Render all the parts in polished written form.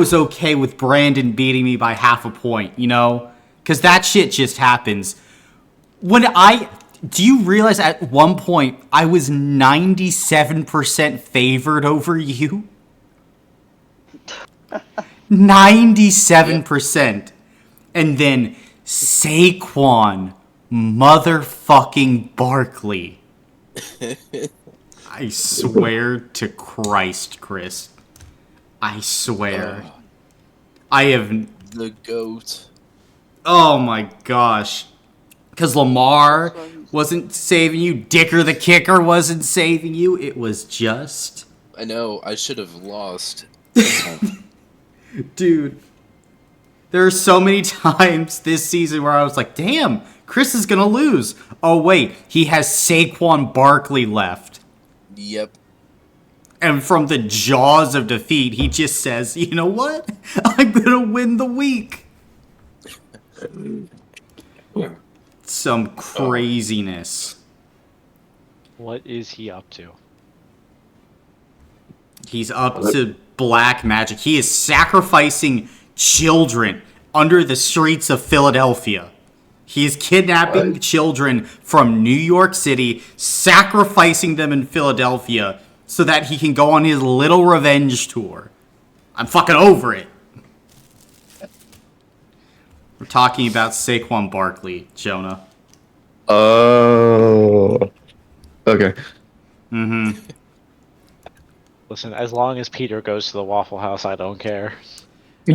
was okay with Brandon beating me by half a point, you know? Because that shit just happens. Do you realize at one point I was 97% favored over you? 97%. And then Saquon motherfucking Barkley. I swear to Christ, Chris. I swear. I have... The GOAT. Oh my gosh. Because Lamar wasn't saving you. Dicker the kicker wasn't saving you. It was just... I know, I should have lost. Dude. There are so many times this season where I was like, damn, Chris is going to lose. Oh wait, he has Saquon Barkley left. Yep. And from the jaws of defeat, he just says, you know what? I'm going to win the week. Some craziness. What is he up to? He's up to black magic. He is sacrificing children under the streets of Philadelphia. He is kidnapping children from New York City, sacrificing them in Philadelphia so that he can go on his little revenge tour. I'm fucking over it. We're talking about Saquon Barkley, Jonah. Oh. Okay. Mm-hmm. Listen, as long as Peter goes to the Waffle House, I don't care. To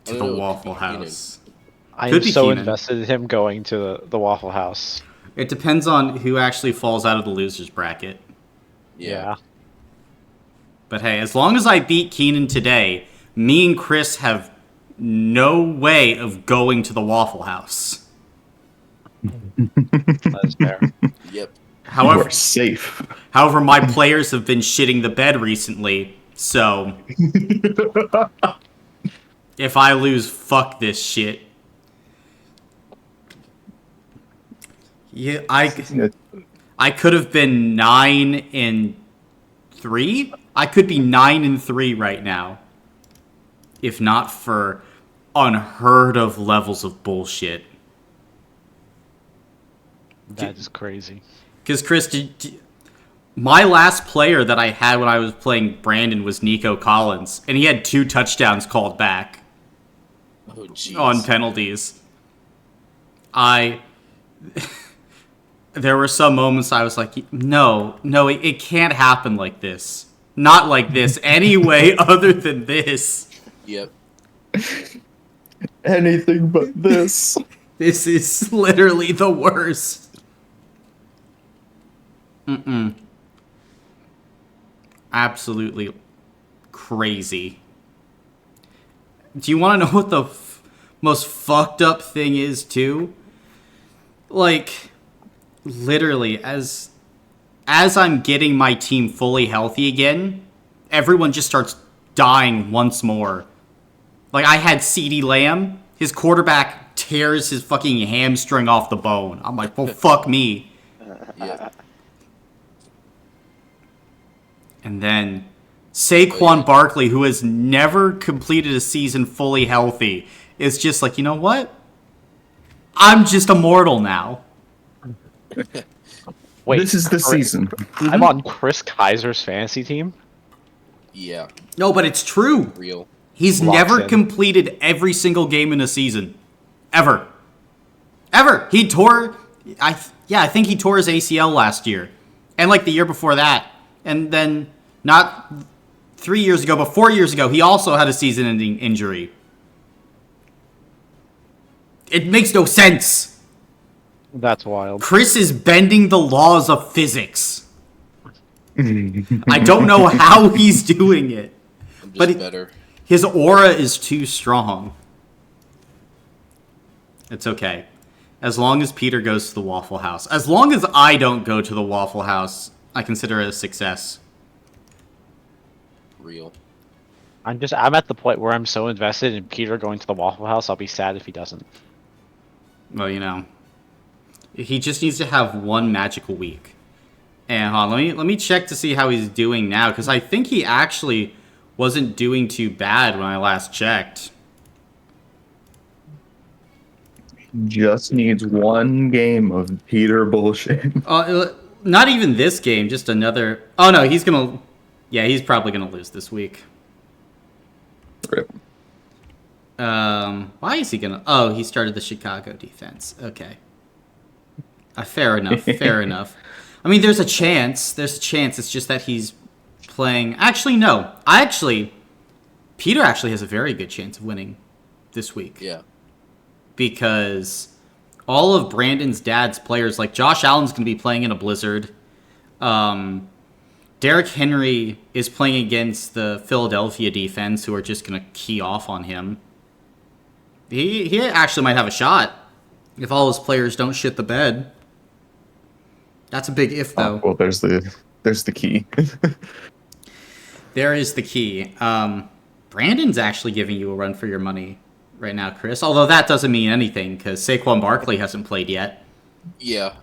the Waffle House. I Could am be so Keenan. invested in him going to the Waffle House. It depends on who actually falls out of the losers bracket. Yeah. But hey, as long as I beat Keenan today, me and Chris have no way of going to the Waffle House. That is fair. Yep. However, You're safe. however, my players have been shitting the bed recently, so if I lose, fuck this shit. Yeah, I could have been 9-3. I could be 9-3 right now, if not for unheard of levels of bullshit. That is crazy. Because Chris, my last player that I had when I was playing Brandon was Nico Collins, and he had 2 touchdowns called back Oh, jeez. on penalties. There were some moments I was like, no, it can't happen like this. Not like this, any way other than this. Yep. Anything but this. This is literally the worst. Absolutely crazy. Do you want to know what the most fucked up thing is, too? Like, literally, as I'm getting my team fully healthy again, everyone just starts dying once more. Like, I had CeeDee Lamb, his quarterback tears his fucking hamstring off the bone. I'm like, well, fuck me. Yeah. And then Saquon Barkley, who has never completed a season fully healthy, is just like, you know what? I'm just immortal now. Wait, This is the season. I'm on Chris Kaiser's fantasy team? Yeah. No, but it's true. Real. He's Locks never in. completed every single game in a season. Ever. He tore... I think he tore his ACL last year. And like the year before that. And then, not 3 years ago, but 4 years ago, he also had a season-ending injury. It makes no sense. That's wild. Chris is bending the laws of physics. I don't know how he's doing it. I'm just But better. His aura is too strong. It's okay. As long as Peter goes to the Waffle House. As long as I don't go to the Waffle House, I consider it a success. Real. I'm at the point where I'm so invested in Peter going to the Waffle House, I'll be sad if he doesn't. Well, you know. He just needs to have one magical week. And hold on, let me check to see how he's doing now, because I think he actually wasn't doing too bad when I last checked. Just needs one game of Peter bullshit. Not even this game, just another. Oh no, he's gonna. Yeah, he's probably gonna lose this week. Rip. Why is he gonna? Oh, he started the Chicago defense. Okay. Fair enough. Fair enough. I mean, there's a chance. There's a chance. It's just that he's playing. Actually, no. Peter actually has a very good chance of winning this week. Yeah. Because all of Brandon's dad's players, like Josh Allen's going to be playing in a blizzard. Derrick Henry is playing against the Philadelphia defense, who are just going to key off on him. He actually might have a shot if all his players don't shit the bed. That's a big if, though. Well, there's the key. There is the key. Brandon's actually giving you a run for your money right now, Chris. Although that doesn't mean anything, because Saquon Barkley hasn't played yet. Yeah,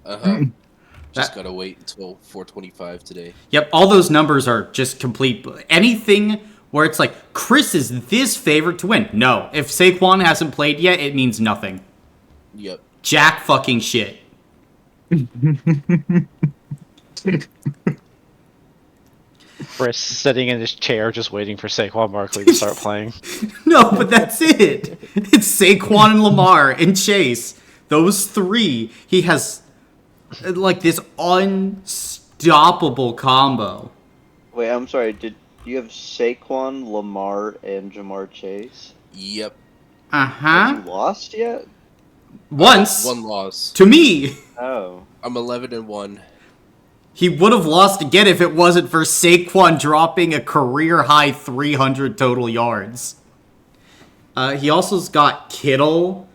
just gotta wait until 4:25 today. Yep, all those numbers are just complete. Anything where it's like, Chris is this favorite to win. No, if Saquon hasn't played yet, it means nothing. Yep. Jack fucking shit. Chris sitting in his chair just waiting for Saquon Barkley to start playing. No, but that's it. It's Saquon and Lamar and Chase. Those three. He has like this unstoppable combo. Wait, I'm sorry. Did you have Saquon, Lamar, and Jamar Chase? Yep. Uh-huh. Have you lost yet? Once. One loss. To me. Oh. I'm 11-1. He would have lost again if it wasn't for Saquon dropping a career-high 300 total yards. He also's got Kittle.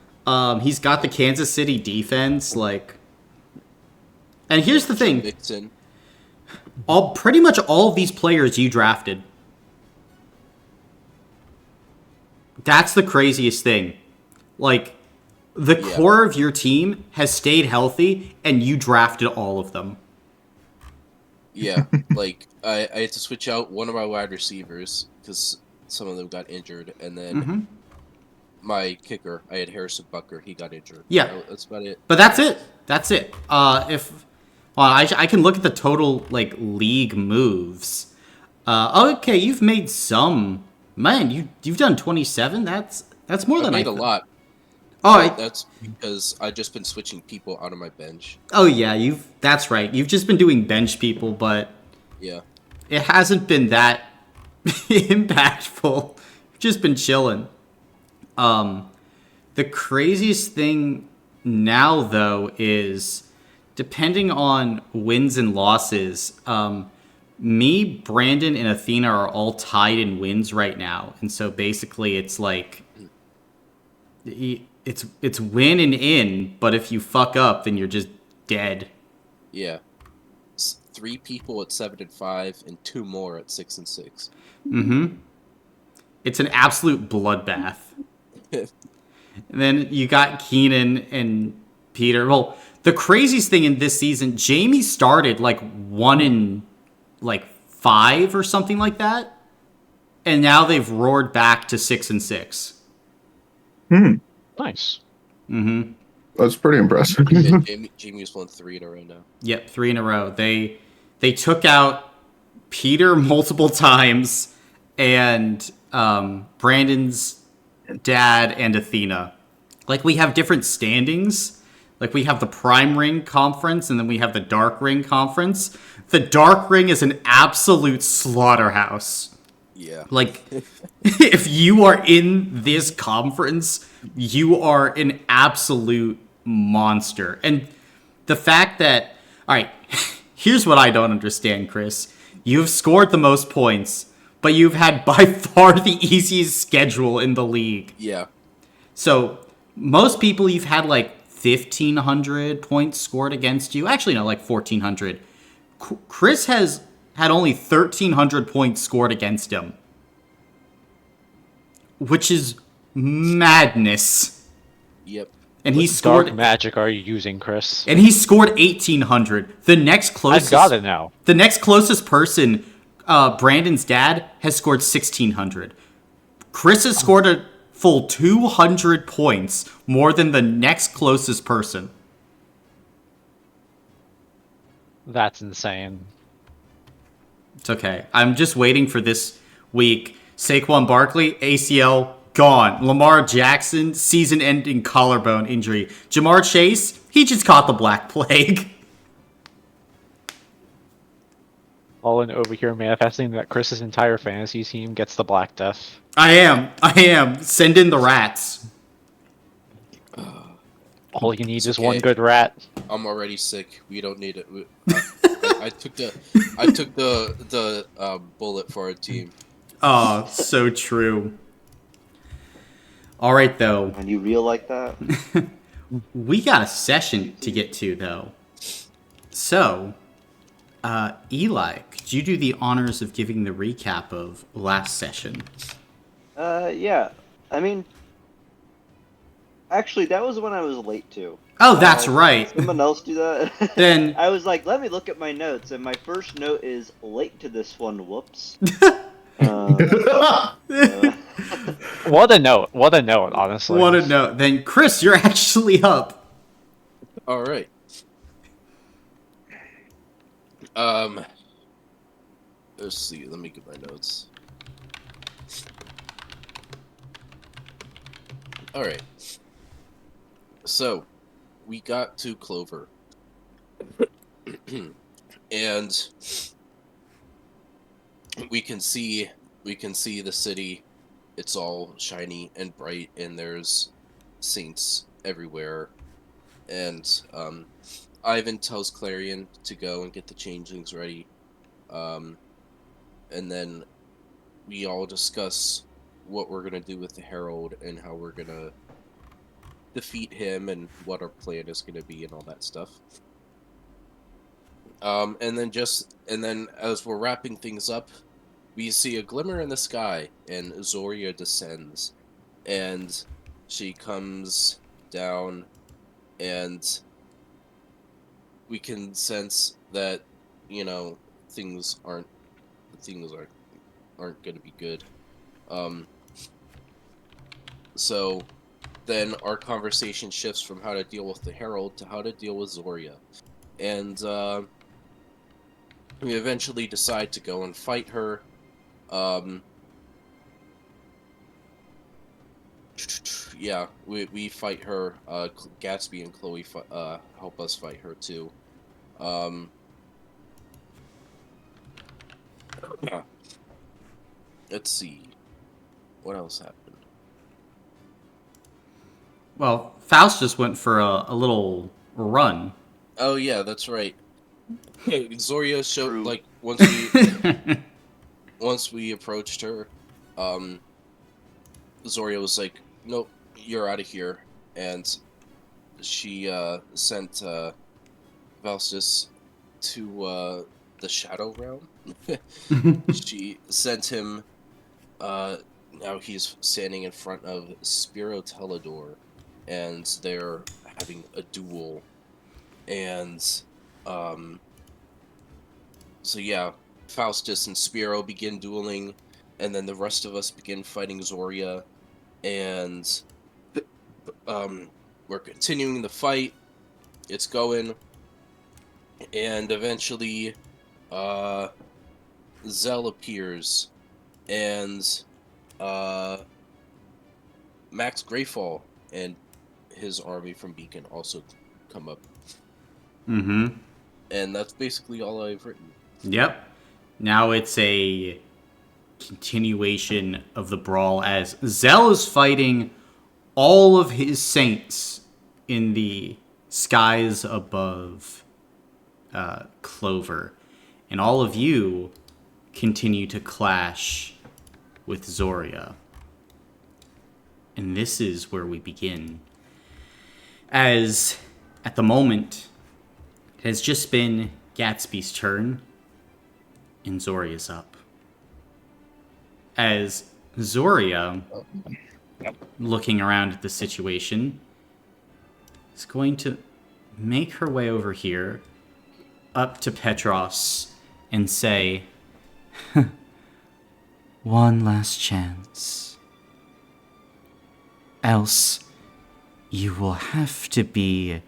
He's got the Kansas City defense. And here's the thing. Mixon. Pretty much all of these players you drafted. That's the craziest thing. The core of your team has stayed healthy, and you drafted all of them. Yeah, I had to switch out one of my wide receivers because some of them got injured, and then my kicker, I had Harrison Butker, he got injured. Yeah, that's about it. But that's it. That's it. I can look at the total league moves. Okay, you've made some. Man, you've done 27. That's more than I made a lot. Oh, that's because I've just been switching people out of my bench. Oh yeah, that's right. You've just been doing bench people, but yeah, it hasn't been that impactful. You've just been chilling. The craziest thing now though is depending on wins and losses, me, Brandon, and Athena are all tied in wins right now. And so basically it's it's win and in, but if you fuck up, then you're just dead. Yeah. It's 3 people at 7-5 and 2 more at 6-6. Mm-hmm. It's an absolute bloodbath. And then you got Keenan and Peter. Well, the craziest thing in this season, Jamie started 1-5 or something like that, and now they've roared back to 6-6. Nice. Mm-hmm. That's pretty impressive. Jamie's won 3 in a row now. Yep, 3 in a row. They took out Peter multiple times, and Brandon's dad and Athena. We have different standings. We have the Prime Ring Conference, and then we have the Dark Ring Conference. The Dark Ring is an absolute slaughterhouse. Yeah. If you are in this conference, you are an absolute monster. And the fact that... Alright, here's what I don't understand, Chris. You've scored the most points, but you've had by far the easiest schedule in the league. Yeah. So, most people you've had 1,500 points scored against you. Actually, no, 1,400. Chris has had only 1,300 points scored against him. Which is madness. Yep. And he What scored. dark magic are you using, Chris? And he scored 1,800. The next I've closest. got it now. The next closest person, Brandon's dad, has scored 1,600. Chris has scored a full 200 points more than the next closest person. That's insane. It's okay. I'm just waiting for this week. Saquon Barkley, ACL, gone. Lamar Jackson, season-ending collarbone injury. Jamar Chase, he just caught the Black Plague. Olin over here manifesting that Chris's entire fantasy team gets the Black Death. I am. Send in the rats. All you need It's is okay. one good rat. I'm already sick. We don't need it. I took the bullet for our team. Oh, so true. All right, though. And you real like that? We got a session to get to, though. So, Eli, could you do the honors of giving the recap of last session? Yeah. I mean, actually, that was when I was late to. Oh, that's right. Someone else do that? Then- I was like, let me look at my notes, and my first note is late to this one. Whoops. What a note. What a note, honestly. Want to know? Then, Chris, you're actually up. All right. Let's see. Let me get my notes. All right. So, we got to Clover, and we can see the city. It's all shiny and bright, and there's saints everywhere. And Ivan tells Clarion to go and get the changelings ready. And then we all discuss what we're gonna do with the Herald and how we're gonna defeat him and what our plan is gonna be and all that stuff. And then as we're wrapping things up, we see a glimmer in the sky, and Zoria descends, and she comes down, and we can sense that, things aren't going to be good. So then our conversation shifts from how to deal with the Herald to how to deal with Zoria, and we eventually decide to go and fight her. Yeah, we fight her. Gatsby and Chloe help us fight her too. Let's see, what else happened. Well, Faust just went for a little run. Oh yeah, that's right. Hey, Zoria showed True. like once we approached her, Zoria was like, "Nope, you're out of here," and she sent Faustus to the Shadow Realm. She sent him. Now he's standing in front of Spiro Teledor, and they're having a duel. And so yeah, Faustus and Spiro begin dueling, and then the rest of us begin fighting Zoria, and we're continuing the fight. It's going, and eventually Zell appears, and Max Greyfall and his army from Beacon also come up. Mm-hmm. And that's basically all I've written. Yep. Now it's a continuation of the brawl as Zell is fighting all of his saints in the skies above Clover. And all of you continue to clash with Zoria. And this is where we begin. As at the moment, it has just been Gatsby's turn, and Zoria's up. As Zoria, looking around at the situation, is going to make her way over here, up to Petros, and say, one last chance. Else, you will have to be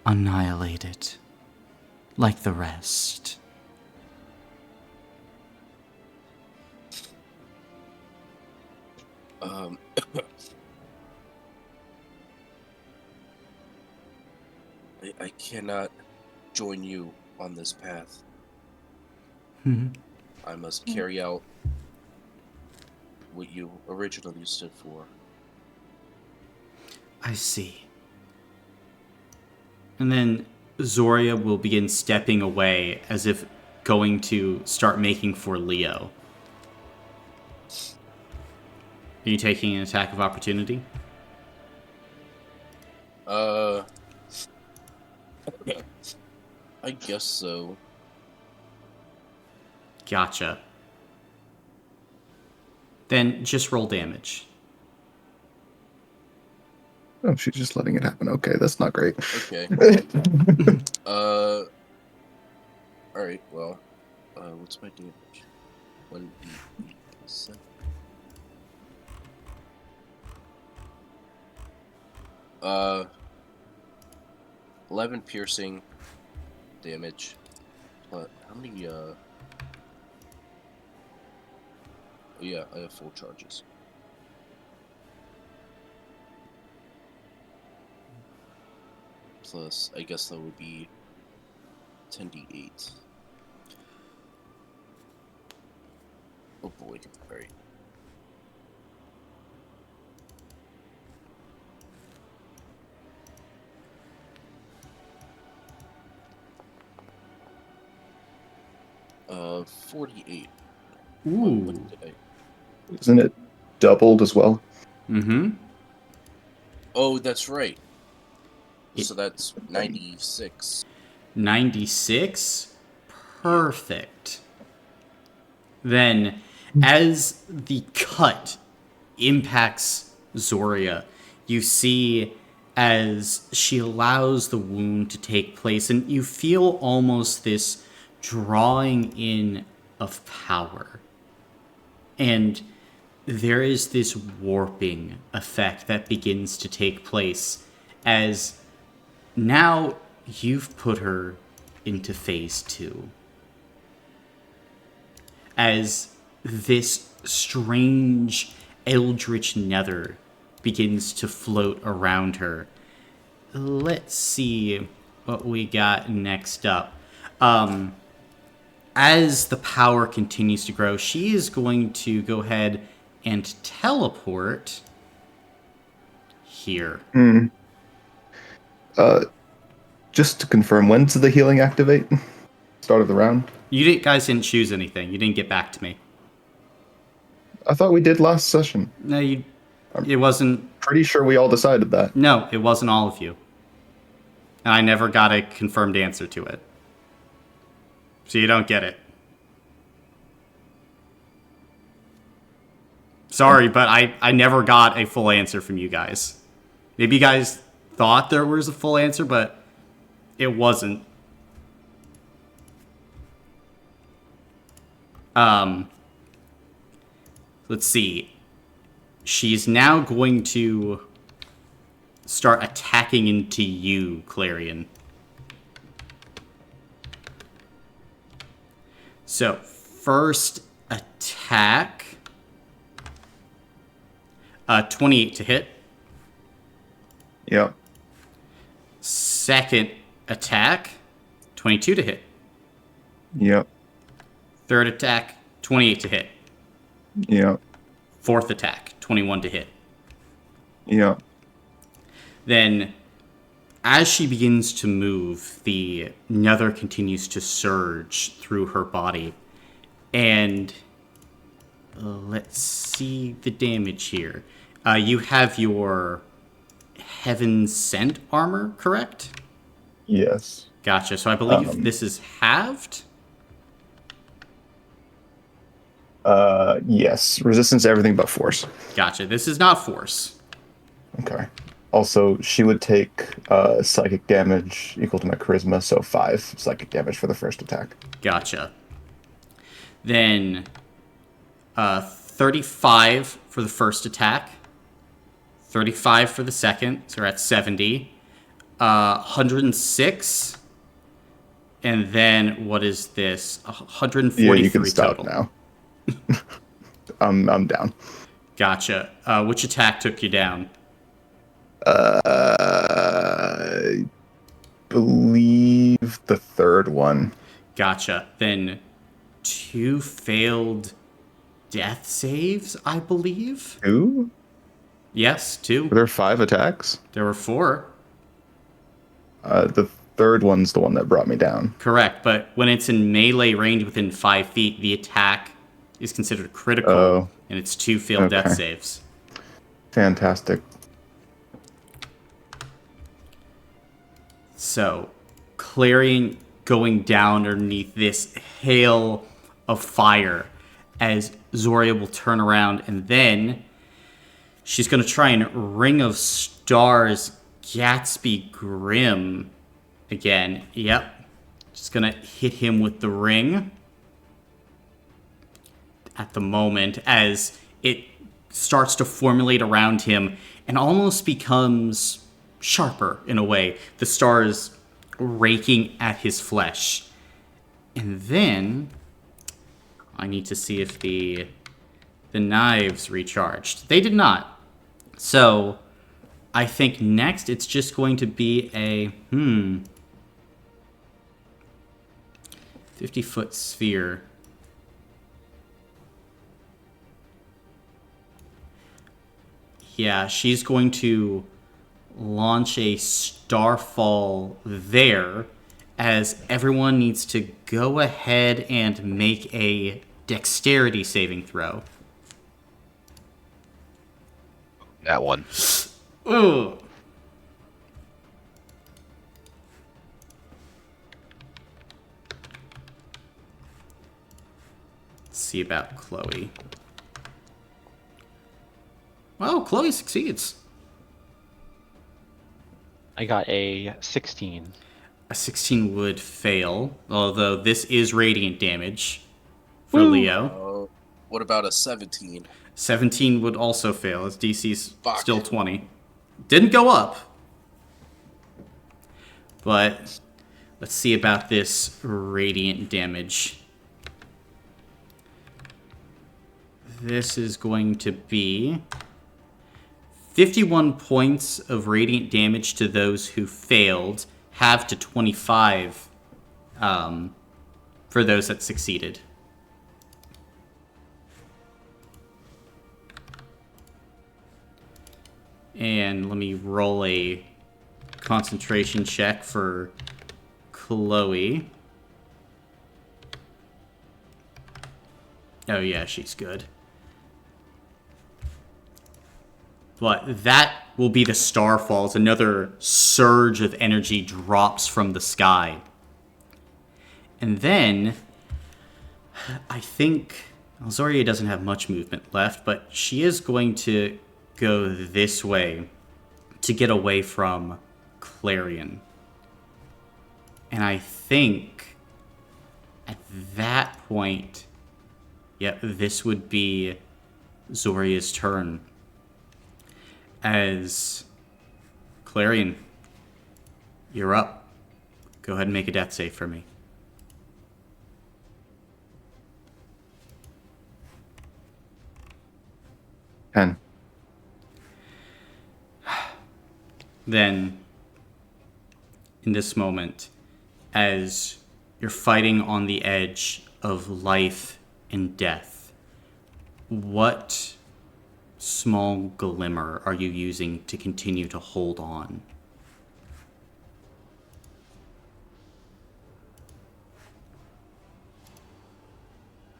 annihilated, like the rest. I cannot join you on this path. I must carry out what you originally stood for. I see. And then Zoria will begin stepping away as if going to start making for Leo. Are you taking an attack of opportunity? I guess so. Gotcha. Then just roll damage. Oh, she's just letting it happen. Okay, that's not great. Okay. Alright, well. What's my damage? 1d8+7. 11 piercing damage. How many, yeah, I have full charges. Plus, I guess that would be 10d8. Oh boy, alright. Uh, 48. Ooh. What did I... Isn't it doubled as well? Mm-hmm. Oh, that's right. So that's 96. 96? Perfect. Then, as the cut impacts Zoria, you see as she allows the wound to take place, and you feel almost this drawing in of power. And there is this warping effect that begins to take place as now you've put her into phase 2. As this strange eldritch nether begins to float around her. Let's see what we got next up. As the power continues to grow, she is going to go ahead and teleport here. Just to confirm, when does the healing activate? Start of the round? Guys didn't choose anything. You didn't get back to me. I thought we did last session. No, it wasn't. Pretty sure we all decided that. No, it wasn't all of you. And I never got a confirmed answer to it. So you don't get it. Sorry, but I never got a full answer from you guys. Maybe you guys thought there was a full answer, but it wasn't. Let's see. She's now going to start attacking into you, Clarion. So, first attack. 28 to hit. Yep. Second attack. 22 to hit. Yep. Third attack. 28 to hit. Yep. Fourth attack. 21 to hit. Yep. Then, as she begins to move, the nether continues to surge through her body. And let's see the damage here. You have your Heaven Sent armor, correct? Yes. Gotcha. So I believe this is halved? Yes. Resistance to everything but force. Gotcha. This is not force. Okay. Also, she would take psychic damage equal to my charisma, so 5 psychic damage for the first attack. Gotcha. Then 35 for the first attack. 35 for the second, so we're at 70. 106. And then what is this? 143 Yeah, you can stop total. now. I'm down. Gotcha. Which attack took you down? I believe the third one. Gotcha. Then 2 failed death saves, I believe. 2? Yes, 2. Were there 5 attacks? There were 4. The third one's the one that brought me down. Correct, but when it's in melee range within 5 feet, the attack is considered critical, Oh. and it's 2 failed death Okay. saves. Fantastic. So, Clarion going down underneath this hail of fire as Zoria will turn around, and then she's going to try and Ring of Stars Gatsby Grim again. Yep. Just going to hit him with the ring at the moment as it starts to formulate around him and almost becomes sharper in a way. The stars raking at his flesh. And then I need to see if the knives recharged. They did not. So I think next it's just going to be a 50-foot sphere. Yeah, she's going to launch a starfall there as everyone needs to go ahead and make a dexterity saving throw. That one. Ugh. Let's see about Chloe. Well, Chloe succeeds. I got a 16. A 16 would fail, although this is radiant damage for Woo. Leo. What about a 17? 17 would also fail, as DC's Fuck. still 20. Didn't go up. But let's see about this radiant damage. This is going to be 51 points of radiant damage to those who failed, halved to 25 for those that succeeded. And let me roll a concentration check for Chloe. Oh yeah, she's good. But that will be the starfalls. Another surge of energy drops from the sky. And then, I think Zoria doesn't have much movement left, but she is going to go this way to get away from Clarion. And I think at that point, yep, this would be Zoria's turn. As Clarion, you're up. Go ahead and make a death save for me. Ten. Then, in this moment, as you're fighting on the edge of life and death, what small glimmer are you using to continue to hold on?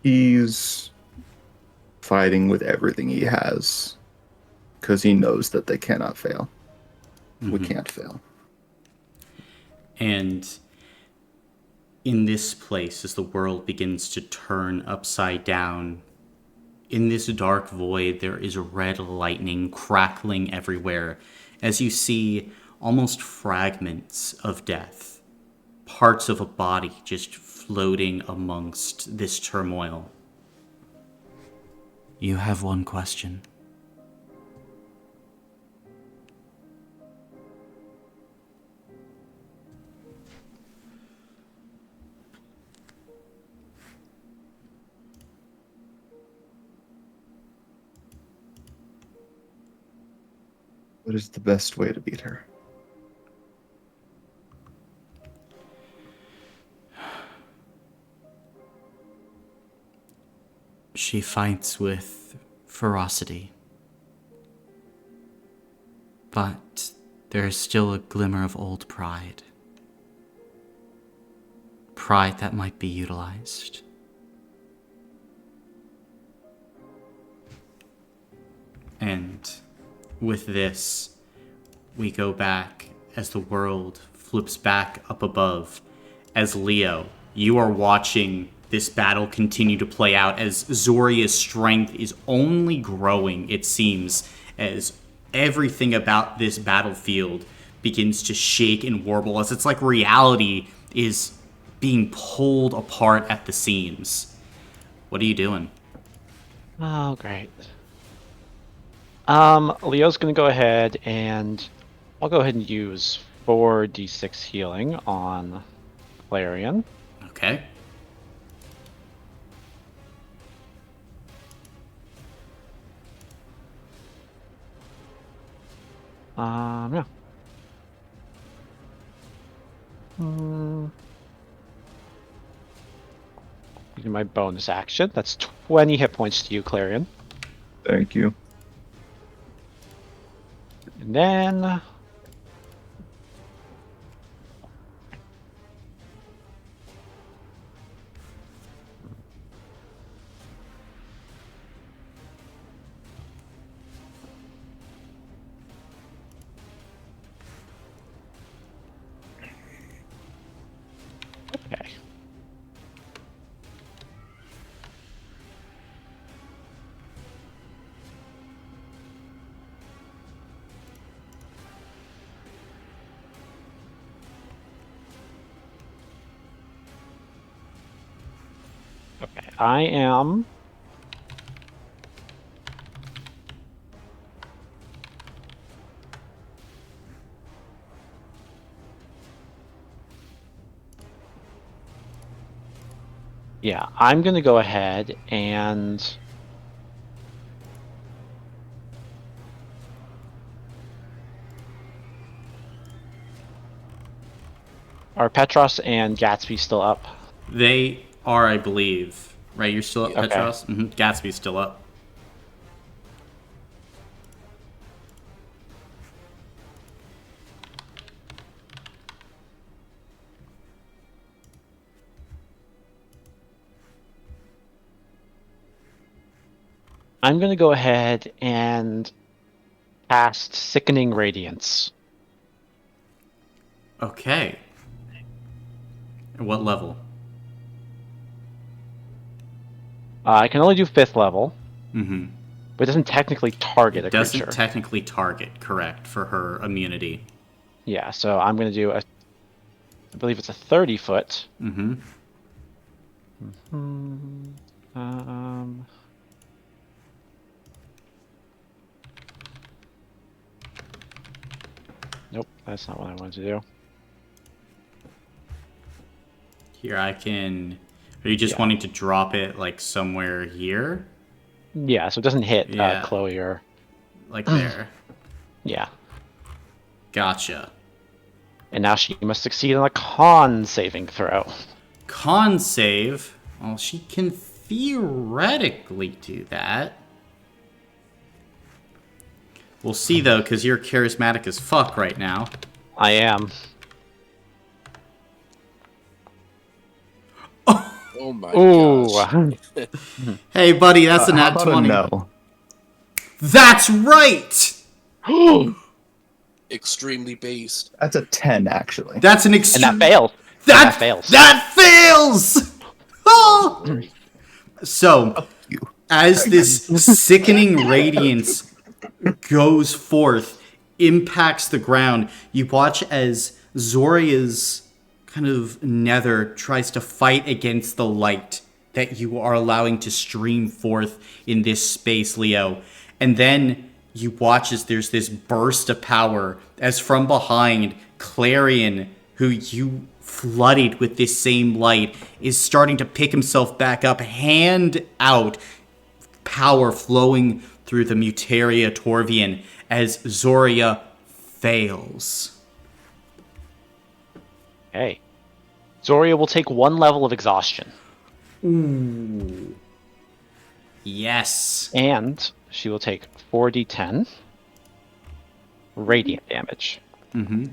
He's fighting with everything he has because he knows that they cannot fail. We can't fail. And in this place, as the world begins to turn upside down, in this dark void, there is red lightning crackling everywhere as you see almost fragments of death, parts of a body just floating amongst this turmoil. You have one question. What is the best way to beat her? She fights with ferocity. But there is still a glimmer of old pride. Pride that might be utilized. And with this, we go back as the world flips back up above. As Leo, you are watching this battle continue to play out as Zoria's strength is only growing, it seems, as everything about this battlefield begins to shake and warble, as it's like reality is being pulled apart at the seams. What are you doing? Oh, great. Leo's gonna go ahead and I'll go ahead and use 4d6 healing on Clarion. Okay. Yeah. Using my bonus action. That's 20 hit points to you, Clarion. Thank you. And then... Okay. Okay, I am... Yeah, I'm gonna go ahead and... Are Petros and Gatsby still up? They are, I believe. Right, you're still up, Okay. Petros? Mm-hmm. Gatsby's still up. I'm gonna go ahead and cast Sickening Radiance. Okay. At what level? I can only do 5th level, Mm-hmm. but it doesn't technically target a It doesn't creature. technically target, correct, for her immunity. Yeah, so I'm gonna do a... I believe it's a 30-foot. Mm-hmm. Nope, that's not what I wanted to do. Here I can... Are you just Yeah. wanting to drop it, like, somewhere here? Yeah, so it doesn't hit Yeah. Chloe or... Like there. Yeah. Gotcha. And now she must succeed on a con saving throw. Con save? Well, she can theoretically do that. We'll see, though, because you're charismatic as fuck right now. I am. Oh my Ooh. gosh. Hey, buddy, that's a How nat about 20. a no? That's right! Extremely based. That's a 10, actually. That's an And extreme... that fails. That, And that fails. That fails! Oh! So, You. as this sickening radiance goes forth, impacts the ground, you watch as Zoria's kind of nether tries to fight against the light that you are allowing to stream forth in this space, Leo. And then you watch as there's this burst of power as from behind, Clarion, who you flooded with this same light, is starting to pick himself back up, hand out, power flowing through the Mutaria Torvian as Zoria fails. Okay. Zoria will take 1 level of exhaustion. Ooh. Yes. And she will take 4d10 radiant damage. Mm-hmm.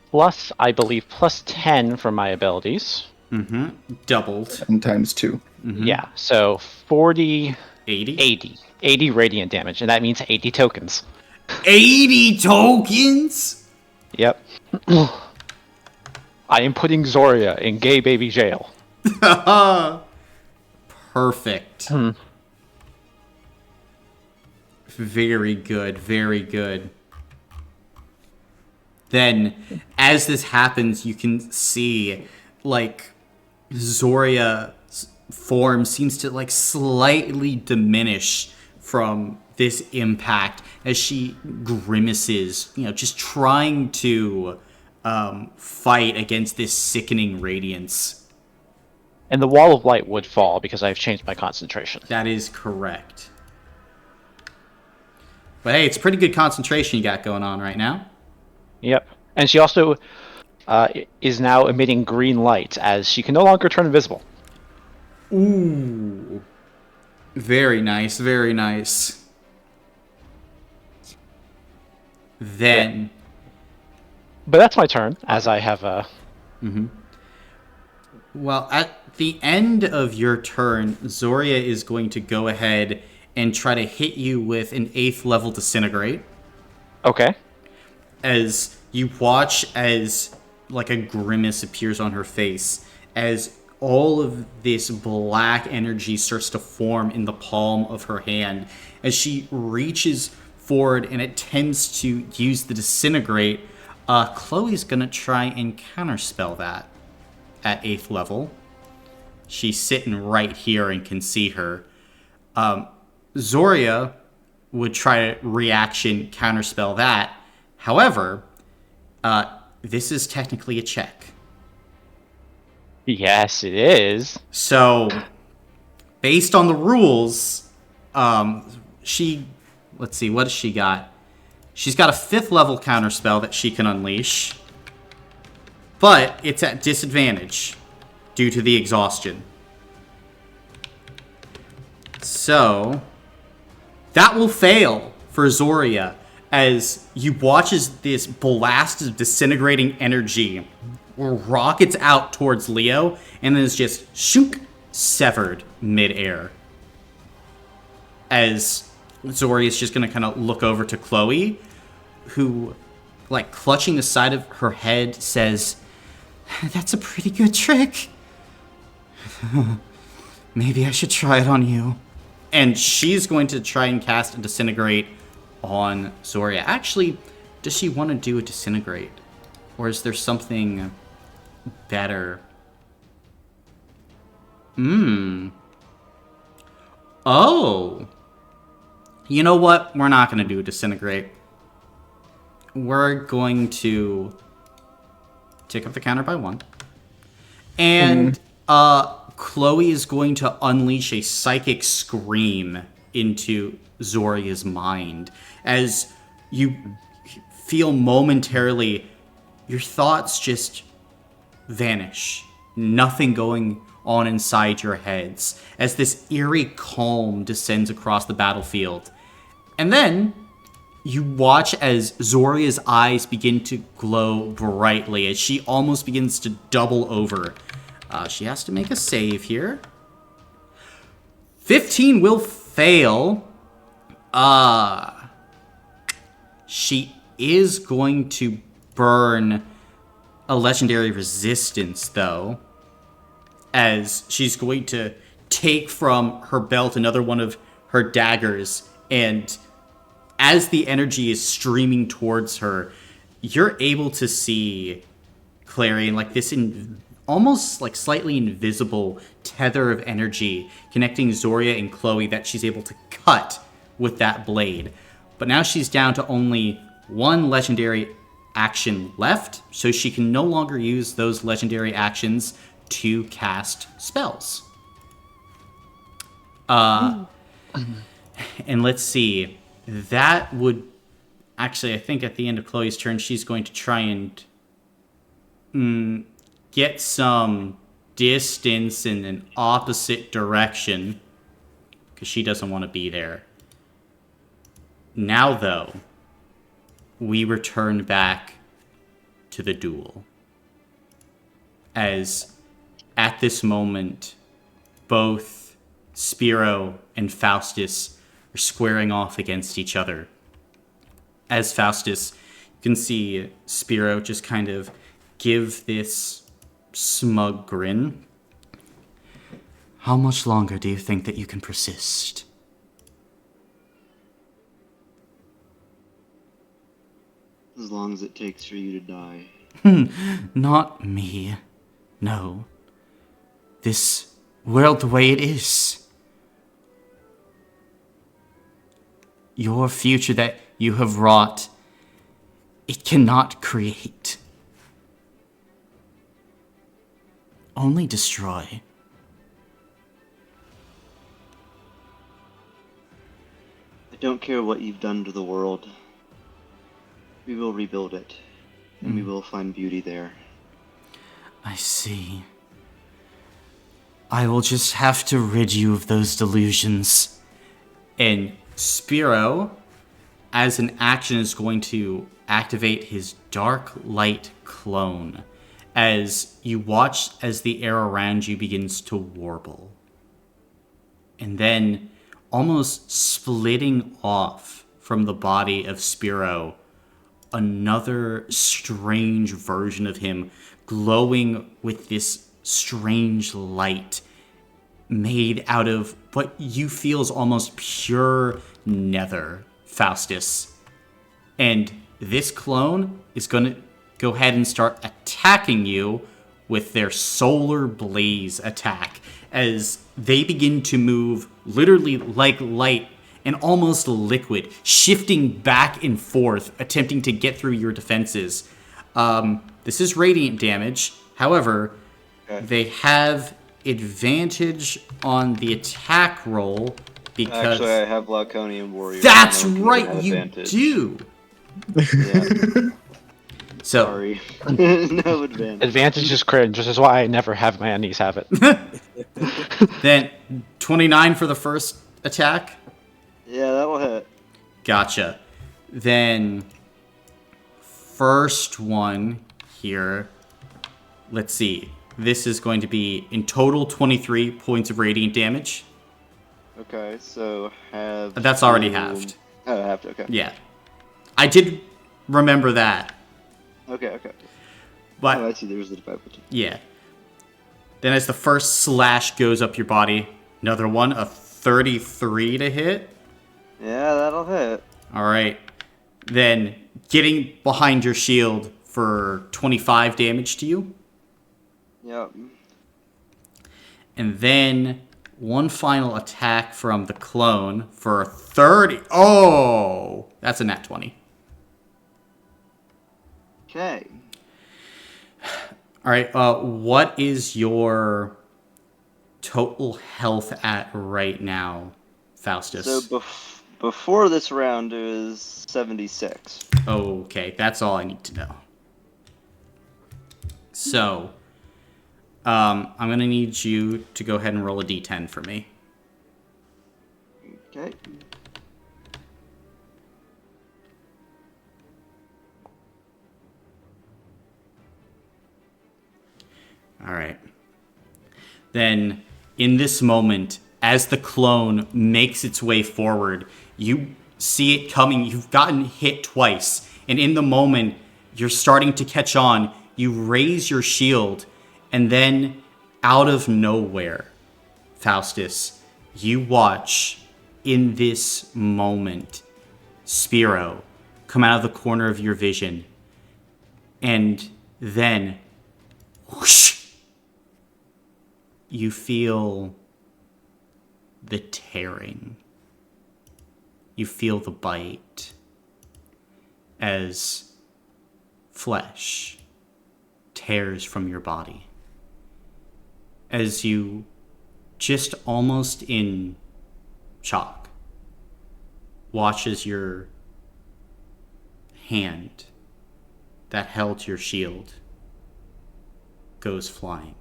Plus, I believe, plus 10 from my abilities. Mm-hmm. Doubled. And times 2. Mm-hmm. Yeah, so 40... 80? 80 radiant damage, and that means 80 tokens. 80 tokens? Yep. I am putting Zoria in gay baby jail. Perfect. Very good, very good. Then, as this happens, you can see, like, Zoria's form seems to, like, slightly diminish from this impact as she grimaces, you know, just trying to fight against this sickening radiance. And the wall of light would fall because I've changed my concentration. That is correct. But hey, it's pretty good concentration you got going on right now. Yep. And she also is now emitting green light as she can no longer turn invisible. Ooh. Very nice, very nice. Then... But that's my turn, as I have Well, at the end of your turn, Zoria is going to go ahead and try to hit you with an 8th level Disintegrate. Okay. As you watch as, like, a grimace appears on her face, as all of this black energy starts to form in the palm of her hand, as she reaches forward and attempts to use the Disintegrate. Chloe's gonna try and counterspell that at 8th level. She's sitting right here and can see her. Zoria would try to reaction counterspell that. However, this is technically a check. Yes, it is. So, based on the rules, let's see, what has she got? She's got a 5th level counterspell that she can unleash, but it's at disadvantage due to the exhaustion. So, that will fail for Zoria as you watch as this blast of disintegrating energy rockets out towards Leo and then is just shook, severed midair. As Zoria is just going to kind of look over to Chloe, who, like, clutching the side of her head, says, "That's a pretty good trick. Maybe I should try it on you." And she's going to try and cast a Disintegrate on Zoria. Actually, does she want to do a Disintegrate? Or is there something better? Oh. You know what? We're not going to do a Disintegrate. We're going to tick up the counter by 1. And Chloe is going to unleash a Psychic Scream into Zoria's mind. As you feel momentarily, your thoughts just vanish. Nothing going on inside your heads. As this eerie calm descends across the battlefield. And then you watch as Zoria's eyes begin to glow brightly as she almost begins to double over. She has to make a save here. 15 will fail. She is going to burn a legendary resistance, though, as she's going to take from her belt another one of her daggers and as the energy is streaming towards her, you're able to see Clarion like this almost like slightly invisible tether of energy connecting Zoria and Chloe that she's able to cut with that blade. But now she's down to only one legendary action left, so she can no longer use those legendary actions to cast spells. And let's see. That would... Actually, I think at the end of Chloe's turn, she's going to try and get some distance in an opposite direction, because she doesn't want to be there. Now, though, we return back to the duel. As at this moment, both Spiro and Faustus are squaring off against each other. As Faustus, you can see Spiro just kind of give this smug grin. How much longer do you think that you can persist? As long as it takes for you to die. Not me. No. This world the way it is. Your future that you have wrought, it cannot create. Only destroy. I don't care what you've done to the world. We will rebuild it, and we will find beauty there. I see. I will just have to rid you of those delusions. And Spiro, as an action, is going to activate his Dark Light Clone as you watch as the air around you begins to warble. And then, almost splitting off from the body of Spiro, another strange version of him glowing with this strange light made out of what you feel is almost pure nether, Faustus. And this clone is going to go ahead and start attacking you with their solar blaze attack as they begin to move literally like light and almost liquid, shifting back and forth, attempting to get through your defenses. This is radiant damage. However, they have advantage on the attack roll because... Actually, I have Laconian Warrior. That's and I don't right, have you advantage. do! Yeah, So, sorry. No advantage. Advantage is cringe. This is why I never have my enemies have it. then 29 for the first attack. Yeah, that will hit. Gotcha. Then first one here. Let's see. This is going to be in total 23 points of radiant damage. Okay, so have... That's already halved. Oh, halved, okay. Yeah. I did remember that. Okay. But Oh, I see, there was the divide by two. yeah. Then as the first slash goes up your body, another one, a 33 to hit. Yeah, that'll hit. All right. Then getting behind your shield for 25 damage to you. Yep. And then one final attack from the clone for 30. Oh! That's a nat 20. Okay. All right. What is your total health at right now, Faustus? So before this round, it was 76. Okay, that's all I need to know. So, I'm going to need you to go ahead and roll a d10 for me. Okay. All right. Then, in this moment, as the clone makes its way forward, you see it coming. You've gotten hit twice. And in the moment, you're starting to catch on. You raise your shield. And then, out of nowhere, Faustus, you watch in this moment Spiro come out of the corner of your vision, and then whoosh, you feel the tearing. You feel the bite as flesh tears from your body. As you, just almost in shock, watch as your hand that held your shield goes flying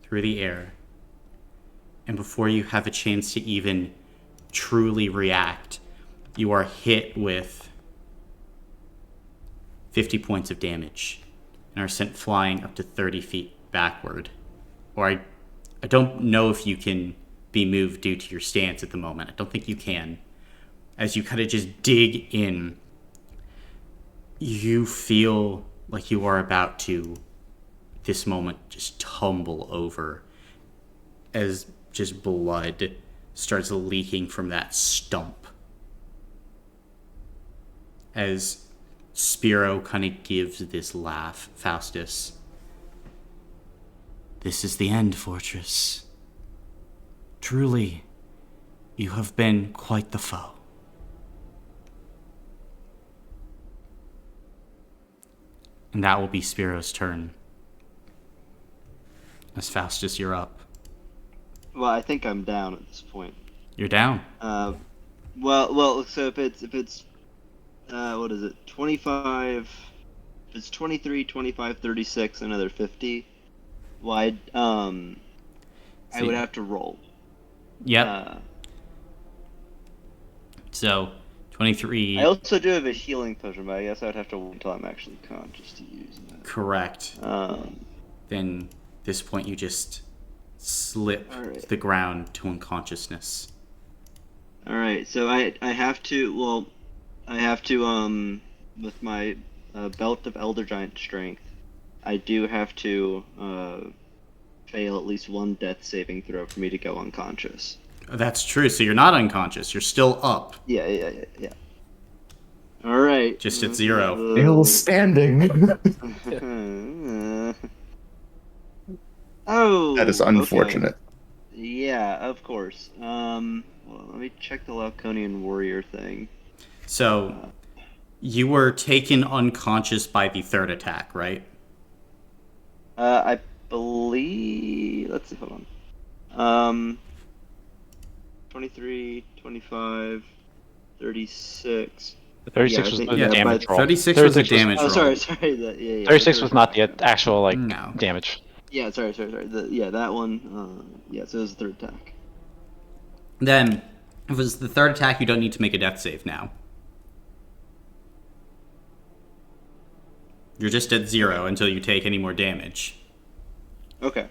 through the air, and before you have a chance to even truly react, you are hit with 50 points of damage and are sent flying up to 30 feet backward. Or I don't know if you can be moved due to your stance at the moment. I don't think you can. As you kind of just dig in, you feel like you are about to, this moment, just tumble over as just blood starts leaking from that stump. As Spiro kind of gives this laugh, Faustus. This is the end, Fortress. Truly, you have been quite the foe. And that will be Spiro's turn. As Faustus, you're up. Well, I think I'm down at this point. You're down. Well. So if it's what is it? 25. If it's 23, 25, 36, another 50. Well, I would have to roll. Yep. So, 23. I also do have a healing potion, but I guess I'd have to wait until I'm actually conscious to use that. Correct. Then, at this point, you just slip to the ground to unconsciousness. Alright, so I have to, with my belt of Elder Giant Strength, I do have to fail at least one death saving throw for me to go unconscious. That's true, so you're not unconscious, you're still up. Yeah. Alright. Just at 0. Still standing. Oh! That is unfortunate. Okay. Yeah, of course. Well, let me check the Laukonian warrior thing. So, you were taken unconscious by the third attack, right? I believe... Let's see, hold on. 23, 25, 36... 36 was the damage roll. 36 was the damage roll. Oh, sorry. 36 was not the actual, damage. Yeah, sorry. That one, so it was the third attack. Then, if it was the third attack, you don't need to make a death save now. You're just at 0 until you take any more damage. Okay.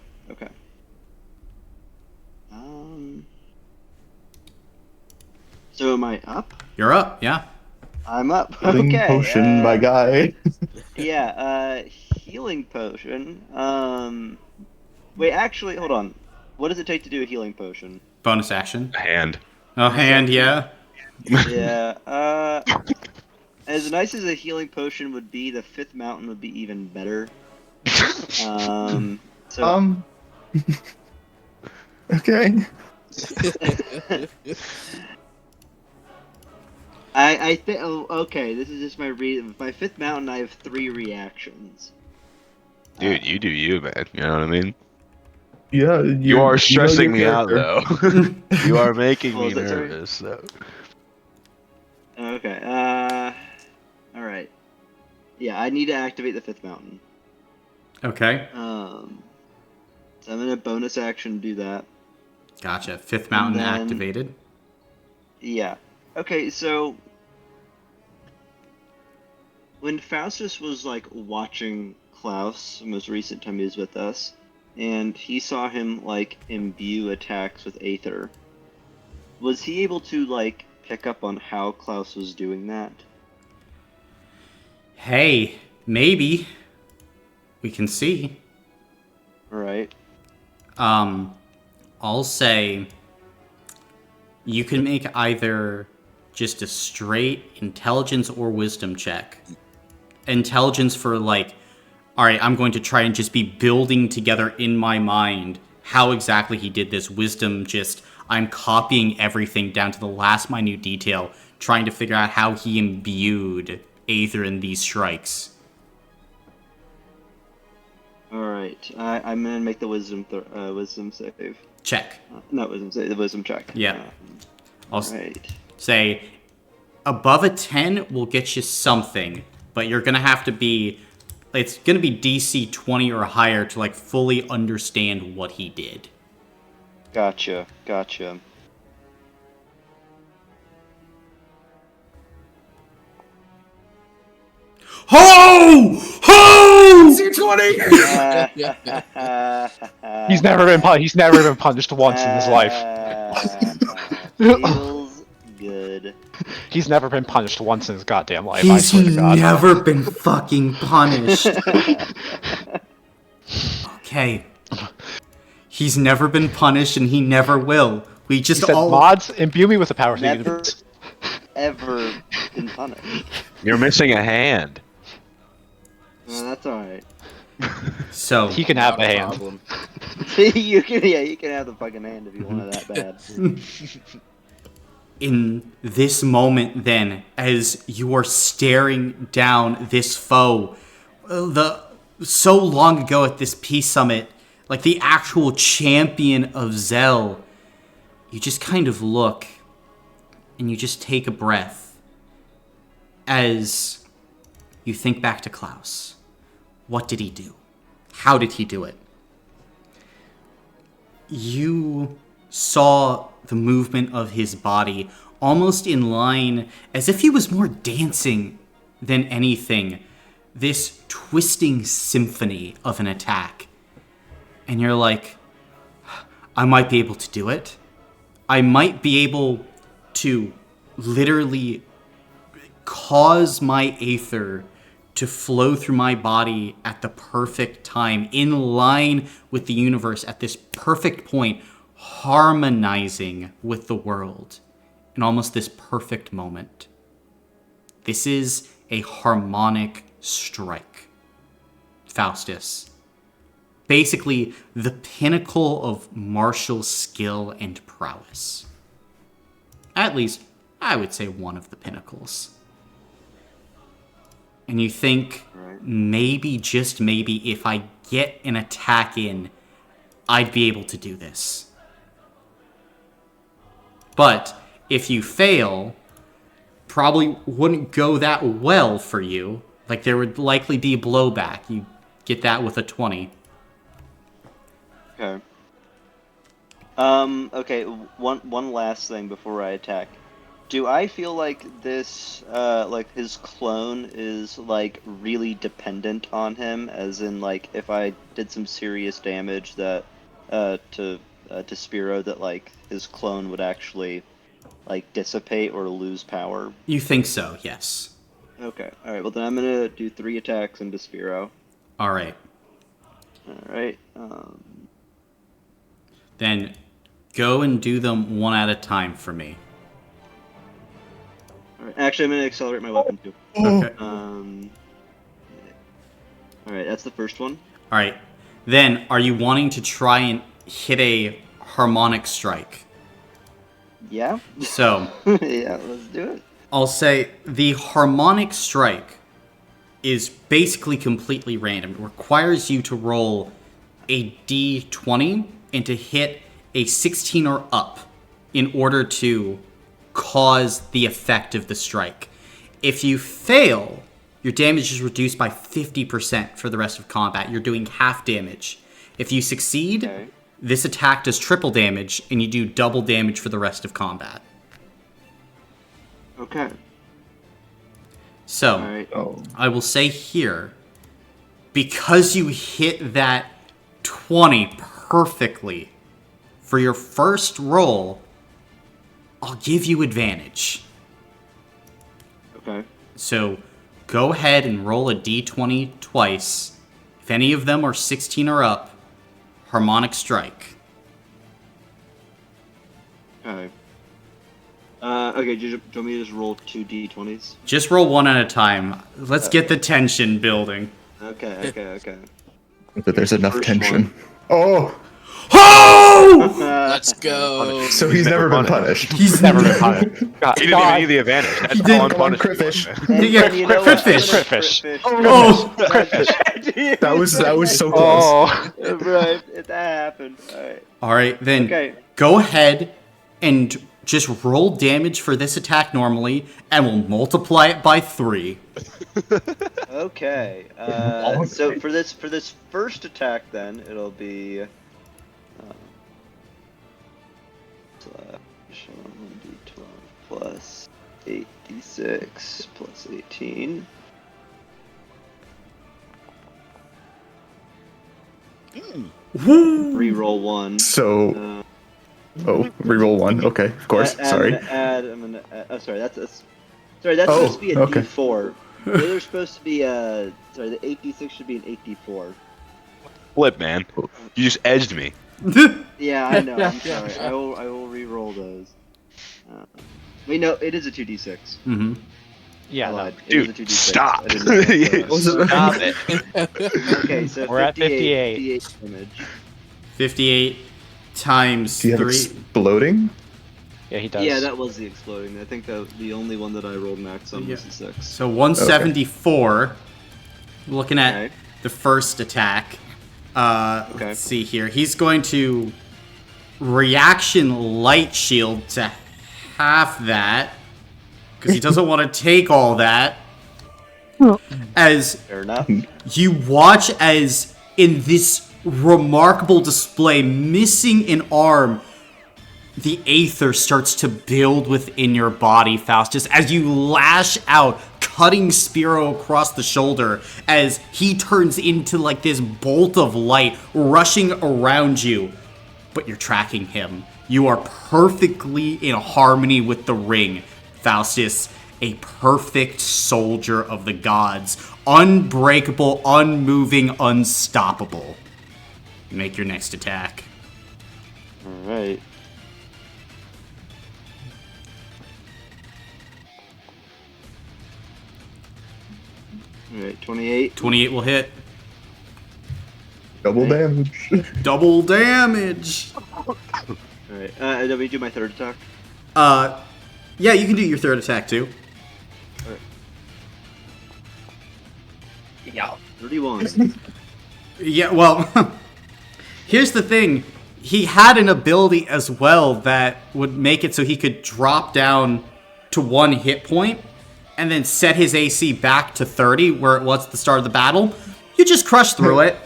So am I up? You're up, yeah. I'm up. Healing Okay. potion, my guy. Yeah, healing potion. Wait, actually, hold on. What does it take to do a healing potion? Bonus action. Hand. Oh, hand, yeah. Yeah, as nice as a healing potion would be, the fifth mountain would be even better. Okay. I think. Oh, okay, this is just my read. With my fifth mountain, I have 3 reactions. Dude, you do you, man. You know what I mean? Yeah, You are stressing me out, though. You are making Oh, me is that sorry? nervous, though. Okay. All right. Yeah, I need to activate the fifth mountain. Okay. So I'm gonna bonus action do that. Gotcha. Fifth mountain then- activated. Yeah. Okay, so when Faustus was watching Klaus, the most recent time he was with us, and he saw him imbue attacks with Aether, was he able to pick up on how Klaus was doing that? Hey, maybe. We can see. Right. I'll say you can make either just a straight intelligence or wisdom check. Intelligence for like, all right, I'm going to try and just be building together in my mind how exactly he did this. Wisdom, just I'm copying everything down to the last minute detail, trying to figure out how he imbued Aether in these strikes. Alright, I'm gonna make the wisdom save. Check. Not wisdom save, the wisdom check. Yeah. I'll Alright. say above a 10 will get you something, but you're going to have to be... It's going to be DC 20 or higher to like fully understand what he did. Gotcha. Ho! Ho! DC-20! He's never been punished once in his life. Feels good. He's never been punished once in his goddamn life. I He's swear to God. never been fucking punished. Okay. He's never been punished and he never will. We He just said, all... mods, imbue me with the powers of the Never universe. ever been punished. You're missing a hand. That's alright. So, He can have Not the a hand. problem. you can have the fucking hand if you want it that bad. in this moment then, as you are staring down this foe, so long ago at this peace summit, like the actual champion of Zell, you just kind of look and you just take a breath as you think back to Klaus. What did he do? How did he do it? You saw the movement of his body almost in line, as if he was more dancing than anything. This twisting symphony of an attack. And you're like, I might be able to do it. I might be able to literally cause my Aether to flow through my body at the perfect time, in line with the universe at this perfect point, harmonizing with the world in almost this perfect moment. This is a harmonic strike, Faustus. Basically, the pinnacle of martial skill and prowess. At least, I would say one of the pinnacles. And you think, maybe, just maybe, if I get an attack in, I'd be able to do this. But if you fail, probably wouldn't go that well for you. Like, there would likely be blowback. You get that with a 20. Okay. Okay, one last thing before I attack. Do I feel like this, like his clone is like really dependent on him? As in, like, if I did some serious damage that, to Spiro, that like his clone would actually, like, dissipate or lose power? You think so, yes. Okay. All right. Well, then I'm gonna do 3 attacks into Spiro. All right. All right. Then go and do them one at a time for me. All right. Actually, I'm gonna accelerate my weapon too. Okay. All right. That's the first one. All right. Then, are you wanting to try and hit a harmonic strike? Yeah. So, Yeah. Let's do it. I'll say the harmonic strike is basically completely random. It requires you to roll a d20 and to hit a 16 or up in order to cause the effect of the strike. If you fail, your damage is reduced by 50% for the rest of combat. You're doing half damage. If you succeed, Okay. this attack does triple damage, and you do double damage for the rest of combat. Okay. So, All right. Oh. I will say here, because you hit that 20 perfectly for your first roll, I'll give you advantage. Okay. So go ahead and roll a d20 twice. If any of them are 16 or up, harmonic strike. Okay. Okay, do you want me to just roll 2 d20s? Just roll one at a time. Let's get the tension building. Okay. But there's enough First tension. one. Oh! Oh! Let's go. So he's never been punished. He's Never been punished. God, He didn't even need the advantage. That's He did- all Come on, unpunished. Critfish. Yeah, And you know what? Critfish. I'm gonna Oh! Critfish. That was so close. Oh, Right, that happened. Alright. All right, then Okay. go ahead and just roll damage for this attack normally, and we'll multiply it by 3. Okay. So for this first attack, then it'll be slash 1d12 plus 8d6 plus 18. Reroll 1. So, reroll 1. Okay, of course. Sorry. I'm gonna add. Oh, sorry. That's supposed to be a okay. D4. The other's supposed to be sorry, the 8d6 should be an 8d4. Flip, man. You just edged me. Yeah, I know. I'm sorry. I will re-roll those. Wait, no, it is a 2d6. Mm-hmm. yeah, I no. lied. It is a Dude, 2d6. stop. I didn't know that. Was it- Stop it. Okay, so We're at 58. 58 damage. 58 times Do you have 3. exploding? Yeah, he does. Yeah, that was the exploding. I think that the only one that I rolled max on was Yeah. the 6. So 174. Looking at Okay. the first attack. Okay. Let's see here. He's going to reaction light shield to half that. Because he doesn't want to take all that. As Fair enough. you watch as in this remarkable display, missing an arm, the aether starts to build within your body, Faustus, as you lash out, cutting Spiro across the shoulder, as he turns into like this bolt of light rushing around you. But you're tracking him. You are perfectly in harmony with the ring, Faustus, a perfect soldier of the gods, unbreakable, unmoving, unstoppable. Make your next attack. Alright. Alright, 28. 28 will hit. Double damage. Double damage! Alright, let me do my third attack. Yeah, you can do your third attack too. 31. Yeah, well, here's the thing. He had an ability as well that would make it so he could drop down to 1 hit point and then set his AC back to 30 where it was at the start of the battle. You just crush through it.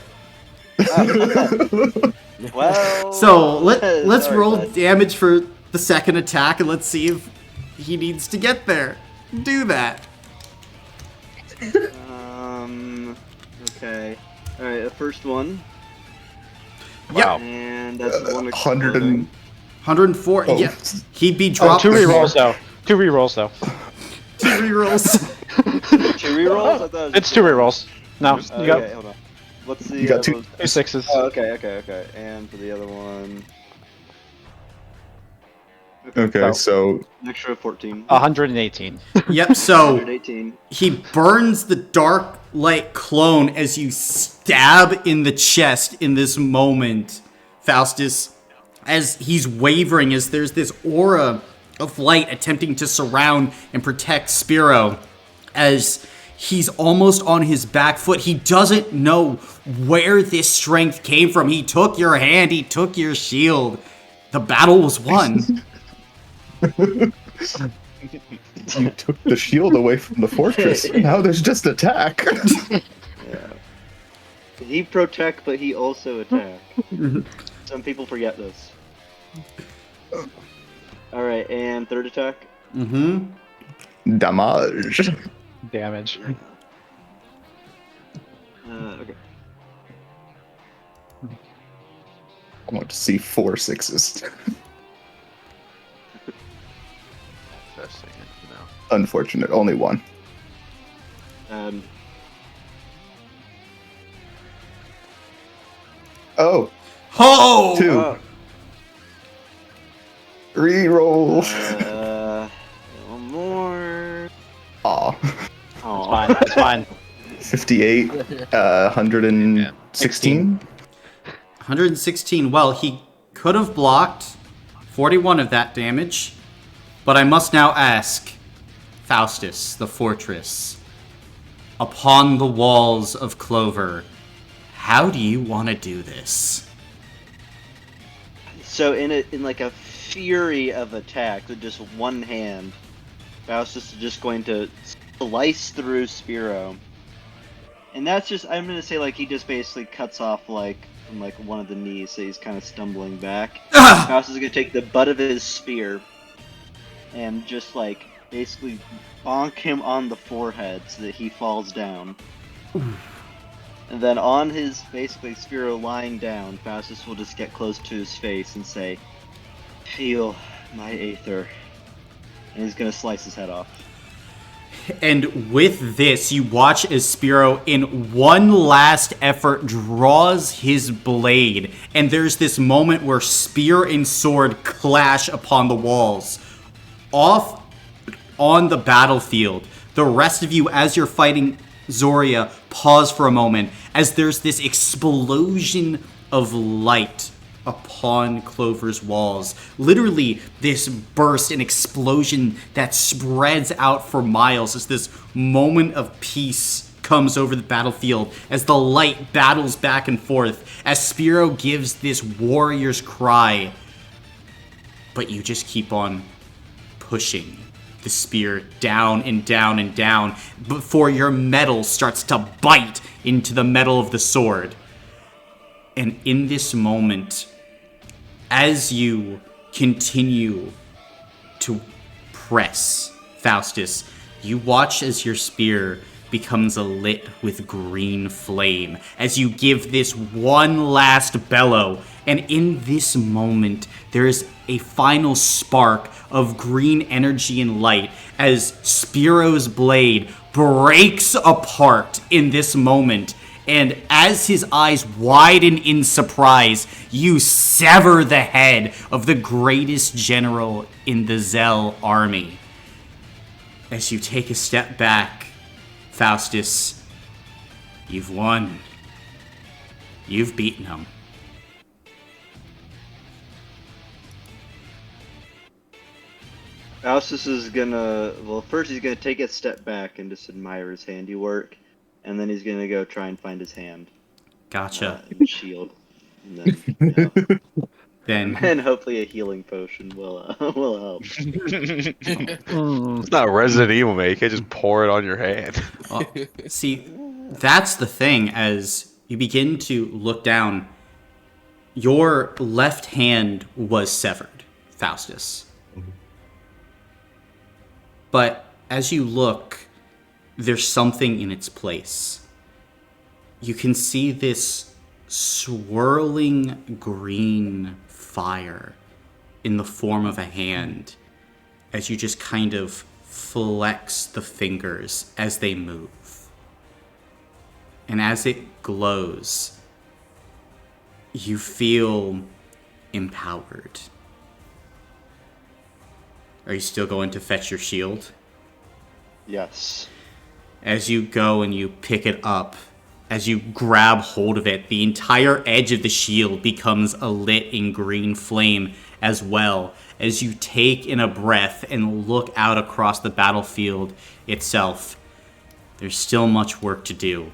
Well. So let's sorry, roll bud. damage for the second attack and let's see if he needs to get there. Do that. Okay. Alright, the first one. Wow. And that's one 100 and... 104. Oh. Yeah, he'd be Oh, dropped. 2 rerolls though. 2 rerolls though. 2 rerolls. 2 rerolls? I thought it was It's 2 rerolls. No, you Okay, got hold on. What's the You got other 2. one? 2 6s. Oh, okay. And for the other one. Okay, so... An extra 14. 118. Yep, so 118. he burns the dark light clone as you stab in the chest in this moment, Faustus, as he's wavering, as there's this aura of light attempting to surround and protect Spiro, as he's almost on his back foot. He doesn't know where this strength came from. He took your hand, he took your shield. The battle was won. You took the shield away from the fortress. Now there's just attack. Yeah. He protect, but he also attack. Some people forget this. Alright, and third attack. Mm-hmm. Damage. Damage. Okay. I want to see 4 6s. Best thing, you know. Unfortunate, only 1. Oh, Ho! 2. Oh, Reroll. fine. It's fine. 58, 116. 116. Well, he could have blocked 41 of that damage. But I must now ask, Faustus, the fortress, upon the walls of Clover, how do you want to do this? So in like a fury of attack with just one hand, Faustus is just going to slice through Spiro. And that's just, I'm going to say, like, he just basically cuts off, like, from, like, one of the knees, so he's kind of stumbling back. Faustus is going to take the butt of his spear and just, like, basically bonk him on the forehead so that he falls down. And then on his, basically, Spiro lying down, Faustus will just get close to his face and say, "Feel my aether." And he's going to slice his head off. And with this, you watch as Spiro, in one last effort, draws his blade. And there's this moment where spear and sword clash upon the walls. Off on the battlefield, the rest of you, as you're fighting Zoria, pause for a moment as there's this explosion of light upon Clover's walls. Literally, this burst and explosion that spreads out for miles as this moment of peace comes over the battlefield, as the light battles back and forth, as Spiro gives this warrior's cry. But you just keep on pushing the spear down and down and down before your metal starts to bite into the metal of the sword. And in this moment, as you continue to press, Faustus, you watch as your spear becomes alit with green flame as you give this one last bellow. And in this moment, there is a final spark of green energy and light as Spiro's blade breaks apart in this moment. And as his eyes widen in surprise, you sever the head of the greatest general in the Zell army. As you take a step back, Faustus, you've won. You've beaten him. Faustus is gonna, well, first he's gonna take a step back and just admire his handiwork, and then he's gonna go try and find his hand. Gotcha. And shield. And then, Then and hopefully a healing potion will help. It's not Resident Evil, mate. You can't just pour it on your hand. see, that's the thing. As you begin to look down, your left hand was severed, Faustus. But as you look, there's something in its place. You can see this swirling green fire in the form of a hand as you just kind of flex the fingers as they move. And as it glows, you feel empowered. Are you still going to fetch your shield? Yes. As you go and you pick it up, as you grab hold of it, the entire edge of the shield becomes alit in green flame as well. As you take in a breath and look out across the battlefield itself, there's still much work to do,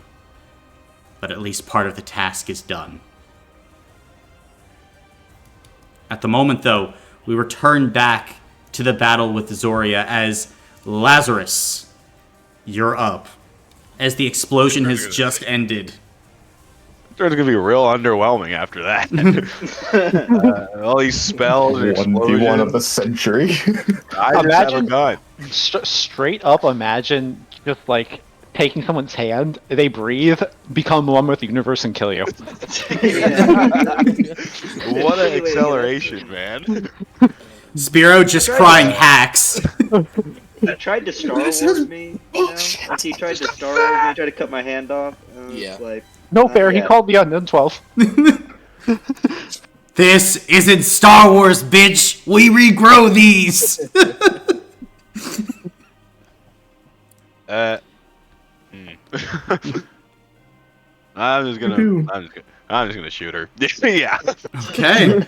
but at least part of the task is done. At the moment, though, we return back to the battle with Zoria as Lazarus, you're up. As the explosion has just ended. It's gonna be real underwhelming after that. All these spells and 1v1 of the explosions. century. I just have a gun. Straight up, imagine just like taking someone's hand, they breathe, become one with the universe, and kill you. What an acceleration, man. Spiro just crying hacks. He tried to Star Wars me, you know? Like he tried to Star Wars me, tried to cut my hand off. And Yeah. It's like, No not fair, he yet. called me on 12. This isn't Star Wars, bitch! We regrow these! I'm just gonna shoot her. Yeah. Okay.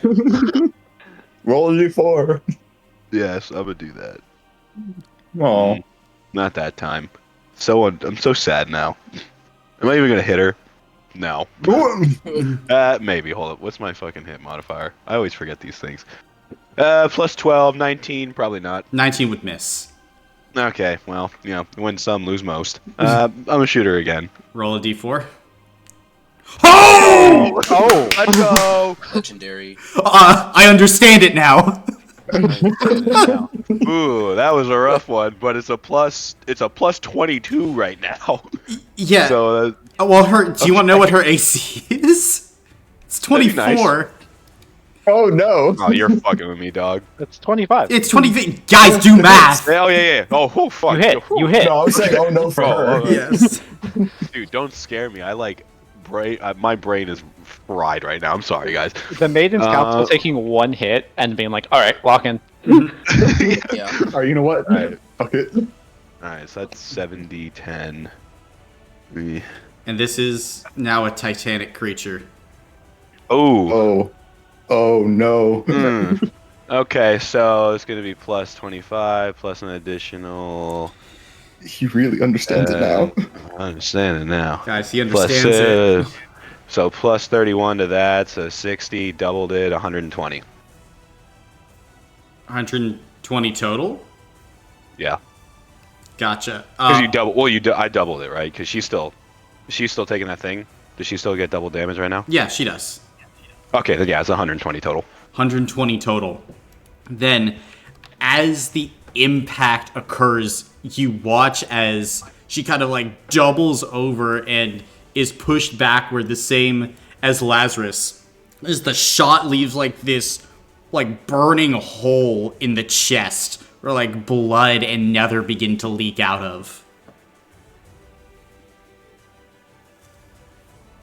Roll a d4. Yes, I'm gonna do that. Oh, Not that time. I'm so sad now. Am I even gonna hit her? No. Maybe. Hold up. What's my fucking hit modifier? I always forget these things. Plus 12, 19. Probably not. 19 would miss. Okay. Well, win some, lose most. I'm gonna shoot her again. Roll a d4. Oh! Oh! Let's go. Legendary. I understand it now. Ooh, that was a rough one, but it's a plus 22 right now. Yeah. So Well, do you want to know what her AC is? It's That'd be 24. nice. oh no. oh, you're fucking with me, dog. That's 25. It's 20. Guys, do math. Oh yeah. Oh, fuck. You hit. You hit. No, I'm saying oh no for her. Yes. Dude, don't scare me. I my brain is fried right now. I'm sorry, guys. The Maiden's Council taking one hit and being like, all right, lock in. Yeah. Alright, you know what? Alright. Fuck it. Alright, so that's 70, 10. And this is now a Titanic creature. Oh. Oh no. Okay, so it's going to be plus 25, plus an additional... He really understands it now. I understand it now. Guys, he Plus, understands it. so plus 31 to that, so 60, doubled it, 120. 120 total? Yeah. Gotcha. Because I doubled it, right? Because she's still taking that thing. Does she still get double damage right now? Yeah, she does. Okay, then yeah, it's 120 total. 120 total. Then, as the impact occurs, you watch as she kind of like doubles over and is pushed backward, the same as Lazarus, as the shot leaves like this like burning hole in the chest where like blood and nether begin to leak out of.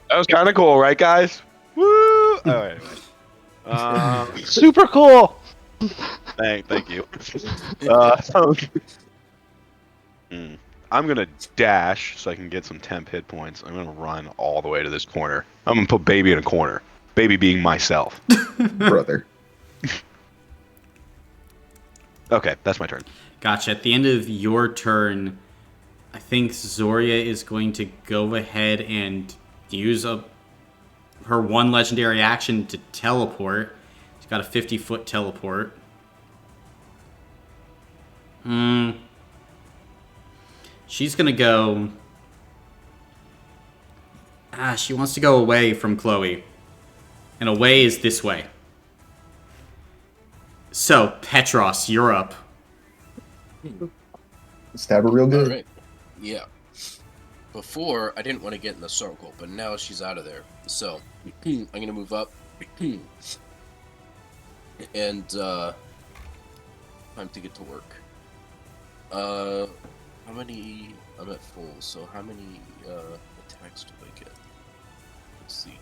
That was kind of cool, right, guys? Woo! Alright. Super cool! Thank you. I'm gonna dash so I can get some temp hit points. I'm gonna run all the way to this corner. I'm gonna put baby in a corner. Baby being myself. Brother. Okay, that's my turn. Gotcha. At the end of your turn, I think Zoria is going to go ahead and use her one legendary action to teleport. She's got a 50-foot teleport. She's gonna go... she wants to go away from Chloe. And away is this way. So, Petros, you're up. Stab her real good. Alright. Yeah. Before, I didn't want to get in the circle, but now she's out of there. So, I'm going to move up. And, time to get to work. How many... I'm at full, so how many, attacks do I get? Let's see.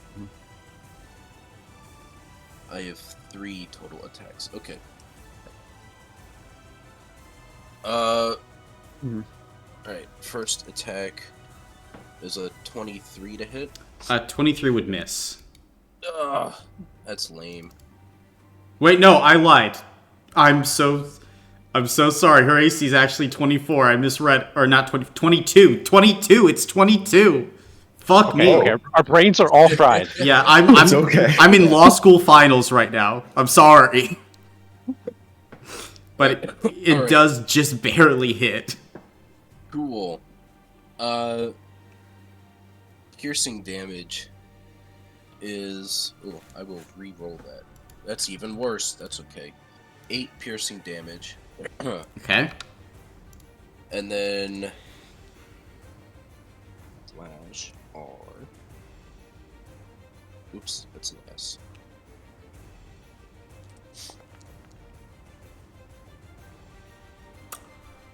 I have 3 total attacks. Okay. Alright, first attack is a 23 to hit. 23 would miss. Ugh, that's lame. Wait, no, I lied. I'm so sorry. Her AC is actually 24. I misread, or not 20, 22. 22. It's 22. Fuck me. Okay, our brains are all fried. Yeah, I'm It's okay. I'm in law school finals right now. I'm sorry. But it Alright. does just barely hit. Cool. Piercing damage is... Oh, I will re-roll that. That's even worse. That's okay. 8 piercing damage. Okay. And then... Slash R. Oops, that's an S.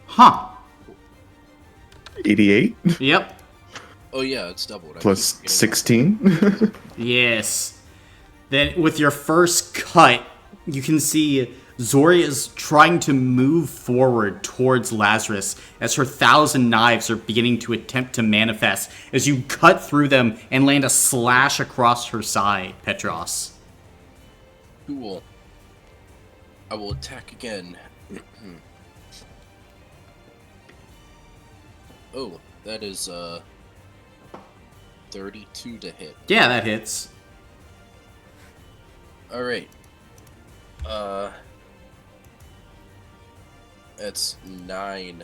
Huh. 88 Yep. Oh yeah, it's doubled. I plus keep forgetting 16. Yes. Then with your first cut, you can see Zoria is trying to move forward towards Lazarus as her 1,000 knives are beginning to attempt to manifest as you cut through them and land a slash across her side, Petros. Cool. I will attack again. Oh, that is 32 to hit. Yeah, that hits. Alright. That's 9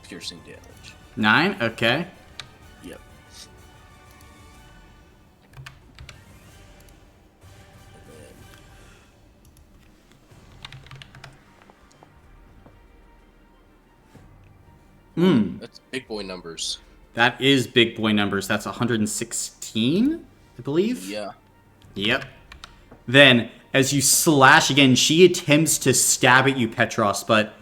piercing damage. 9? Okay. Yep. That's big boy numbers. That is big boy numbers. That's 116, I believe? Yeah. Yep. Then, as you slash again, she attempts to stab at you, Petros, but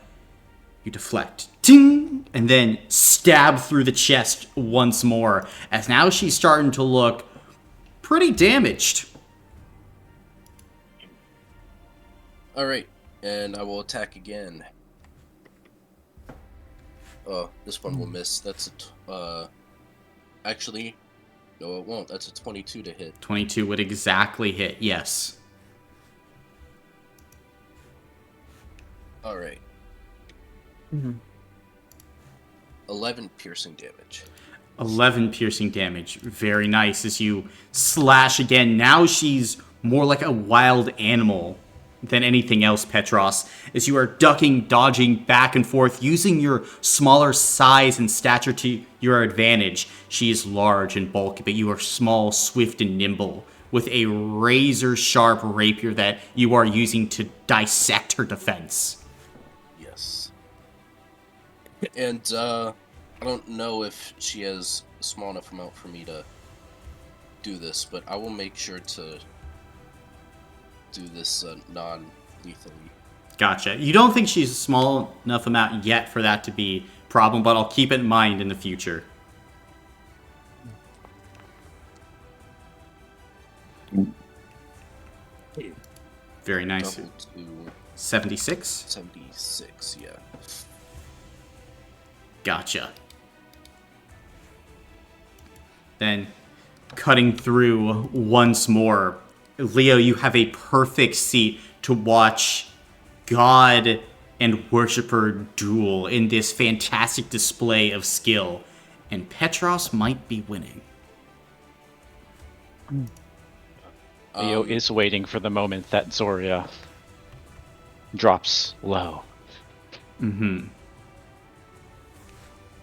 you deflect. Ting! And then stab through the chest once more, as now she's starting to look pretty damaged. Alright, and I will attack again. Oh, this one will miss. That's a actually, no it won't. That's a 22 to hit. 22 would exactly hit, yes. Alright. 11 piercing damage. 11 piercing damage. Very nice. As you slash again, now she's more like a wild animal than anything else, Petros, as you are ducking, dodging back and forth, using your smaller size and stature to your advantage. She is large and bulky, but you are small, swift, and nimble, with a razor-sharp rapier that you are using to dissect her defense. Yes. And, I don't know if she has a small enough amount for me to do this, but I will make sure to do this non-lethally. Gotcha. You don't think she's a small enough amount yet for that to be a problem, but I'll keep it in mind in the future. Very nice. Double to 76? 76, yeah. Gotcha. Then, cutting through once more, Leo, you have a perfect seat to watch God and Worshipper duel in this fantastic display of skill. And Petros might be winning. Leo is waiting for the moment that Zoria drops low. Mm-hmm.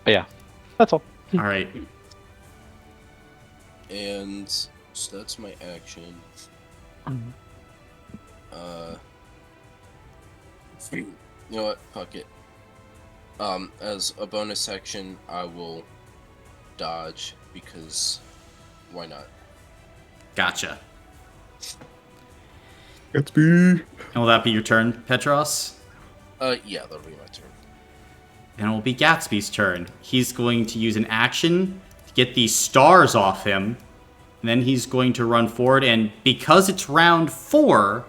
But yeah, that's all. All right. And so that's my action. You know what? Fuck it. As a bonus action, I will dodge because why not? Gotcha. Gatsby. And will that be your turn, Petros? Yeah, that'll be my turn. Then it will be Gatsby's turn. He's going to use an action to get these stars off him. And then he's going to run forward, and because it's round 4,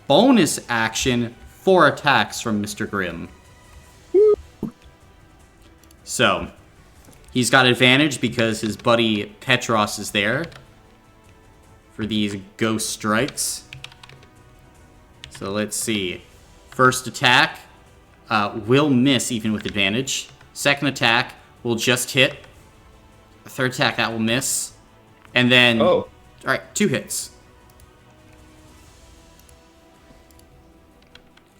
bonus action, 4 attacks from Mr. Grimm. So, he's got advantage because his buddy Petros is there for these ghost strikes. So let's see. First attack will miss even with advantage. Second attack will just hit. Third attack, that will miss. And then... Oh. Alright, 2 hits.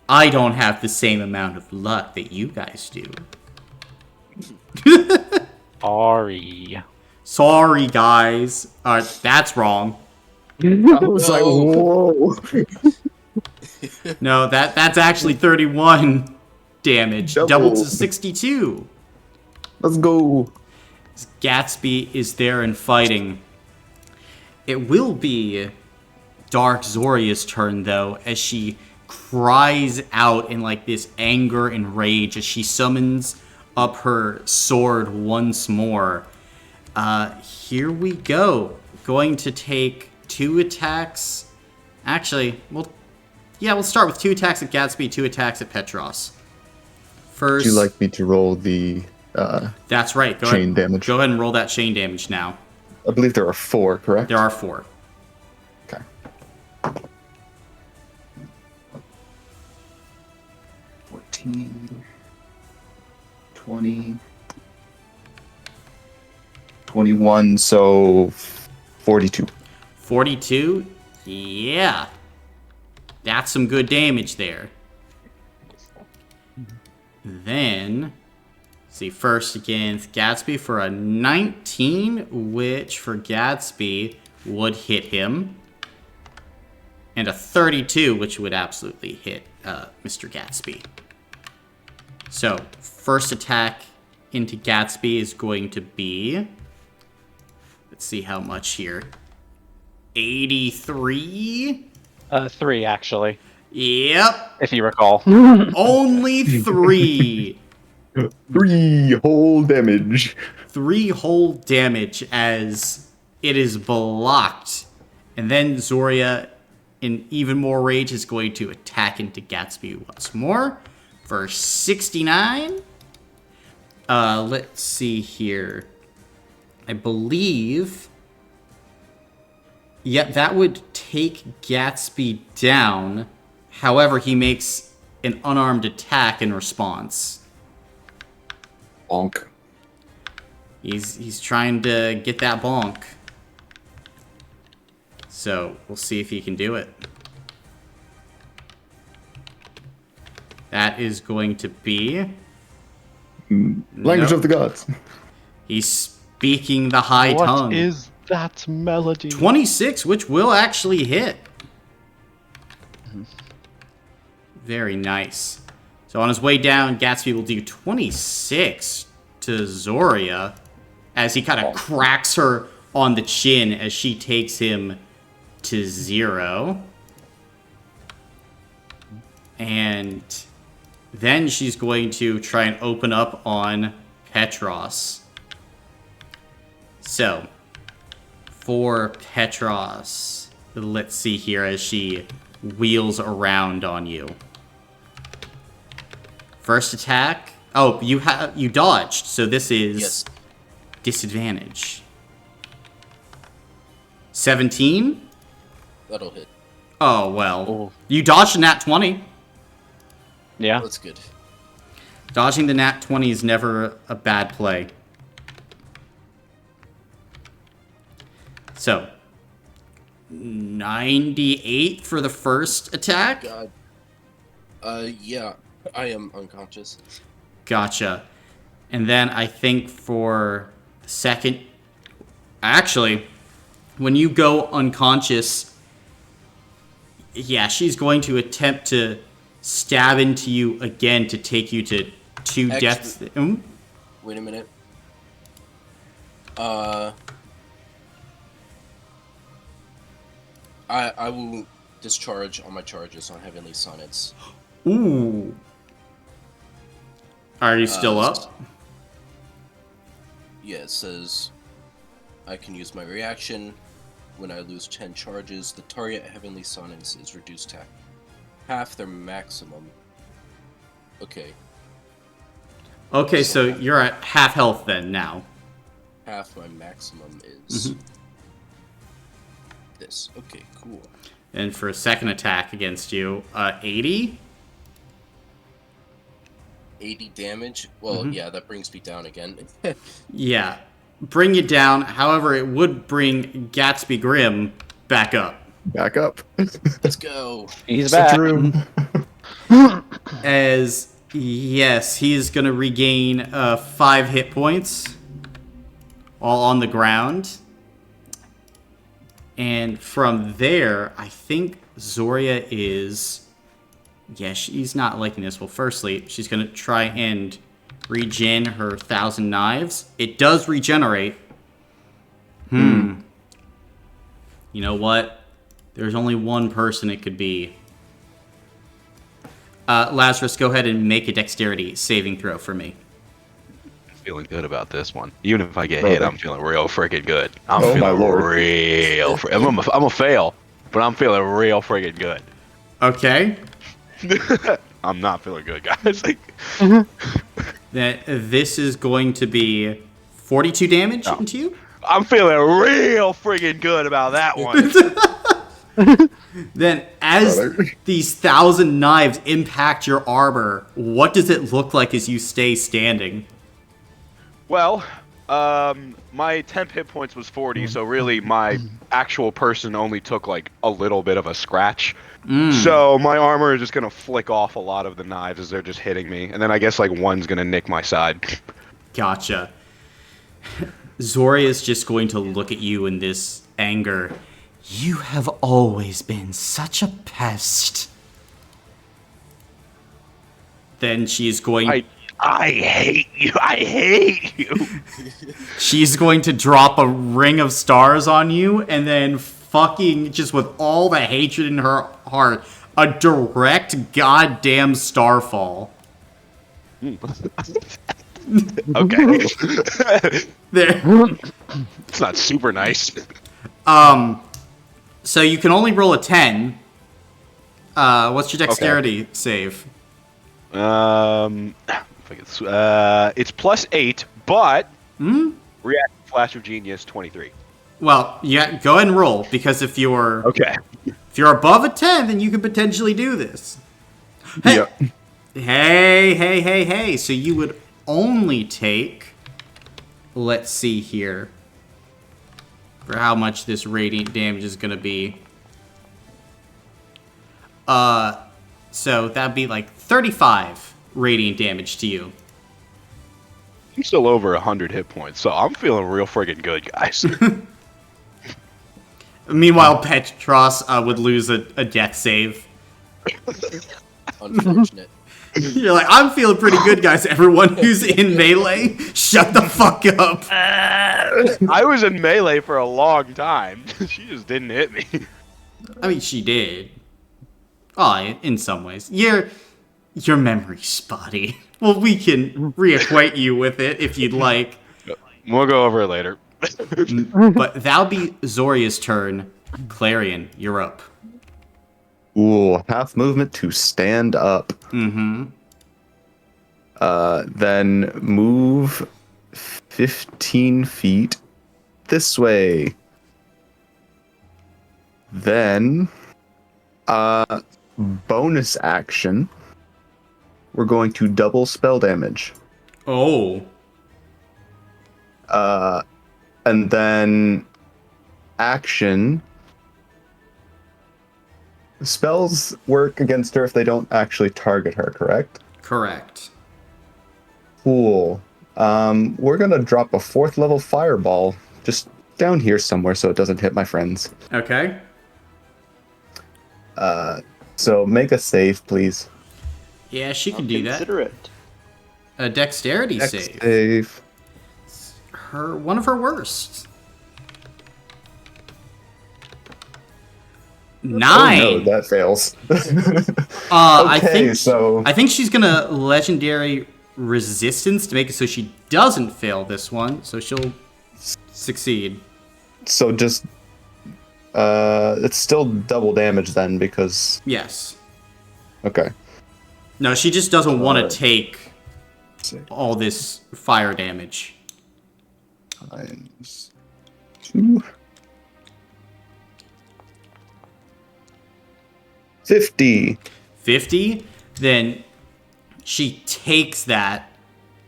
I don't have the same amount of luck that you guys do. Sorry. Sorry, guys. That's wrong. I was like, whoa. No, that's actually 31 damage. Doubled to 62. Let's go. Gatsby is there and fighting. It will be Dark Zoria's turn, though, as she cries out in like this anger and rage as she summons up her sword once more. Here we go. Going to take 2 attacks. Actually, we'll Yeah, we'll start with 2 attacks at Gatsby, 2 attacks at Petros. Would First, you like me to roll the that's right. Go chain ahead, damage? Go ahead and roll that chain damage now. I believe there are 4, correct? There are 4. Okay. 14, 20, 21, so 42. 42? Yeah. That's some good damage there. Then, see, first against Gatsby for a 19, which for Gatsby would hit him. And a 32, which would absolutely hit Mr. Gatsby. So, first attack into Gatsby is going to be... Let's see how much here. 83? 3, actually, Yep. if you recall. Only 3. 3 whole damage. 3 whole damage as it is blocked. And then Zoria, in even more rage, is going to attack into Gatsby once more for 69. Let's see here. I believe... Yep, that would take Gatsby down. However, he makes an unarmed attack in response. Bonk. He's trying to get that bonk. So, we'll see if he can do it. That is going to be... Language Nope. of the gods. He's speaking the high tongue. What is that melody? 26, which will actually hit. Very nice. So on his way down, Gatsby will do 26 to Zoria as he kind of cracks her on the chin as she takes him to 0. And then she's going to try and open up on Petros. So, for Petros, let's see here as she wheels around on you. First attack. Oh, you dodged, so this is Yes. disadvantage. 17? That'll hit. Oh, well. Oh. You dodged a nat 20. Yeah. That's good. Dodging the nat 20 is never a bad play. So, 98 for the first attack. God. Yeah. I am unconscious. Gotcha. And then I think for the second... Actually, when you go unconscious... Yeah, she's going to attempt to stab into you again to take you to 2 deaths. Wait a minute. I will discharge all my charges on Heavenly Sonnets. Ooh. Are you still up? Yeah, it says I can use my reaction. When I lose 10 charges, the target Heavenly Sonnets is reduced to half their maximum. Okay, Okay, so you're at half health then now. half my maximum is Mm-hmm. this. Okay, cool. And for a second attack against you, 80? 80 damage? Well, Mm-hmm. yeah, that brings me down again. Yeah. Bring you down. However, it would bring Gatsby Grimm back up. Back up. Let's go. He's back. Room. As, yes, he's going to regain 5 hit points. All on the ground. And from there, I think Zoria is... Yeah, she's not liking this. Well, firstly, she's going to try and regen her 1,000 knives. It does regenerate. You know what? There's only one person it could be. Lazarus, go ahead and make a dexterity saving throw for me. Feeling good about this one. Even if I get hit, I'm feeling real freaking good. Oh, my feeling lord. real. I'm a fail, but I'm feeling real freaking good. Okay. I'm not feeling good, guys. Like, Then this is going to be 42 damage Oh. into you. I'm feeling real friggin' good about that one. Then, as Brother. these 1,000 knives impact your armor, what does it look like as you stay standing? Well, my temp hit points was 40, so really my actual person only took like a little bit of a scratch. So my armor is just gonna flick off a lot of the knives as they're just hitting me, and then I guess like one's gonna nick my side. Gotcha. Zoria is just going to look at you in this anger. You have always been such a pest. Then she's going... I hate you. I hate you. She's going to drop a ring of stars on you, and then fucking, just with all the hatred in her heart, a direct goddamn starfall. Okay. There. It's not super nice. So you can only roll a 10. What's your dexterity save? It's plus 8, but react flash of genius 23. Well, yeah, go ahead and roll, because if you're Okay. above a 10, then you could potentially do this. Hey, Yep. hey. So you would only take, let's see here, for how much this radiant damage is going to be. So that'd be like 35 radiant damage to you. I'm still over 100 hit points, so I'm feeling real friggin' good, guys. Meanwhile, Petros would lose a death save. Unfortunate. You're like, I'm feeling pretty good, guys. Everyone who's in melee, shut the fuck up. I was in melee for a long time. She just didn't hit me. I mean, she did. Oh, in some ways. Your memory's spotty. Well, we can reacquaint you with it if you'd like. We'll go over it later. But that'll be Zoria's turn. Clarion, you're up. Ooh, half movement to stand up. Mm-hmm. Then move 15 feet this way. Then, bonus action. We're going to double spell damage. Oh. And then action. Spells work against her if they don't actually target her, correct? Correct. Cool. We're gonna drop a 4th level fireball just down here somewhere so it doesn't hit my friends. Okay. So make a save, please. Yeah, she can do that. Consider it. A dexterity Dex save. save. One of her worst. 9. Oh, no, that fails. I Okay, so think she's gonna legendary resistance to make it so she doesn't fail this one, so she'll succeed. just it's still double damage then because Yes. okay. No, she just doesn't want to Alright. take all this fire damage. Times 2. 50. 50, then she takes that.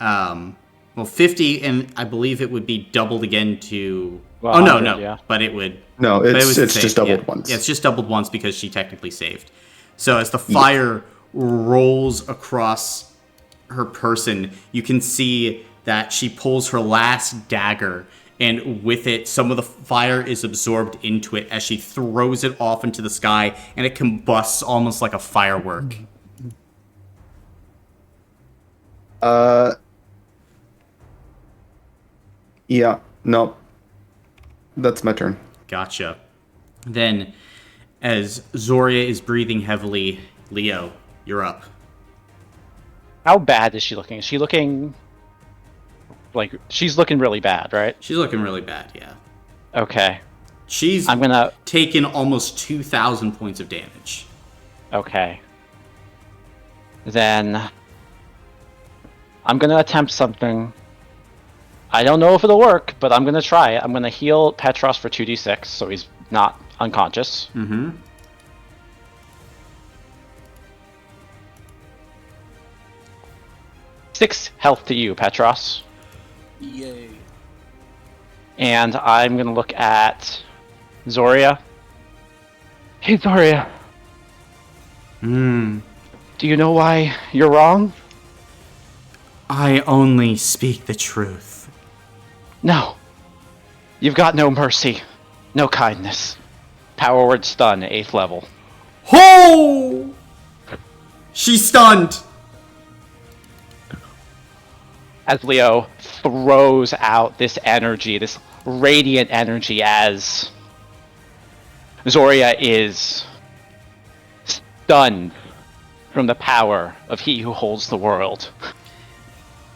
50, and I believe it would be doubled again to. Well, oh no, 100, no, yeah. but it would. No, but it it's was it's saved, just doubled yeah. once. Yeah, it's just doubled once because she technically saved. So as the fire rolls across her person, you can see that she pulls her last dagger, and with it, some of the fire is absorbed into it as she throws it off into the sky, and it combusts almost like a firework. Yeah, no. That's my turn. Gotcha. Then, as Zoria is breathing heavily, Leo, you're up. How bad is she looking? Is she looking like she's looking really bad, right? She's looking really bad, yeah. Okay. She's I'm gonna taken almost 2,000 points of damage. Okay. Then I'm gonna attempt something. I don't know if it'll work, but I'm gonna try it. I'm gonna heal Petros for 2d6, so he's not unconscious. Mm-hmm. 6 health to you, Petros. Yay. And I'm gonna look at Zoria. Hey, Zoria. Hmm. Do you know why you're wrong? I only speak the truth. No. You've got no mercy. No kindness. Power word stun, 8th level. Ho! She's stunned. As Leo throws out this energy, this radiant energy, as Zoria is stunned from the power of he who holds the world.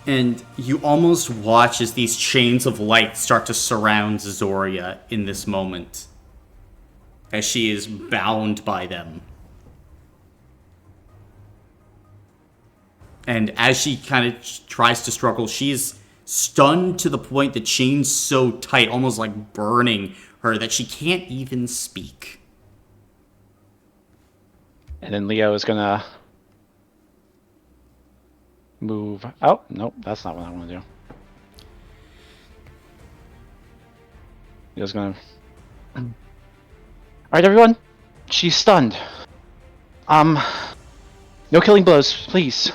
And you almost watch as these chains of light start to surround Zoria in this moment, as she is bound by them. And as she kind of tries to struggle, she's stunned to the point the chain's so tight, almost like burning her, that she can't even speak. And then Leo is gonna move. Oh, nope, that's not what I want to do. Leo's gonna. Alright, everyone. She's stunned. No killing blows, please.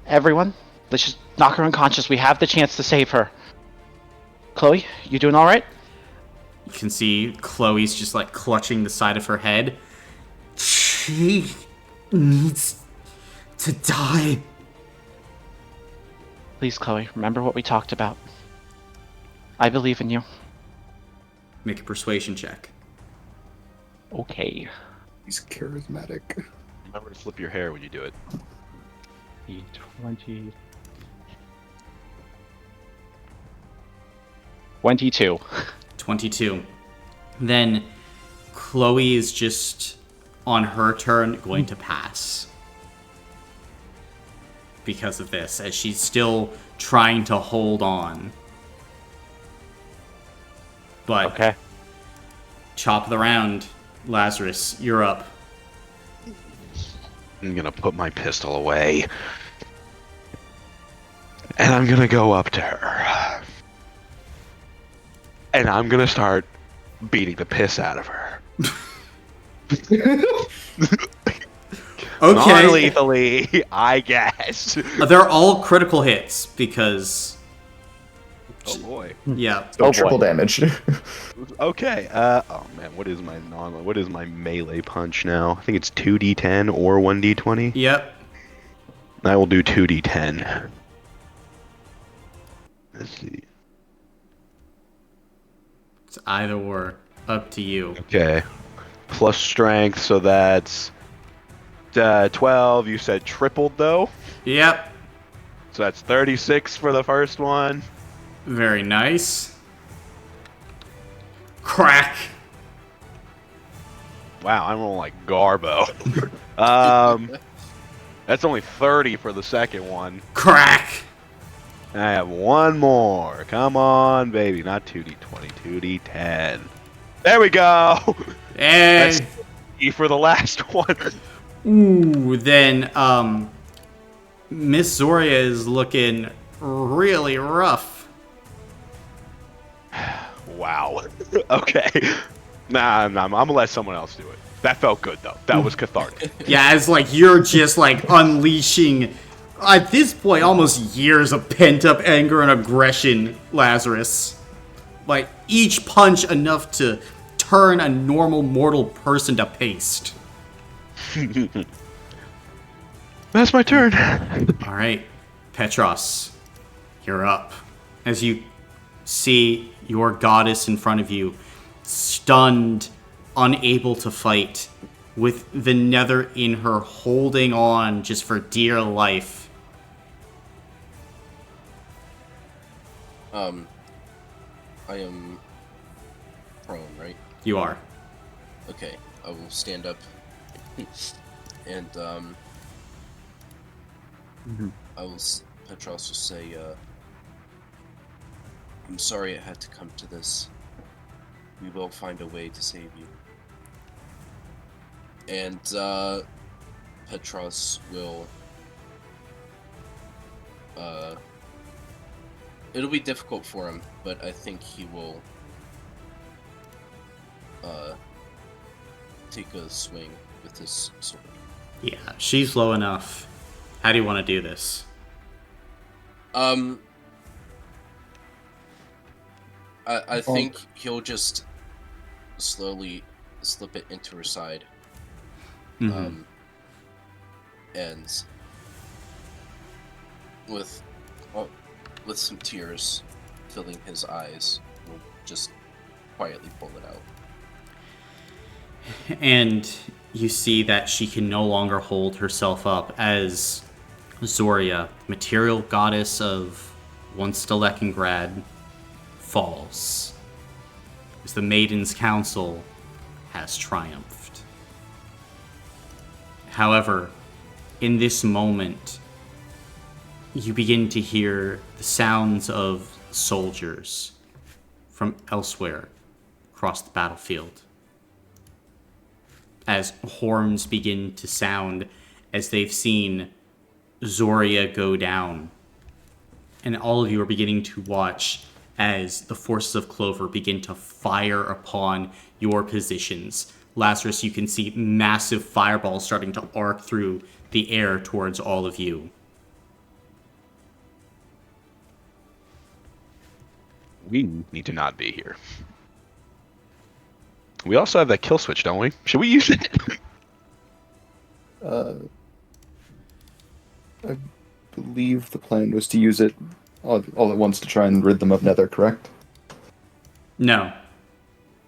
Everyone, let's just knock her unconscious. We have the chance to save her. Chloe, you doing alright? You can see Chloe's just like clutching the side of her head. She needs to die. Please, Chloe, remember what we talked about. I believe in you. Make a persuasion check. Okay. He's charismatic. Remember to flip your hair when you do it. 20. 22. 22. Then Chloe is just, on her turn, going to pass. Because of this, as she's still trying to hold on. But, Okay. Chop of the round, Lazarus, you're up. I'm gonna put my pistol away. And I'm gonna go up to her. And I'm gonna start beating the piss out of her. Okay. Non-lethally, I guess. They're all critical hits, because, Oh boy. yeah. So Oh, boy. triple damage. Okay. Oh man, what is my melee punch now? I think it's 2d10 or 1d20. Yep. I will do 2d10. Let's see. It's either or. Up to you. Okay. Plus strength, so that's 12. You said tripled though, Yep. so that's 36 for the first one. Very nice. Crack. Wow, I'm rolling like Garbo. That's only 30 for the second one. Crack. I have one more. Come on, baby. Not 2d20, 2d10. There we go. And That's E for the last one. ooh, then Miss Zoria is looking really rough. Wow. Okay. Nah, I'm gonna let someone else do it. That felt good though. That was cathartic. Yeah, it's like you're just like unleashing, at this point, almost years of pent-up anger and aggression, Lazarus. Like, each punch enough to turn a normal mortal person to paste. That's my turn. Alright, Petros, you're up. As you see your goddess in front of you, stunned, unable to fight, with the nether in her holding on just for dear life. I am prone, right? You are. Okay, I will stand up. And Mhm. Petros will say, "I'm sorry it had to come to this. We will find a way to save you." And Petros will. It'll be difficult for him, but I think he will take a swing with his sword. Yeah, she's low enough. How do you want to do this? I think he'll just slowly slip it into her side. Mhm. And with some tears filling his eyes, we'll just quietly pull it out. And you see that she can no longer hold herself up as Zoria, material goddess of once Stalekingrad, falls. As the Maiden's Council has triumphed. However, in this moment, you begin to hear the sounds of soldiers from elsewhere across the battlefield. As horns begin to sound as they've seen Zoria go down. And all of you are beginning to watch as the forces of Clover begin to fire upon your positions. Lazarus, you can see massive fireballs starting to arc through the air towards all of you. We need to not be here. We also have that kill switch, don't we? Should we use it? I believe the plan was to use it all at once to try and rid them of Nether, correct? No.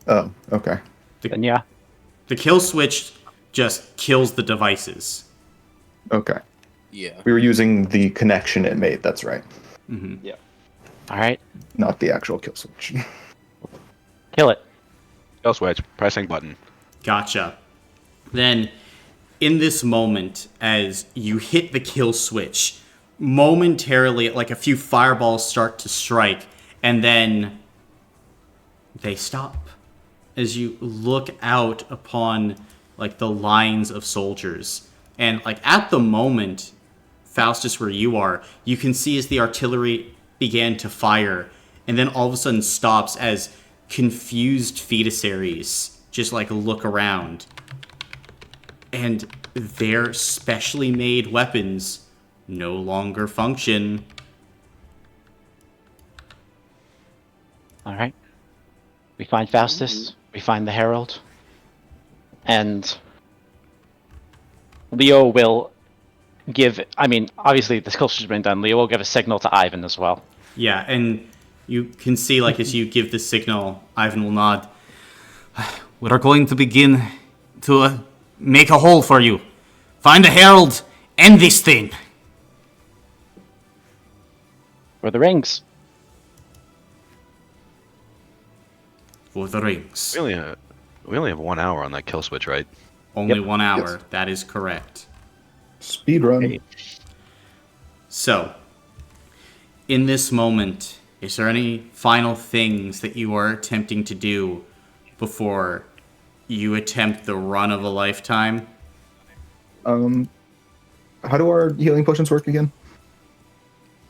Oh, okay. Then yeah. The kill switch just kills the devices. Okay. Yeah. We were using the connection it made, that's right. Mm-hmm. Yeah. All right. Not the actual kill switch. Kill it. Kill switch. Pressing button. Gotcha. Then, in this moment, as you hit the kill switch, momentarily, like a few fireballs start to strike, and then they stop. As you look out upon, like, the lines of soldiers. And, like, at the moment, Faustus, where you are, you can see as the artillery began to fire, and then all of a sudden stops as confused fetusaries just, like, look around. And their specially made weapons no longer function. All right. We find Faustus. We find the Herald. And Leo will give... I mean, obviously the kill switch has been done. Leo will give a signal to Ivan as well. Yeah, and you can see, like, as you give the signal, Ivan will nod. We are going to begin to make a hole for you. Find a herald, end this thing. For the rings. For the rings. We only have 1 hour on that kill switch, right? Only Yep. 1 hour. Yes. That is correct. Speedrun. Hey. So, in this moment, is there any final things that you are attempting to do before you attempt the run of a lifetime? How do our healing potions work again?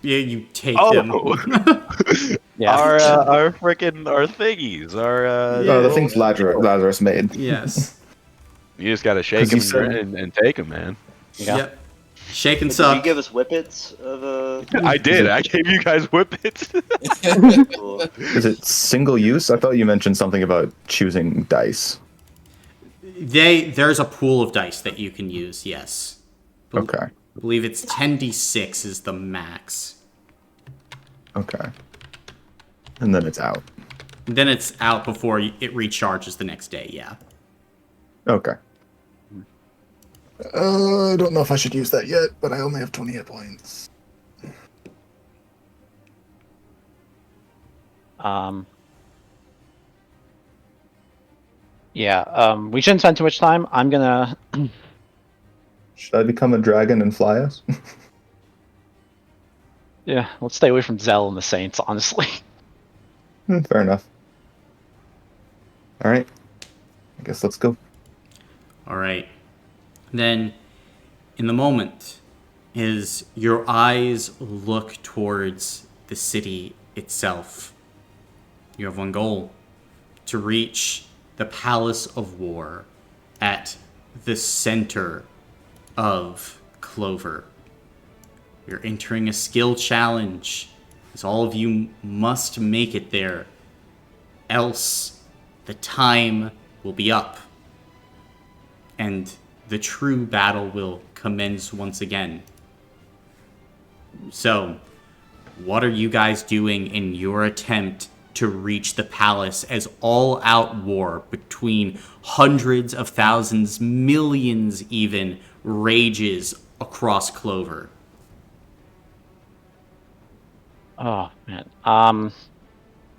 Yeah, you take Oh, them. Yeah. our thingies, The things Lazarus made. Yes. You just gotta shake 'Cause he them said- and take them, man. Yeah. Yep. Shake and Did you suck. give us whippets of I did. I gave you guys whippets. cool. Is it single use? I thought you mentioned something about choosing dice. There's a pool of dice that you can use, yes. Okay. I believe it's 10d6 is the max. Okay. And then it's out. Then it's out before it recharges the next day, yeah. Okay. I don't know if I should use that yet, but I only have 20 hit points. Yeah, we shouldn't spend too much time. I'm gonna Should I become a dragon and fly us? Yeah, let's stay away from Zell and the Saints, honestly. Fair enough. All right. I guess let's go. All right. Then, in the moment, as your eyes look towards the city itself, you have one goal: to reach the Palace of War at the center of Clover. You're entering a skill challenge, as all of you must make it there, else the time will be up, and the true battle will commence once again. So, what are you guys doing in your attempt to reach the palace as all-out war between hundreds of thousands, millions even, rages across Clover? Oh man.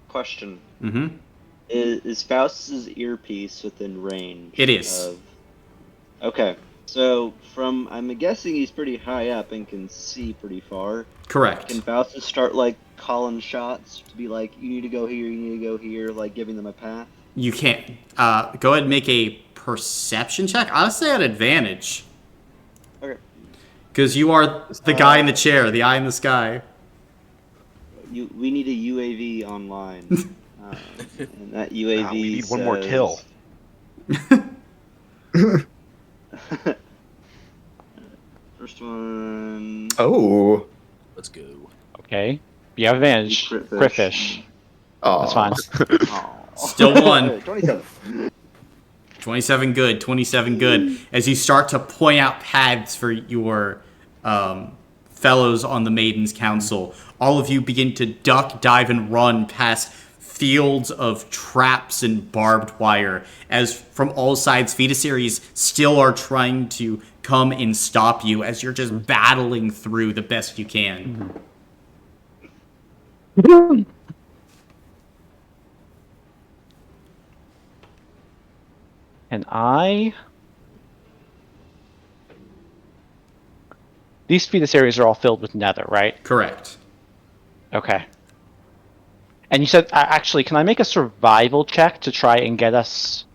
Question. Mm-hmm. Is Faustus's earpiece within range? It is. Okay. So, I'm guessing he's pretty high up and can see pretty far. Correct. Can Faustus start, like, calling shots to be like, you need to go here, you need to go here, like, giving them a path? You can't. Go ahead and make a perception check. Honestly, at advantage. Okay. Because you are the guy in the chair, the eye in the sky. We need a UAV online. And that UAV we need one more kill. First one. Oh. Let's go. Okay. You have advantage. Crit Crit fish. fish. Oh. That's fine. Still one. 27. 27 good, 27 good. As you start to point out paths for your fellows on the Maiden's Council, all of you begin to duck, dive, and run past fields of traps and barbed wire, as from all sides, Fetusaries still are trying to come and stop you as you're just battling through the best you can. And these fetus areas are all filled with nether, right? Correct. Okay. And you said, actually, can I make a survival check to try and get us,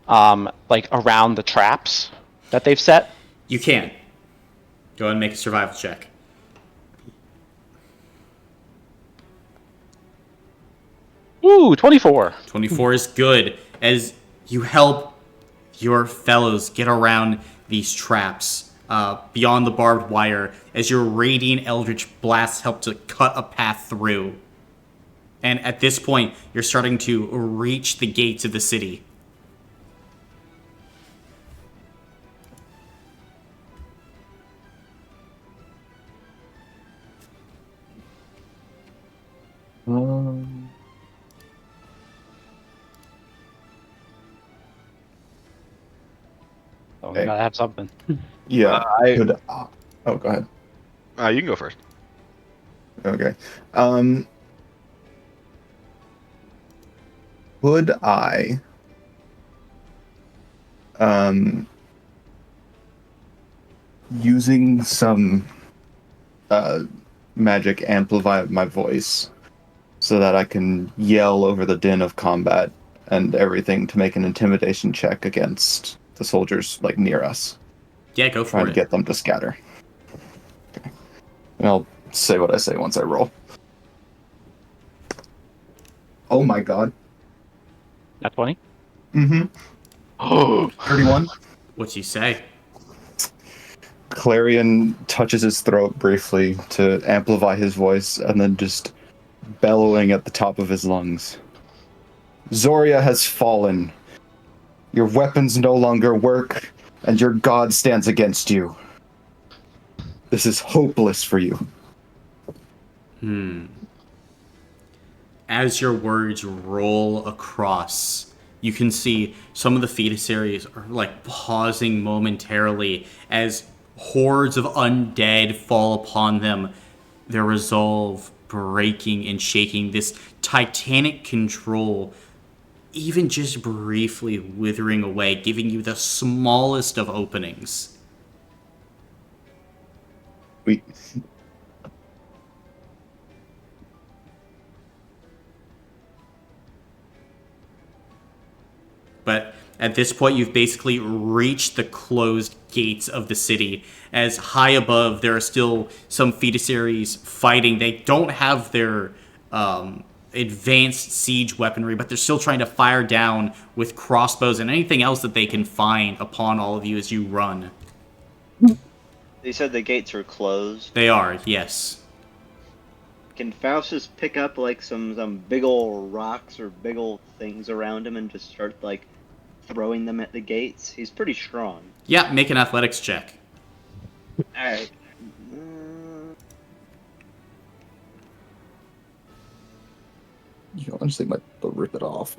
like, around the traps that they've set? You can. Go ahead and make a survival check. Ooh, 24. 24 is good, as you help your fellows get around these traps beyond the barbed wire, as your radiant eldritch blasts help to cut a path through. And at this point, you're starting to reach the gates of the city. Oh, we Okay. gotta have something. Yeah. I- Could, oh, go ahead. You can go first. Okay. Could I using some magic amplify my voice so that I can yell over the din of combat and everything to make an intimidation check against the soldiers like near us, Yeah, go for trying to it. get them to scatter. Okay. And I'll say what I say once I roll. Oh my god. Not 20? Mm-hmm. Oh, 31. What'd you say? Clarion touches his throat briefly to amplify his voice, and then just bellowing at the top of his lungs. Zoria has fallen. Your weapons no longer work, and your god stands against you. This is hopeless for you. As your words roll across, you can see some of the fetusaries are like pausing momentarily as hordes of undead fall upon them, their resolve breaking and shaking, this titanic control even just briefly withering away, giving you the smallest of openings. We But at this point, you've basically reached the closed gates of the city. As high above, there are still some fetusaries fighting. They don't have their advanced siege weaponry, but they're still trying to fire down with crossbows and anything else that they can find upon all of you as you run. They said the gates are closed. They are, yes. Can Faustus pick up like some big ol' rocks or big ol' things around him and just start like throwing them at the gates? He's pretty strong. Yeah, make an athletics check. Alright. you honestly might rip it off.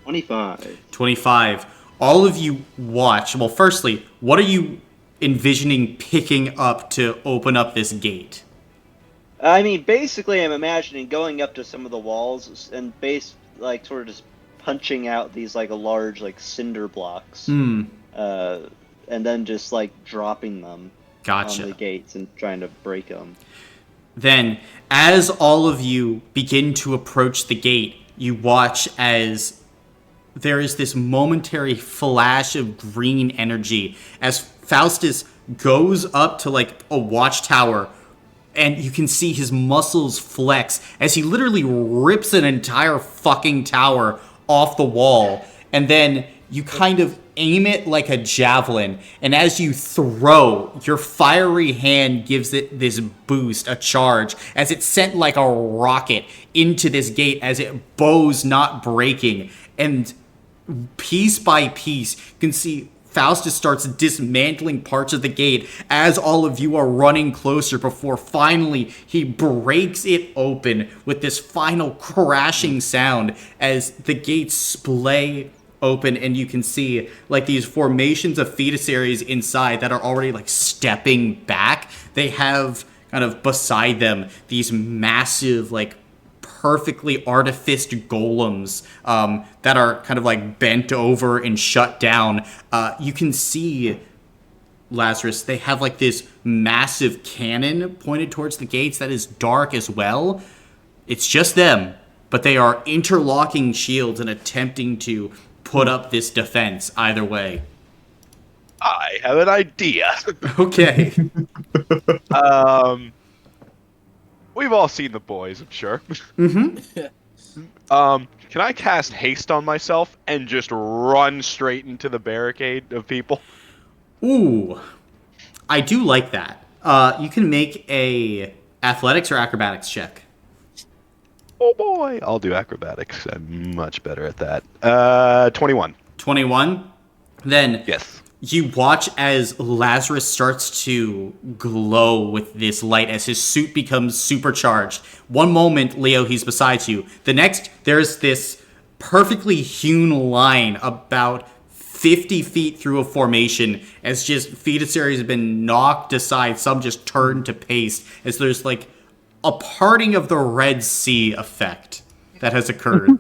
25. 25. All of you watch. Well, firstly, what are you envisioning picking up to open up this gate? I mean, basically, I'm imagining going up to some of the walls and sort of just punching out these like large like cinder blocks, and then just like dropping them Gotcha. on the gates and trying to break them. Then, as all of you begin to approach the gate, you watch as there is this momentary flash of green energy as Faustus goes up to like a watchtower, and you can see his muscles flex as he literally rips an entire fucking tower off the wall. And then you kind of aim it like a javelin, and as you throw, your fiery hand gives it this boost, a charge, as it's sent like a rocket into this gate as it bows not breaking. And piece by piece, you can see Faustus starts dismantling parts of the gate as all of you are running closer before finally he breaks it open with this final crashing sound as the gates splay open, and you can see like these formations of fetusaries inside that are already like stepping back. They have kind of beside them these massive like perfectly artificed golems that are kind of like bent over and shut down. You can see, Lazarus, they have like this massive cannon pointed towards the gates that is dark as well. It's just them, but they are interlocking shields and attempting to put up this defense either way. I have an idea. Okay. We've all seen The Boys, I'm sure. Can I cast haste on myself and just run straight into the barricade of people? Ooh, I do like that. You can make a athletics or acrobatics check. Oh boy, I'll do acrobatics. I'm much better at that. 21. 21. Then Yes. you watch as Lazarus starts to glow with this light as his suit becomes supercharged. One moment, Leo, he's beside you. The next, there's this perfectly hewn line about 50 feet through a formation as just fetusaries have been knocked aside. Some just turned to paste as there's like a parting of the Red Sea effect that has occurred.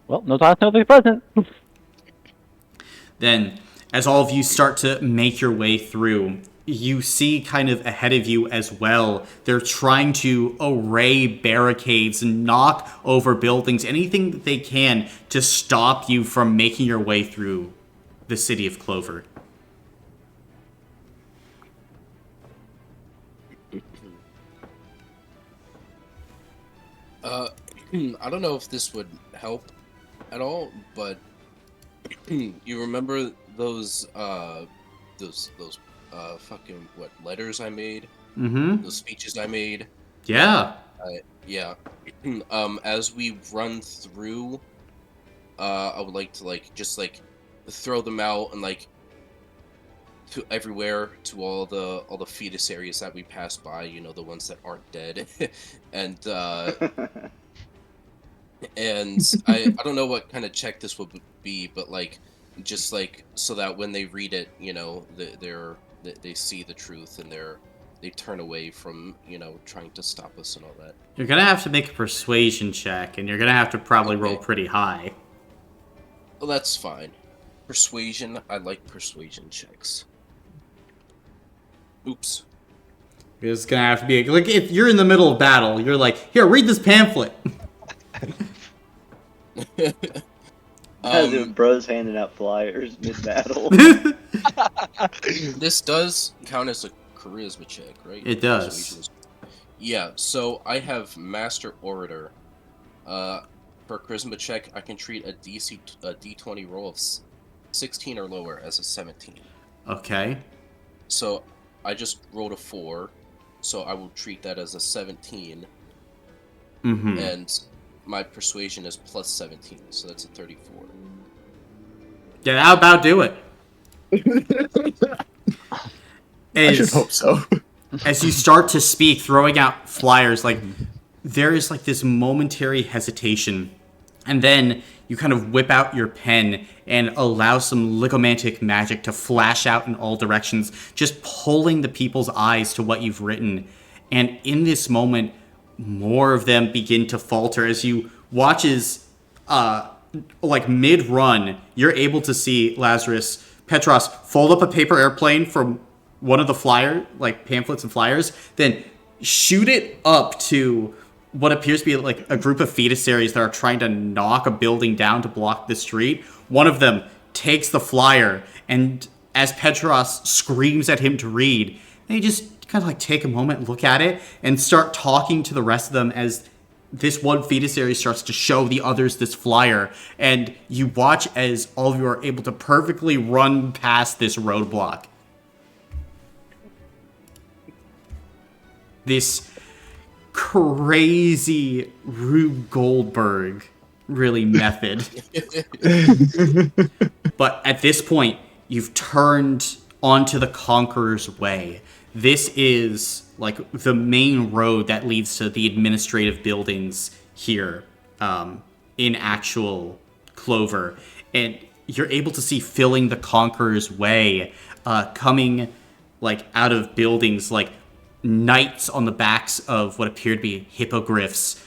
Well, no time to be present. Then, as all of you start to make your way through, you see kind of ahead of you as well, they're trying to array barricades and knock over buildings, anything that they can to stop you from making your way through the city of Clover. I don't know if this would help at all, but you remember those fucking letters I made? Mm-hmm. Those speeches I made? Yeah. Yeah. As we run through, I would like to just throw them out and to everywhere, to all the fetusaries that we pass by, you know, the ones that aren't dead. and I don't know what kind of check this would be, but just so that when they read it, you know, they see the truth and they turn away from, you know, trying to stop us and all that. You're going to have to make a persuasion check, and you're going to have to probably roll pretty high. Well, that's fine. Persuasion, I like persuasion checks. Oops. It's gonna have to be like if you're in the middle of battle, you're like, here, read this pamphlet. As if bros handing out flyers mid-battle. This does count as a charisma check, right? It does. Persuasion. Yeah, so I have Master Orator. For charisma check, I can treat a D20 roll of 16 or lower as a 17. Okay. So I just rolled a 4, so I will treat that as a 17. Mm-hmm. And my persuasion is plus 17, so that's a 34. Yeah, that'll about do it. I should hope so. As you start to speak, throwing out flyers, like, there is, like, this momentary hesitation. And then you kind of whip out your pen and allow some ligomantic magic to flash out in all directions, just pulling the people's eyes to what you've written. And in this moment, more of them begin to falter as you watch as, like, mid-run, you're able to see Lazarus Petros fold up a paper airplane from one of the pamphlets and flyers, then shoot it up to what appears to be like a group of fetusaries that are trying to knock a building down to block the street. One of them takes the flyer, and as Petros screams at him to read, they just kind of like take a moment, look at it, and start talking to the rest of them as this one fetusary starts to show the others this flyer, and you watch as all of you are able to perfectly run past this roadblock. This crazy Rube Goldberg really method. But at this point, you've turned onto the Conqueror's Way. This is like the main road that leads to the administrative buildings here in actual Clover. And you're able to see filling the Conqueror's Way coming like out of buildings like knights on the backs of what appear to be hippogriffs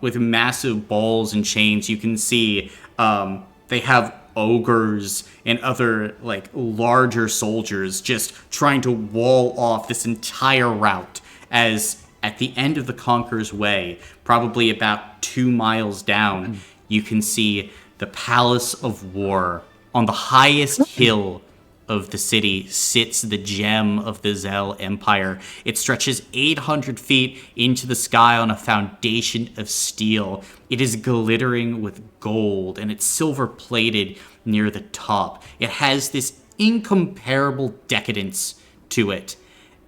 with massive balls and chains. You can see they have ogres and other like larger soldiers just trying to wall off this entire route, as at the end of the Conqueror's Way, probably about 2 miles down, you can see the Palace of War. On the highest hill of the city sits the gem of the Zell Empire. It stretches 800 feet into the sky on a foundation of steel. It is glittering with gold, and it's silver-plated near the top. It has this incomparable decadence to it.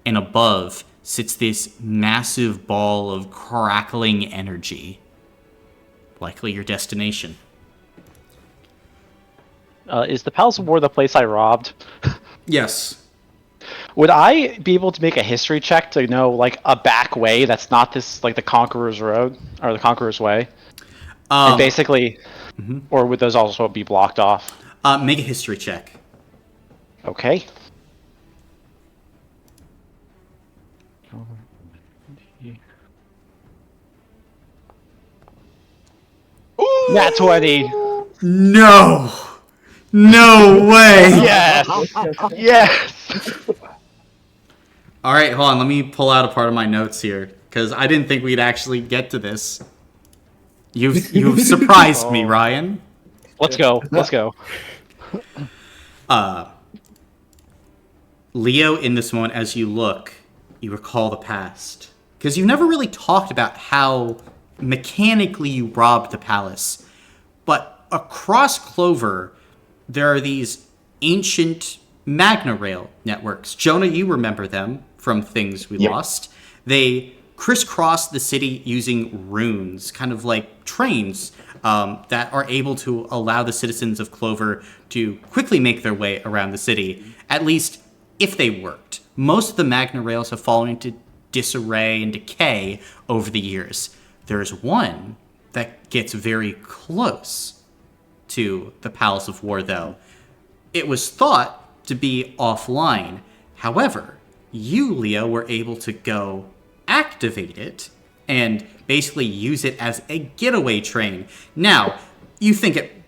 And above sits this massive ball of crackling energy. Likely your destination. Is the Palace of War the place I robbed? Yes. Would I be able to make a history check to know, like, a back way that's not this, like, the Conqueror's Road, or the Conqueror's Way? And basically, or would those also be blocked off? Make a history check. Okay. Nat 20! No! No way! Yes! Yes! Alright, hold on, let me pull out a part of my notes here, because I didn't think we'd actually get to this. You've surprised me, Ryan. Let's go. Let's go. Leo, in this moment, as you look, you recall the past. Because you've never really talked about how mechanically you robbed the palace. But across Clover, there are these ancient Magna Rail networks. Jonah, you remember them from Things We Lost. They crisscross the city using runes, kind of like trains that are able to allow the citizens of Clover to quickly make their way around the city, at least if they worked. Most of the Magna Rails have fallen into disarray and decay over the years. There's one that gets very close to the Palace of War, though. It was thought to be offline. However, you, Leo, were able to go activate it and basically use it as a getaway train. Now, you think it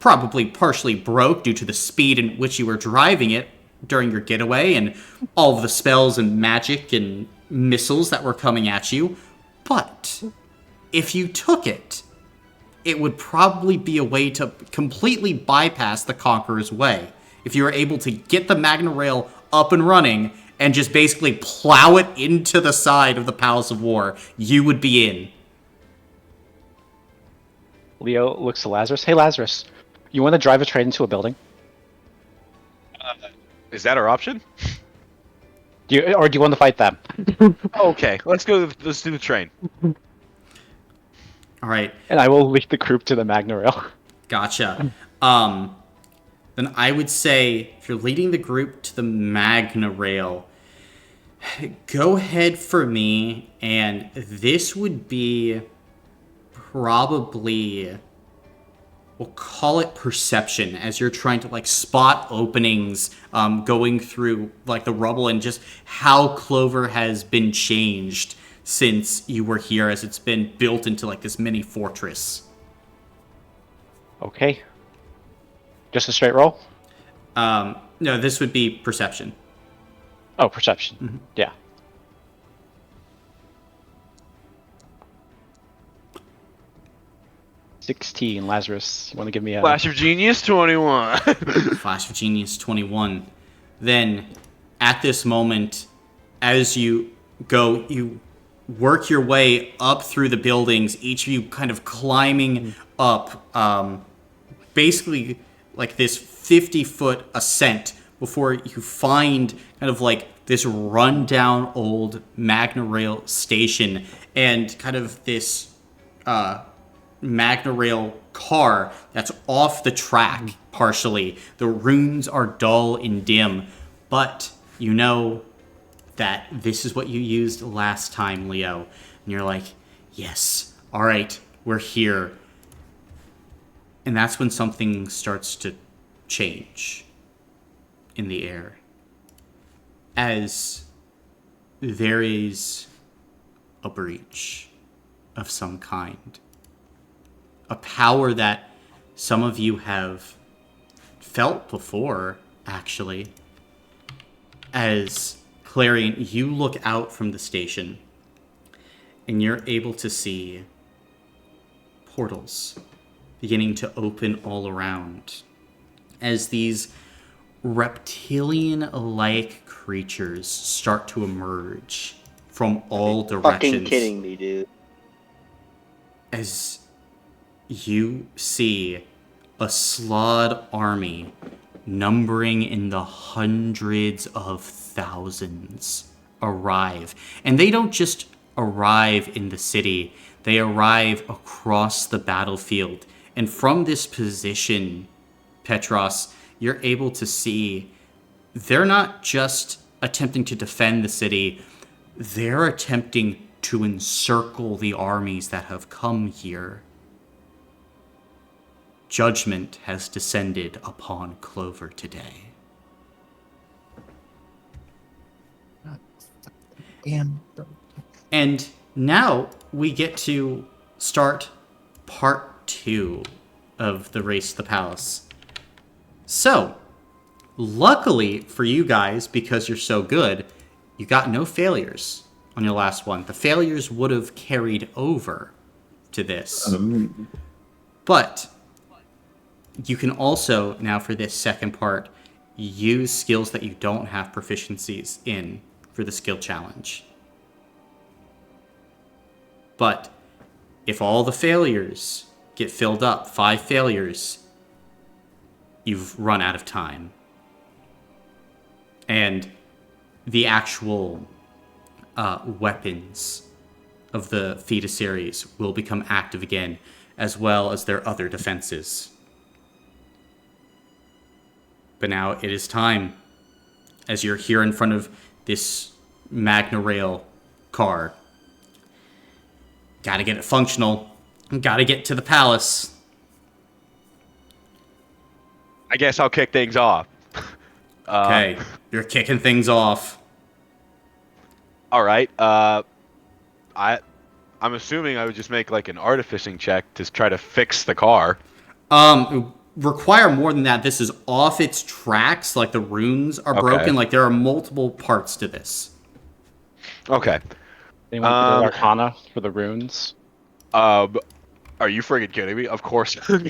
probably partially broke due to the speed in which you were driving it during your getaway and all of the spells and magic and missiles that were coming at you. But if you took it, it would probably be a way to completely bypass the Conqueror's Way. If you were able to get the Magna Rail up and running and just basically plow it into the side of the Palace of War, you would be in. Leo looks to Lazarus. Hey, Lazarus, you want to drive a train into a building? Is that our option? Do you want to fight them? Okay, let's go. Let's do the train. All right. And I will lead the group to the Magna Rail. Gotcha. Then I would say if you're leading the group to the Magna Rail, go ahead for me, and this would be probably, we'll call it perception, as you're trying to like spot openings, going through like the rubble and just how Clover has been changed since you were here, as it's been built into like this mini fortress. Okay. Just a straight roll? No, this would be perception. Oh, perception. Mm-hmm. Yeah. $16, Lazarus. You want to give me a... Flash of Genius 21. Flash of Genius 21. Then, at this moment, as you go, you work your way up through the buildings, each of you kind of climbing up, basically like this 50-foot ascent before you find kind of like this rundown old Magna Rail station and kind of this Magna Rail car that's off the track partially. The runes are dull and dim, but you know that this is what you used last time, Leo. And you're like, yes, all right, we're here. And that's when something starts to change in the air. As there is a breach of some kind. A power that some of you have felt before, actually. As Clarion, you look out from the station and you're able to see portals beginning to open all around as these reptilian-like creatures start to emerge from all directions. Fucking kidding me, dude. As you see a Slod army numbering in the hundreds of thousands arrive. And they don't just arrive in the city, they arrive across the battlefield. And from this position, Petros, you're able to see they're not just attempting to defend the city, they're attempting to encircle the armies that have come here. Judgment has descended upon Clover today. And now we get to start part 2 of the Race to the Palace. So, luckily for you guys, because you're so good, you got no failures on your last one. The failures would have carried over to this. But you can also, now for this second part, use skills that you don't have proficiencies in for the skill challenge. But if all the failures get filled up, 5 failures, you've run out of time. And the actual weapons of the Theta series will become active again, as well as their other defenses. But now it is time, as you're here in front of this Magna Rail car. Gotta get it functional. Gotta get to the palace. I guess I'll kick things off. Okay, you're kicking things off. All right. I'm assuming I would just make like an artificing check to try to fix the car. require more than that. This is off its tracks. Like, the runes are broken. Like, there are multiple parts to this. Okay. Anyone roll Arcana for the runes? Are you friggin' kidding me? Of course. Then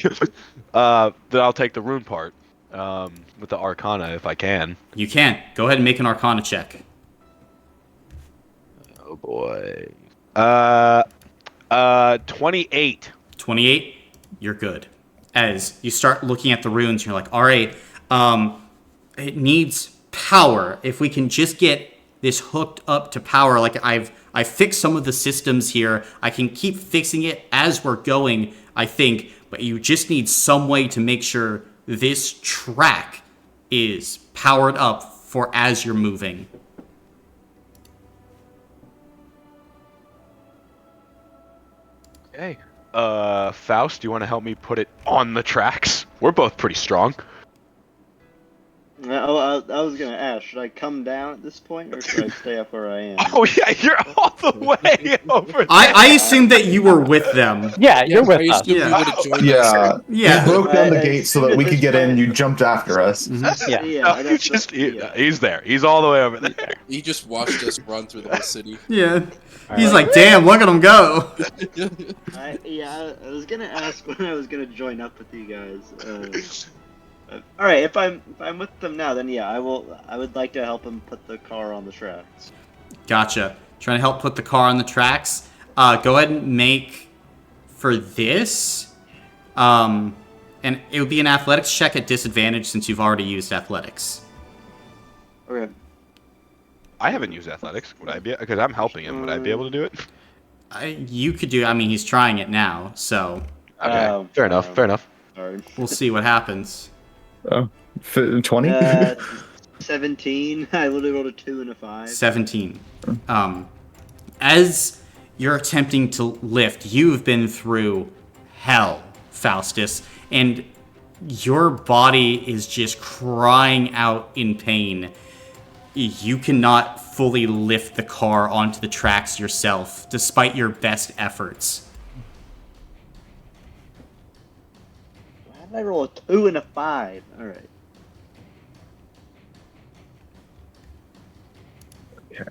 I'll take the rune part. With the Arcana if I can. You can. Go ahead and make an Arcana check. Oh boy. 28. 28, you're good. As you start looking at the runes, you're like, all right, it needs power. If we can just get this hooked up to power, like I fixed some of the systems here. I can keep fixing it as we're going, I think, but you just need some way to make sure this track is powered up for as you're moving. Okay. Faust, do you want to help me put it on the tracks? We're both pretty strong. I was gonna ask, should I come down at this point, or should I stay up where I am? Oh yeah, you're all the way over there. I assumed that you were with them. Yeah, you're with I us. assumed you would have joined us. Yeah. Yeah. You broke down the I gate so that assumed we at could this get in. point- You jumped after us. Yeah. No, he's there. He's all the way over there. He just watched us run through the whole city. Yeah. He's like, damn, look at him go. I was gonna ask when I was gonna join up with you guys. All right, if I'm with them now, then yeah, I will. I would like to help him put the car on the tracks. Gotcha. Trying to help put the car on the tracks. Go ahead and make for this. And it would be an athletics check at disadvantage since you've already used athletics. Okay. I haven't used athletics. Would I be? Because I'm helping him. Would I be able to do it? You could do. I mean, he's trying it now, so Okay. Fair enough. Fair enough. Sorry. we'll see what happens. 20? 17. I literally rolled a 2 and a 5. 17. As you're attempting to lift, you've been through hell, Faustus, and your body is just crying out in pain. You cannot fully lift the car onto the tracks yourself, despite your best efforts. How did I roll a 2 and a 5? All right. Okay.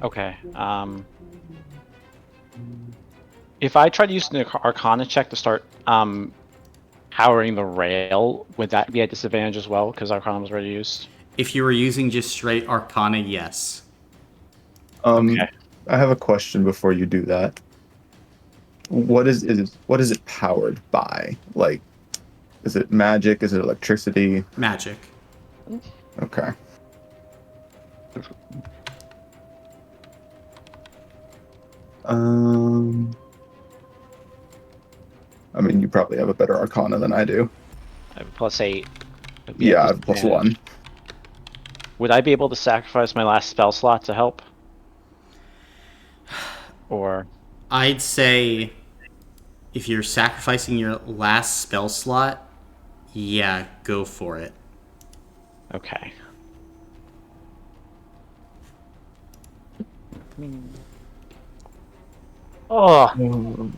Okay. If I tried using the Arcana check to start powering the rail, would that be at disadvantage as well? Because Arcana was already used. If you were using just straight Arcana, yes. Okay. I have a question before you do that. What is it powered by? Like, is it magic? Is it electricity? Magic. Okay. I mean, you probably have a better Arcana than I do. I have +8. Yeah, I have +1. Would I be able to sacrifice my last spell slot to help? Or I'd say if you're sacrificing your last spell slot, yeah, go for it. okay. Oh,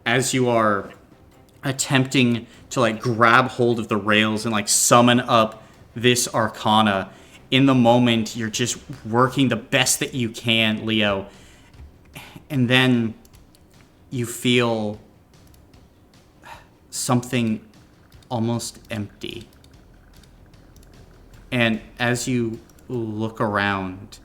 As you are attempting to like grab hold of the rails and like summon up this Arcana, in the moment you're just working the best that you can, Leo, and then you feel something almost empty. And as you look around,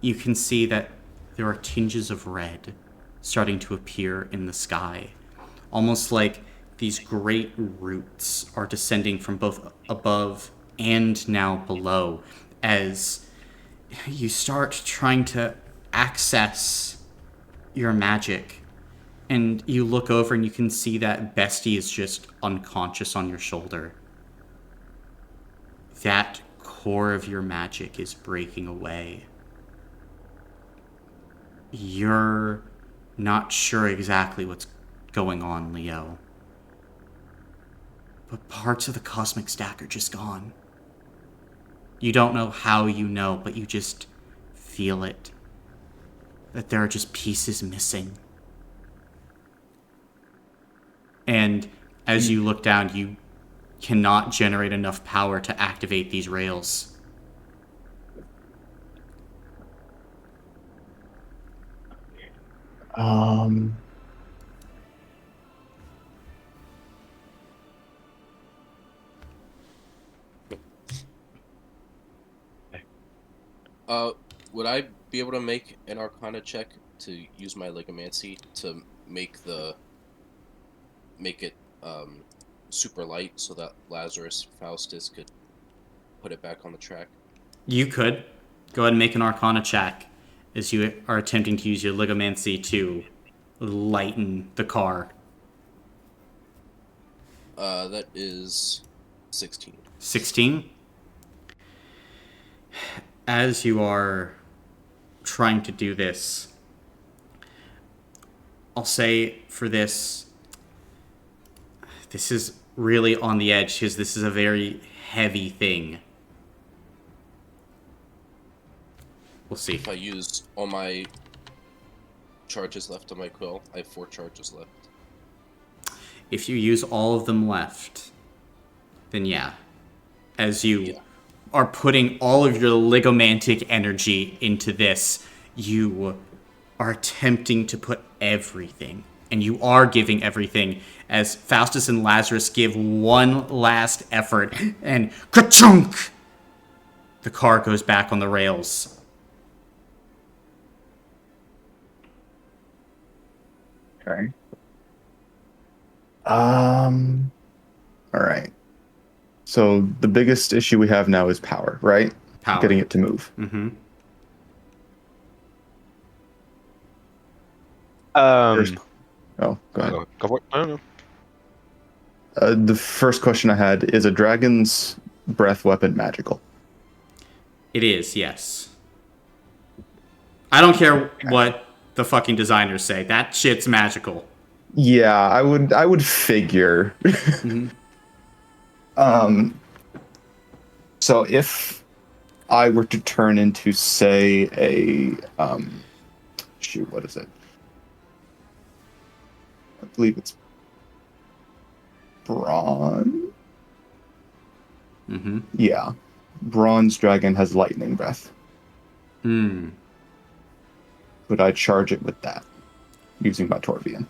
you can see that there are tinges of red starting to appear in the sky. Almost like these great roots are descending from both above and now below as you start trying to access your magic. And you look over and you can see that Bestie is just unconscious on your shoulder. That core of your magic is breaking away. You're not sure exactly what's going on, Leo. But parts of the cosmic stack are just gone. You don't know how you know, but you just feel it. That there are just pieces missing. And as you look down, you cannot generate enough power to activate these rails. Would I be able to make an Arcana check to use my Legomancy to make it super light so that Lazarus Faustus could put it back on the track? You could go ahead and make an Arcana check as you are attempting to use your Legomancy to lighten the car. That is 16. 16? As you are trying to do this, I'll say for this is really on the edge because this is a very heavy thing. We'll see. If I use all my charges left on my quill, I have 4 charges left. If you use all of them left, then yeah. As you are putting all of your legomantic energy into this, you are attempting to put everything, and you are giving everything, as Faustus and Lazarus give one last effort, and ka-chunk! The car goes back on the rails. Okay. All right. So the biggest issue we have now is power, right? Power. Getting it to move. Mm-hmm. Oh, go ahead. Go for it. I don't know. The first question I had is: a dragon's breath weapon magical? It is, yes. I don't care what the fucking designers say. That shit's magical. Yeah, I would figure. Mm-hmm. So if I were to turn into, say, a shoot, what is it? I believe it's bronze. Mm-hmm. Yeah, bronze dragon has lightning breath. Hmm. Could I charge it with that using my Torvian?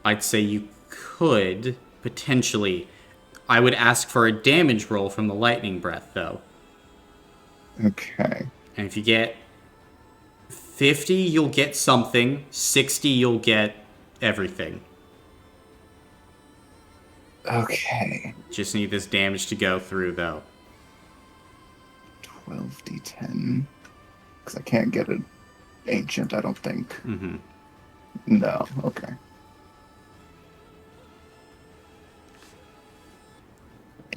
I'd say you could, potentially. I would ask for a damage roll from the lightning breath, though. Okay. And if you get 50, you'll get something. 60, you'll get everything. Okay. Just need this damage to go through, though. 12d10. Because I can't get an ancient, I don't think. Mm-hmm. No, okay.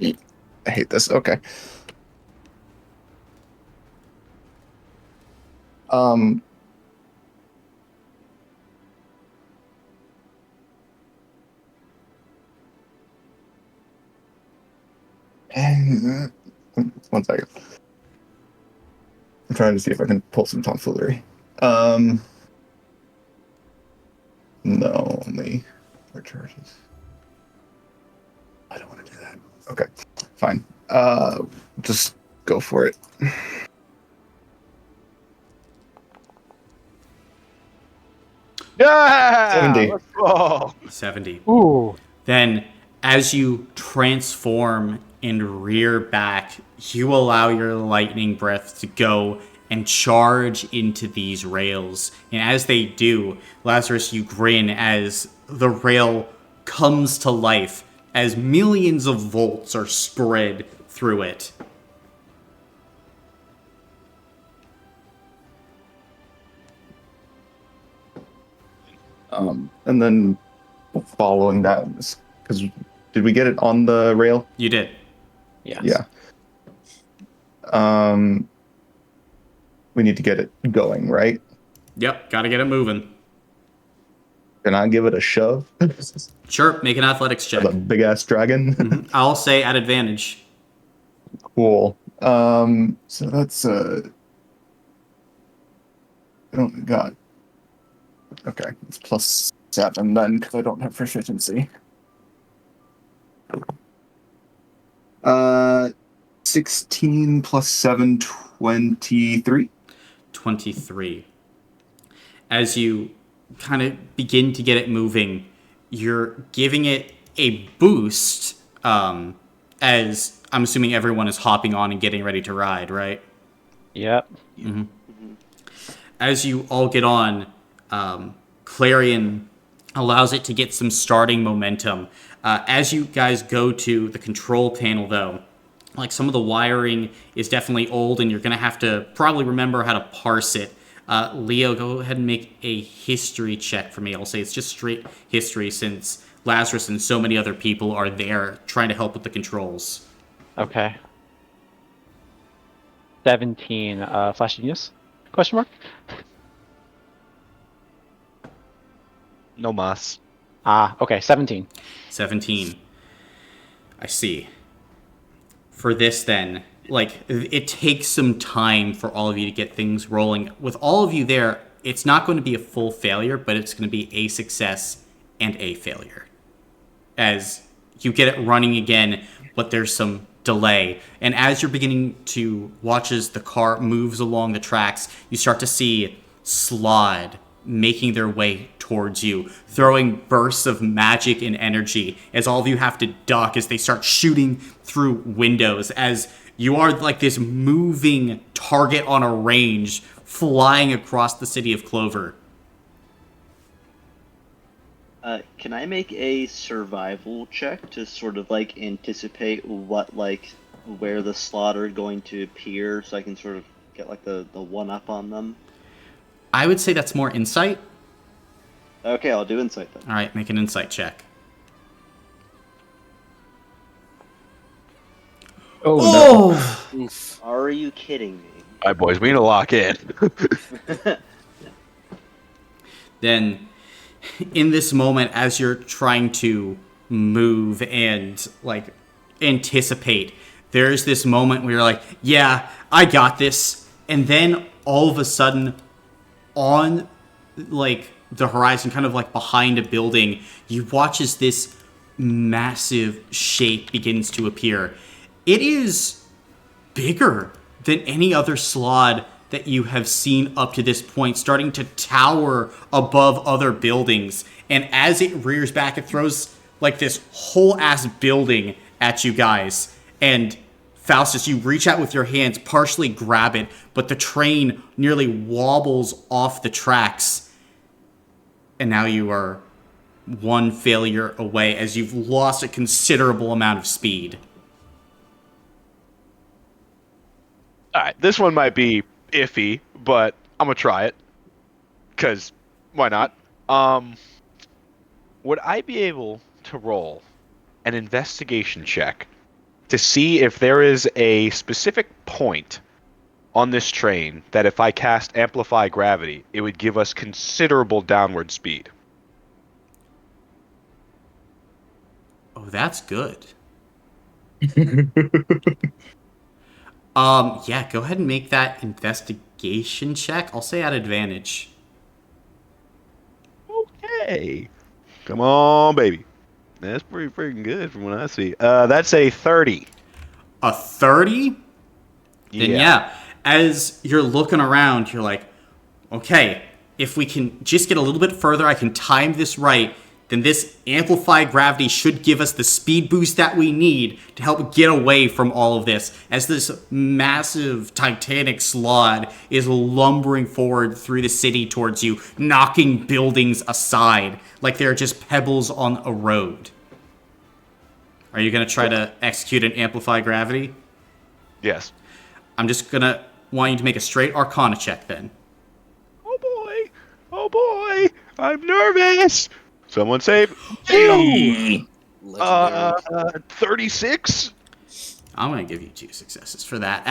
I hate this. Okay. And, 1 second. I'm trying to see if I can pull some tomfoolery. No, only 4 charges. I don't want to do that. Okay, fine. Just go for it. Yeah! 70. Let's go! 70. Ooh. Then, as you transform and rear back, you allow your lightning breath to go and charge into these rails. And as they do, Lazarus, you grin as the rail comes to life, as millions of volts are spread through it. And then following that, because did we get it on the rail? You did. Yes. Yeah. We need to get it going, right? Yep, gotta get it moving. Can I give it a shove? Sure, make an athletics check. The big ass dragon. I'll say at advantage. Cool. So that's I don't got. Okay, it's +7 then because I don't have proficiency. 16 plus 7, 23. 23. As you kind of begin to get it moving, you're giving it a boost, as I'm assuming everyone is hopping on and getting ready to ride, right? Yep. As you all get on, Clarion allows it to get some starting momentum. As you guys go to the control panel, though, like some of the wiring is definitely old, and you're going to have to probably remember how to parse it. Leo, go ahead and make a history check for me. I'll say it's just straight history since Lazarus and so many other people are there trying to help with the controls. Okay. 17. Flash Genius? Question mark? No mas. Okay. 17. 17. I see. For this, then, like, it takes some time for all of you to get things rolling. With all of you there, it's not going to be a full failure, but it's going to be a success and a failure. As you get it running again, but there's some delay. And as you're beginning to watch as the car moves along the tracks, you start to see Slod making their way towards you, throwing bursts of magic and energy as all of you have to duck as they start shooting through windows, as you are like this moving target on a range flying across the city of Clover. Can I make a survival check to sort of like anticipate what where the slaughter are going to appear, so I can sort of get like the one up on them? I would say that's more insight. Okay, I'll do insight then. All right, make an insight check. Oh, no. Oof. Are you kidding me? All right, boys, we need to lock in. Then, in this moment, as you're trying to move and like anticipate, there's this moment where you're like, yeah, I got this. And then all of a sudden, on like the horizon, kind of like behind a building, you watch as this massive shape begins to appear. It is bigger than any other Slod that you have seen up to this point, starting to tower above other buildings. And as it rears back, it throws like this whole ass building at you guys. And Faustus, you reach out with your hands, partially grab it, but the train nearly wobbles off the tracks. And now you are one failure away as you've lost a considerable amount of speed. All right, this one might be iffy, but I'm gonna try it. Cause why not? Would I be able to roll an investigation check to see if there is a specific point on this train that if I cast Amplify Gravity, it would give us considerable downward speed? Oh, that's good. Yeah, go ahead and make that investigation check. I'll say at advantage. Okay. Come on, baby. That's pretty freaking good from what I see. That's a 30. A 30? Then yeah, as you're looking around, you're like, okay, if we can just get a little bit further, I can time this right, then this amplified gravity should give us the speed boost that we need to help get away from all of this, as this massive titanic Slod is lumbering forward through the city towards you, knocking buildings aside like they're just pebbles on a road. Are you going to try to execute an amplified gravity? Yes. I'm just going to want you to make a straight Arcana check then. Oh boy. Oh boy. I'm nervous. Someone save. Legendary. 36. I'm going to give you 2 successes for that.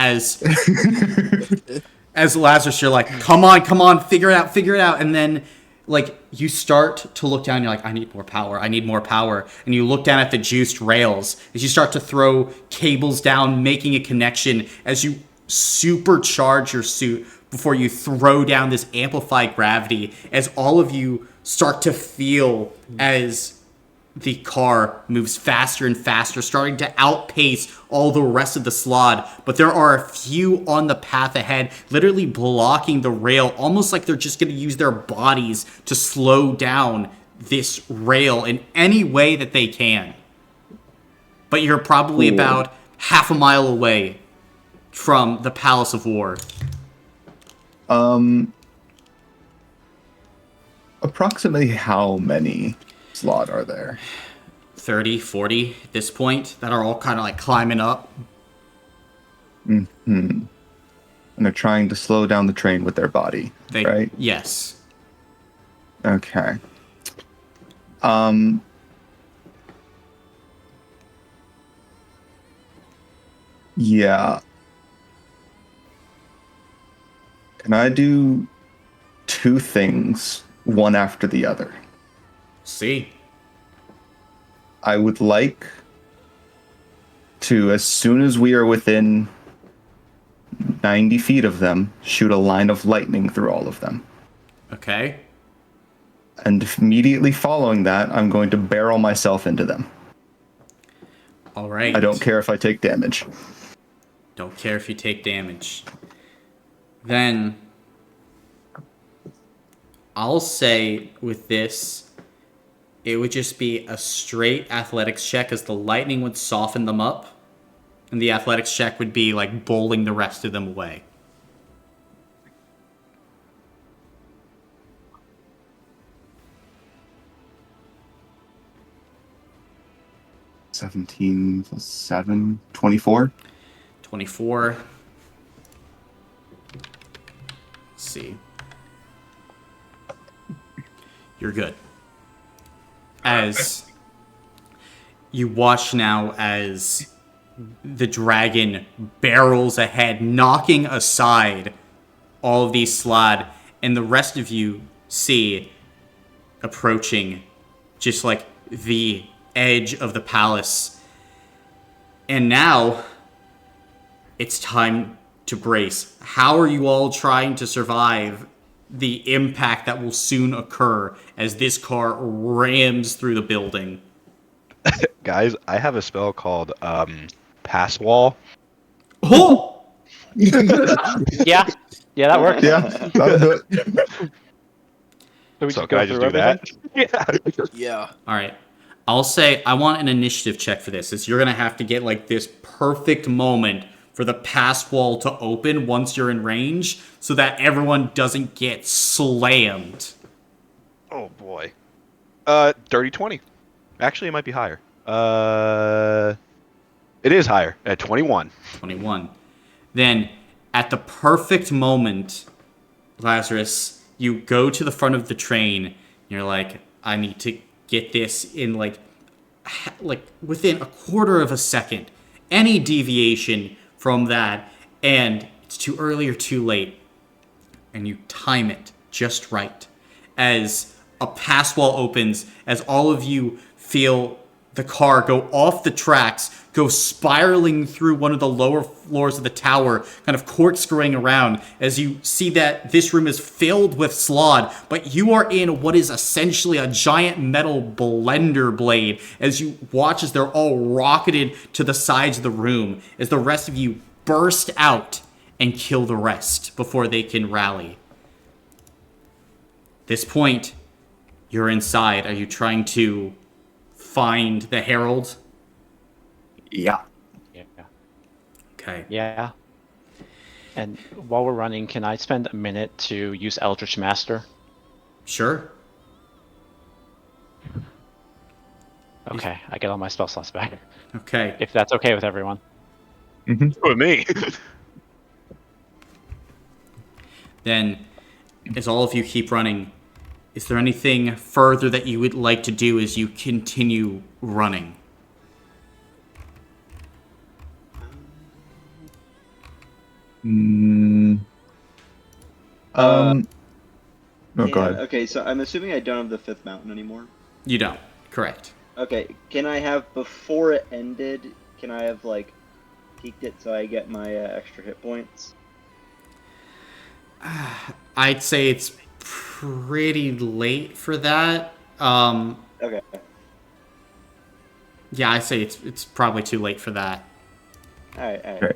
As Lazarus, you're like, come on, figure it out. And then like you start to look down, you're like, I need more power, I need more power. And you look down at the juiced rails as you start to throw cables down, making a connection as you supercharge your suit before you throw down this amplified gravity, as all of you start to feel as the car moves faster and faster, starting to outpace all the rest of the slot. But there are a few on the path ahead, literally blocking the rail, almost like they're just going to use their bodies to slow down this rail in any way that they can. But you're probably about half a mile away from the Palace of War. Approximately how many slot are there? 30, 40 at this point that are all kind of like climbing up. And they're trying to slow down the train with their body, right? Yes. Okay. Yeah. Can I do two things, one after the other? See. I would like to, as soon as we are within 90 feet of them, shoot a line of lightning through all of them. Okay. And immediately following that, I'm going to barrel myself into them. All right. I don't care if I take damage. Don't care if you take damage. Then I'll say with this, it would just be a straight athletics check, as the lightning would soften them up, and the athletics check would be like bowling the rest of them away. +17 +7, 24. 24. Let's see. You're good. As you watch now as the dragon barrels ahead, knocking aside all of these slod, and the rest of you see approaching just like the edge of the palace. And now it's time to brace. How are you all trying to survive the impact that will soon occur as this car rams through the building? Guys, I have a spell called Pass Wall. Oh! Yeah, that works. Yeah, that'll do it. So we So just can go I just through do everything? that? Yeah. All right. I'll say I want an initiative check for this. Is you're going to have to get like this perfect moment for the pass wall to open once you're in range so that everyone doesn't get slammed. Oh boy. Dirty 20. Actually, it might be higher. It is higher at 21. 21. Then at the perfect moment, Lazarus, you go to the front of the train. And you're like, I need to get this in like within a quarter of a second. Any deviation from that, and it's too early or too late, and you time it just right as a pass wall opens, as all of you feel the car go off the tracks, go spiraling through one of the lower floors of the tower, kind of corkscrewing around, as you see that this room is filled with slod, but you are in what is essentially a giant metal blender blade, as you watch as they're all rocketed to the sides of the room, as the rest of you burst out and kill the rest before they can rally. This point, you're inside. Are you trying to find the Herald? Yeah. Yeah. Okay. Yeah. And while we're running, can I spend a minute to use Eldritch Master? Sure. Okay, I get all my spell slots back. Okay. If that's okay with everyone. With me. Then, as all of you keep running, is there anything further that you would like to do as you continue running? Oh, go ahead. Okay, so I'm assuming I don't have the fifth mountain anymore. You don't. Correct. Okay, can I have, before it ended, can I have, like, peaked it so I get my extra hit points? I'd say it's pretty late for that. Okay. Yeah, I say it's probably too late for that. Alright. Okay.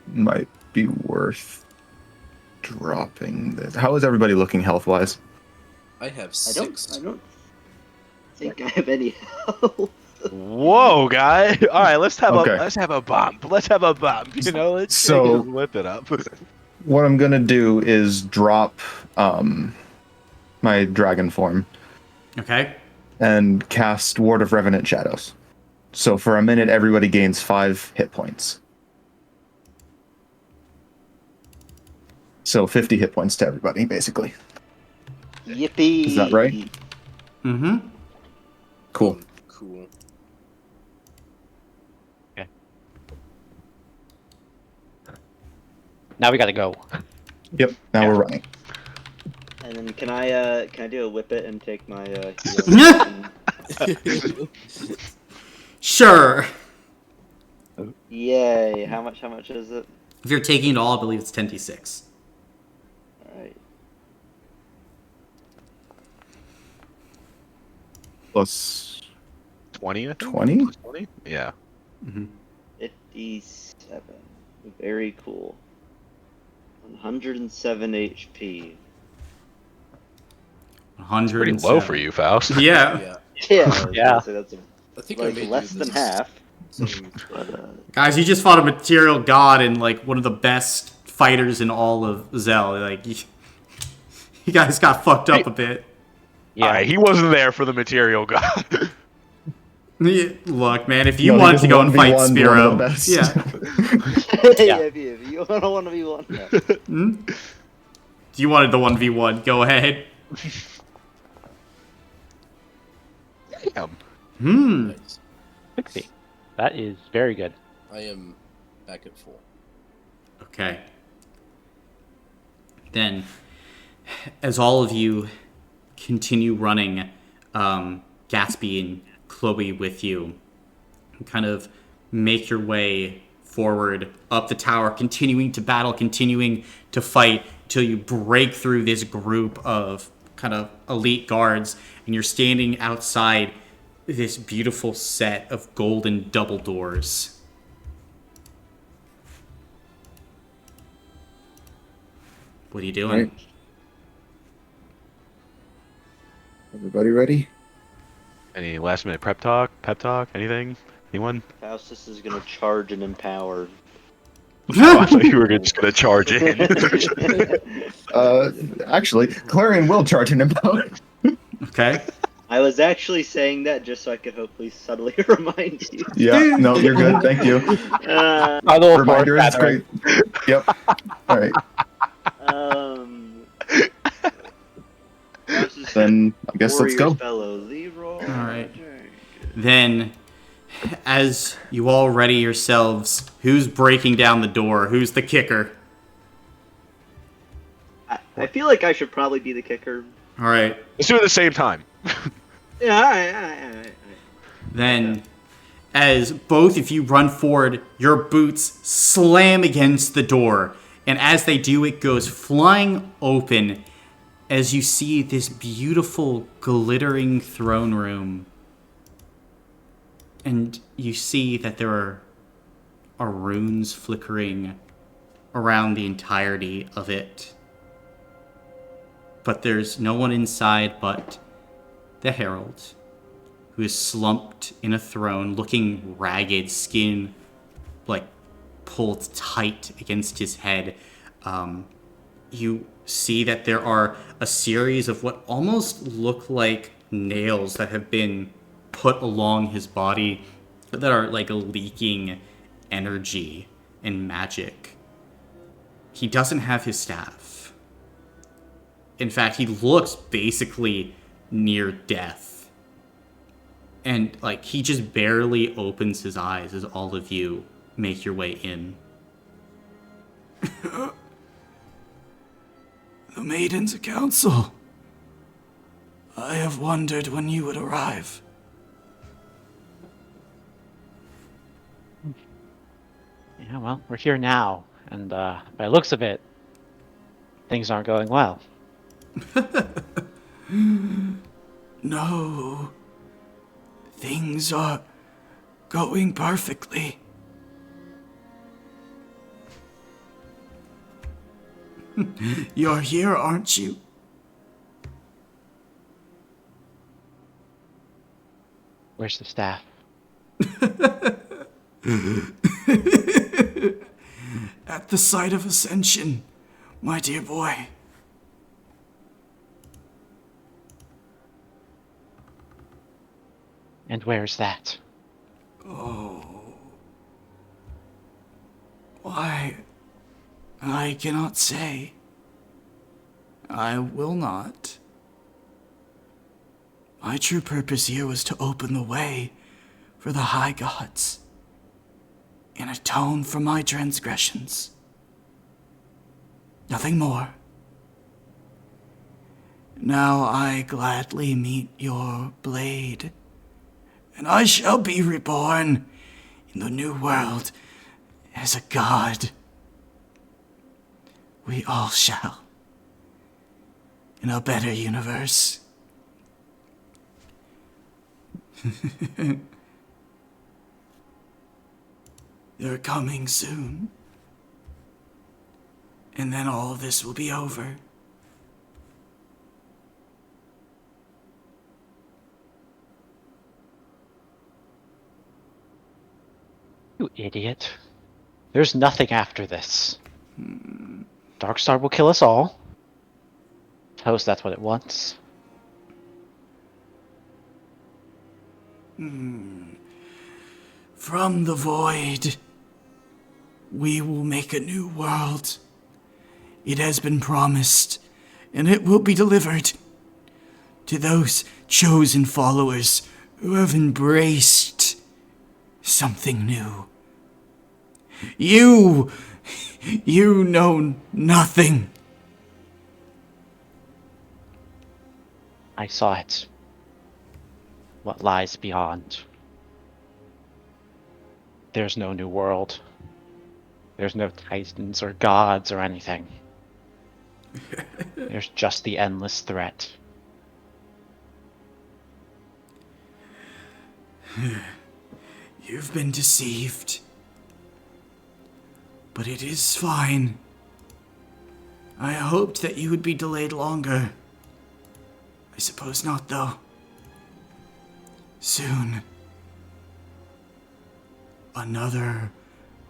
Might be worth dropping this. How is everybody looking health-wise? I have I 6. don't think I have any health. Whoa, guy! All right, let's have Okay. a bump. Let's have a bump. You know, let's So- whip it up. What I'm gonna do is drop my dragon form Okay. and cast Ward of Revenant Shadows. So for a minute, everybody gains 5 hit points. So 50 hit points to everybody, basically. Yippee! Is that right? Mm-hmm. Cool. Cool. Now we gotta go. Yep. Now we're running. And then can I do a whip it and take my heal? Sure. Yay! How much is it? If you're taking it all, I believe it's 10d6. Alright. Plus 20, I think? 20? 20? Yeah. 57. Very cool. 107 HP. 100. Pretty low for you, Faust. Yeah. Yeah. Yeah. Yeah. So that's I think I like made less you than this half. same- But Guys, you just fought a material god and like one of the best fighters in all of Zell. Like you guys got fucked up a bit. Yeah. Alright, he wasn't there for the material god. Yeah, look, man, if you No, he wanted just to go and 1v1'd fight one of Spiro, the best. yeah. if you don't want to be one. If you wanted the 1v1, go ahead. Damn. Nice. 60. That is very good. I am back at full. Okay. Then, as all of you continue running, Gatsby and Chloe with you, kind of make your way forward up the tower, continuing to battle, continuing to fight until you break through this group of kind of elite guards, and you're standing outside this beautiful set of golden double doors. What are you doing? Right. Everybody ready? Any last minute pep talk, anything? Anyone? Faustus is gonna charge and empower. Oh, I thought you were just gonna charge in. Actually, Clarion will charge an empower. Okay. I was actually saying that just so I could hopefully subtly remind you. Yeah, no, you're good. Thank you. My little Reminder is foreshadowing. great. Yep. All right. Then I guess let's go. Fellow Leroy. All right. Then, as you all ready yourselves, who's breaking down the door? Who's the kicker? I feel like I should probably be the kicker. All right. Let's do it at the same time. Yeah, all right. Then, as both of you run forward, your boots slam against the door. And as they do, it goes flying open as you see this beautiful, glittering throne room. And you see that there are runes flickering around the entirety of it. But there's no one inside but the herald, who is slumped in a throne, looking ragged, skin like pulled tight against his head. You see that there are a series of what almost look like nails that have been put along his body that are like leaking energy and magic. He doesn't have his staff. In fact, he looks basically near death. And like he just barely opens his eyes as all of you make your way in. The Maiden's Council. I have wondered when you would arrive. Yeah, well, we're here now, and by the looks of it, things aren't going well. No. Things are going perfectly. You're here, aren't you? Where's the staff? At the site of Ascension, my dear boy. And where's that? Why, I cannot say. I will not. My true purpose here was to open the way for the high gods and atone for my transgressions. Nothing more. Now I gladly meet your blade, and I shall be reborn in the new world as a god. We all shall. In a better universe. They're coming soon. And then all of this will be over. You idiot. There's nothing after this. Darkstar will kill us all. Suppose that's what it wants. From the void, we will make a new world. It has been promised, and it will be delivered to those chosen followers who have embraced something new. You know nothing. I saw it. What lies beyond? There's no new world. There's no titans or gods or anything. There's just the endless threat. You've been deceived. But it is fine. I hoped that you would be delayed longer. I suppose not, though. Soon, another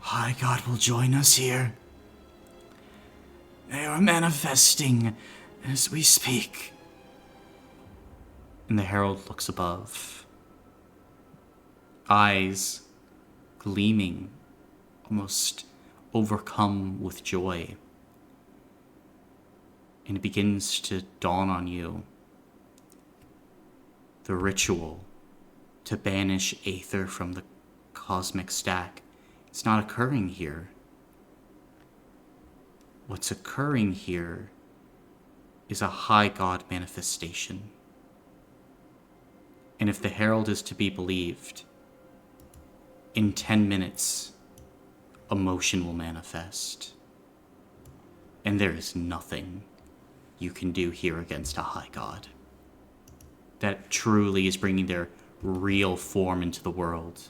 high god will join us here. They are manifesting as we speak. And the herald looks above. Eyes gleaming, almost overcome with joy. And it begins to dawn on you. The ritual to banish Aether from the cosmic stack, it's not occurring here. What's occurring here is a high god manifestation. And if the herald is to be believed, in 10 minutes, emotion will manifest. And there is nothing you can do here against a high god that truly is bringing their real form into the world.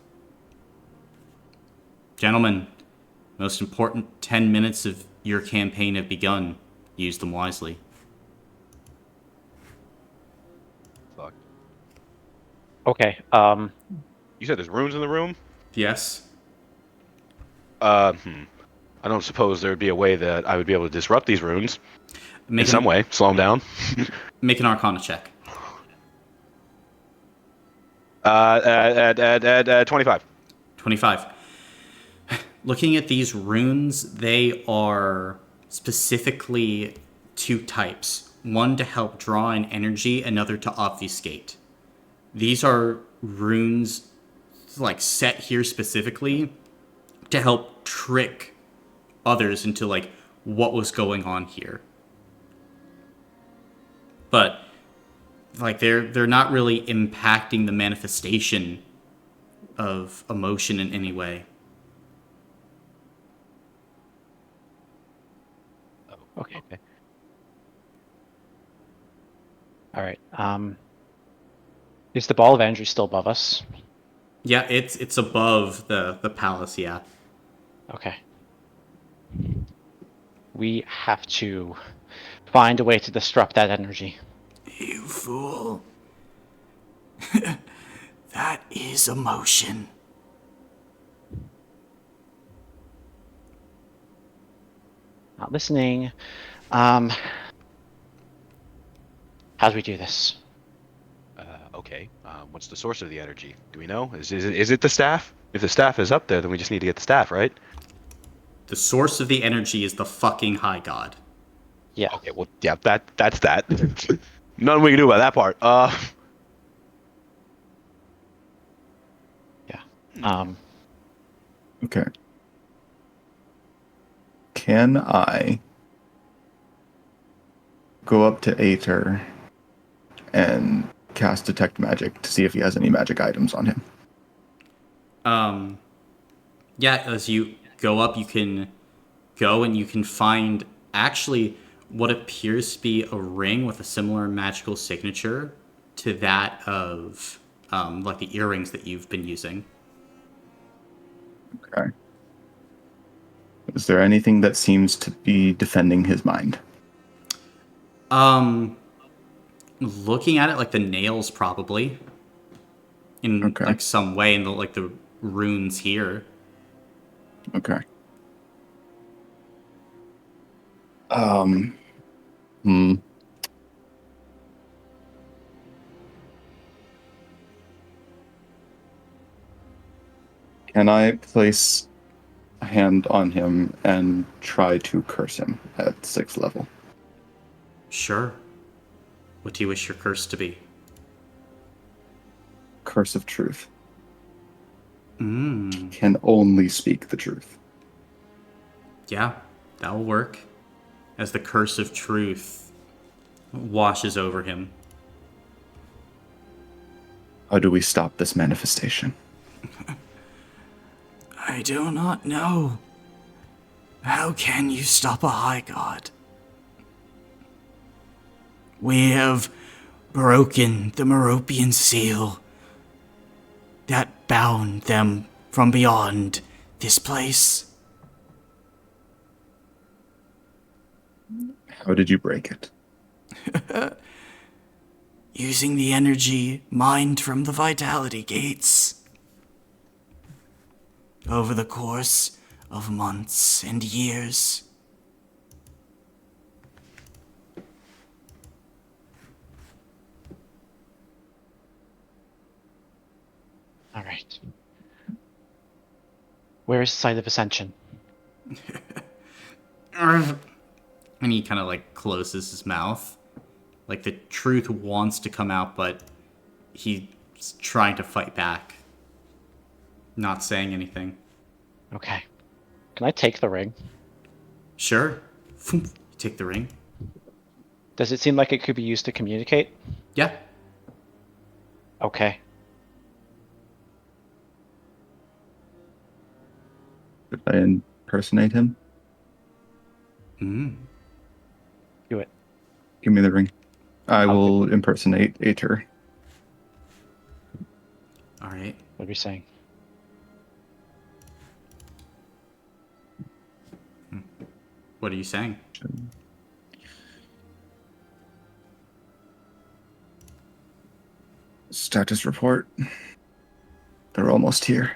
Gentlemen, most important 10 minutes of your campaign have begun. Use them wisely. Fuck. Okay, You said there's runes in the room? Yes? I don't suppose there would be a way that I would be able to disrupt these runes in some way, slow them down. Make an Arcana check. 25. 25. Looking at these runes, they are specifically two types. One to help draw in energy, another to obfuscate. These are runes like set here specifically to help trick others into like what was going on here. But like they're not really impacting the manifestation of emotion in any way. Okay. All right. Is the ball of energy still above us? Yeah, it's above the palace, yeah. Okay. We have to find a way to disrupt that energy. You fool. That is emotion. Not listening. How do we do this? Okay. What's the source of the energy? Do we know? Is it the staff? If the staff is up there, then we just need to get the staff, right? The source of the energy is the fucking high god. Yeah. Okay. Well, yeah. That's that. Nothing we can do about that part. Yeah. Okay. Can I go up to Aether and cast Detect Magic to see if he has any magic items on him? Yeah, as you go up, you can go and you can find actually what appears to be a ring with a similar magical signature to that of like the earrings that you've been using. Okay. Is there anything that seems to be defending his mind? Looking at it, like the nails probably in Okay. like some way, in the like the runes here. Okay. Hmm. Can I place a hand on him and try to curse him at 6th level? Sure. What do you wish your curse to be? Curse of Truth. Can only speak the truth. Yeah, that will work. As the curse of truth washes over him. How do we stop this manifestation? I do not know. How can you stop a high god? We have broken the Meropian seal that bound them from beyond this place. How did you break it? Using the energy mined from the vitality gates. Over the course of months and years. All right. Where is Site of Ascension? And he kind of like closes his mouth. Like the truth wants to come out, but he's trying to fight back. Not saying anything. Okay. Can I take the ring? Sure. You take the ring. Does it seem like it could be used to communicate? Yeah. Okay. Should I impersonate him? Do it. Give me the ring. I I'll will impersonate Aether. All right. What are you saying? What are you saying? Status report. They're almost here.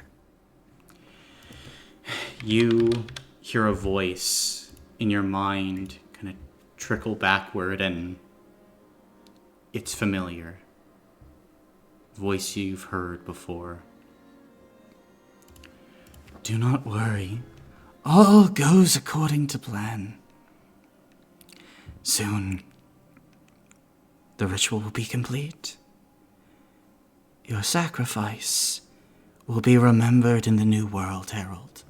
You hear a voice in your mind kind of trickle backward, and it's familiar. Voice you've heard before. Do not worry. All goes according to plan. Soon, the ritual will be complete. Your sacrifice will be remembered in the New World, Herald.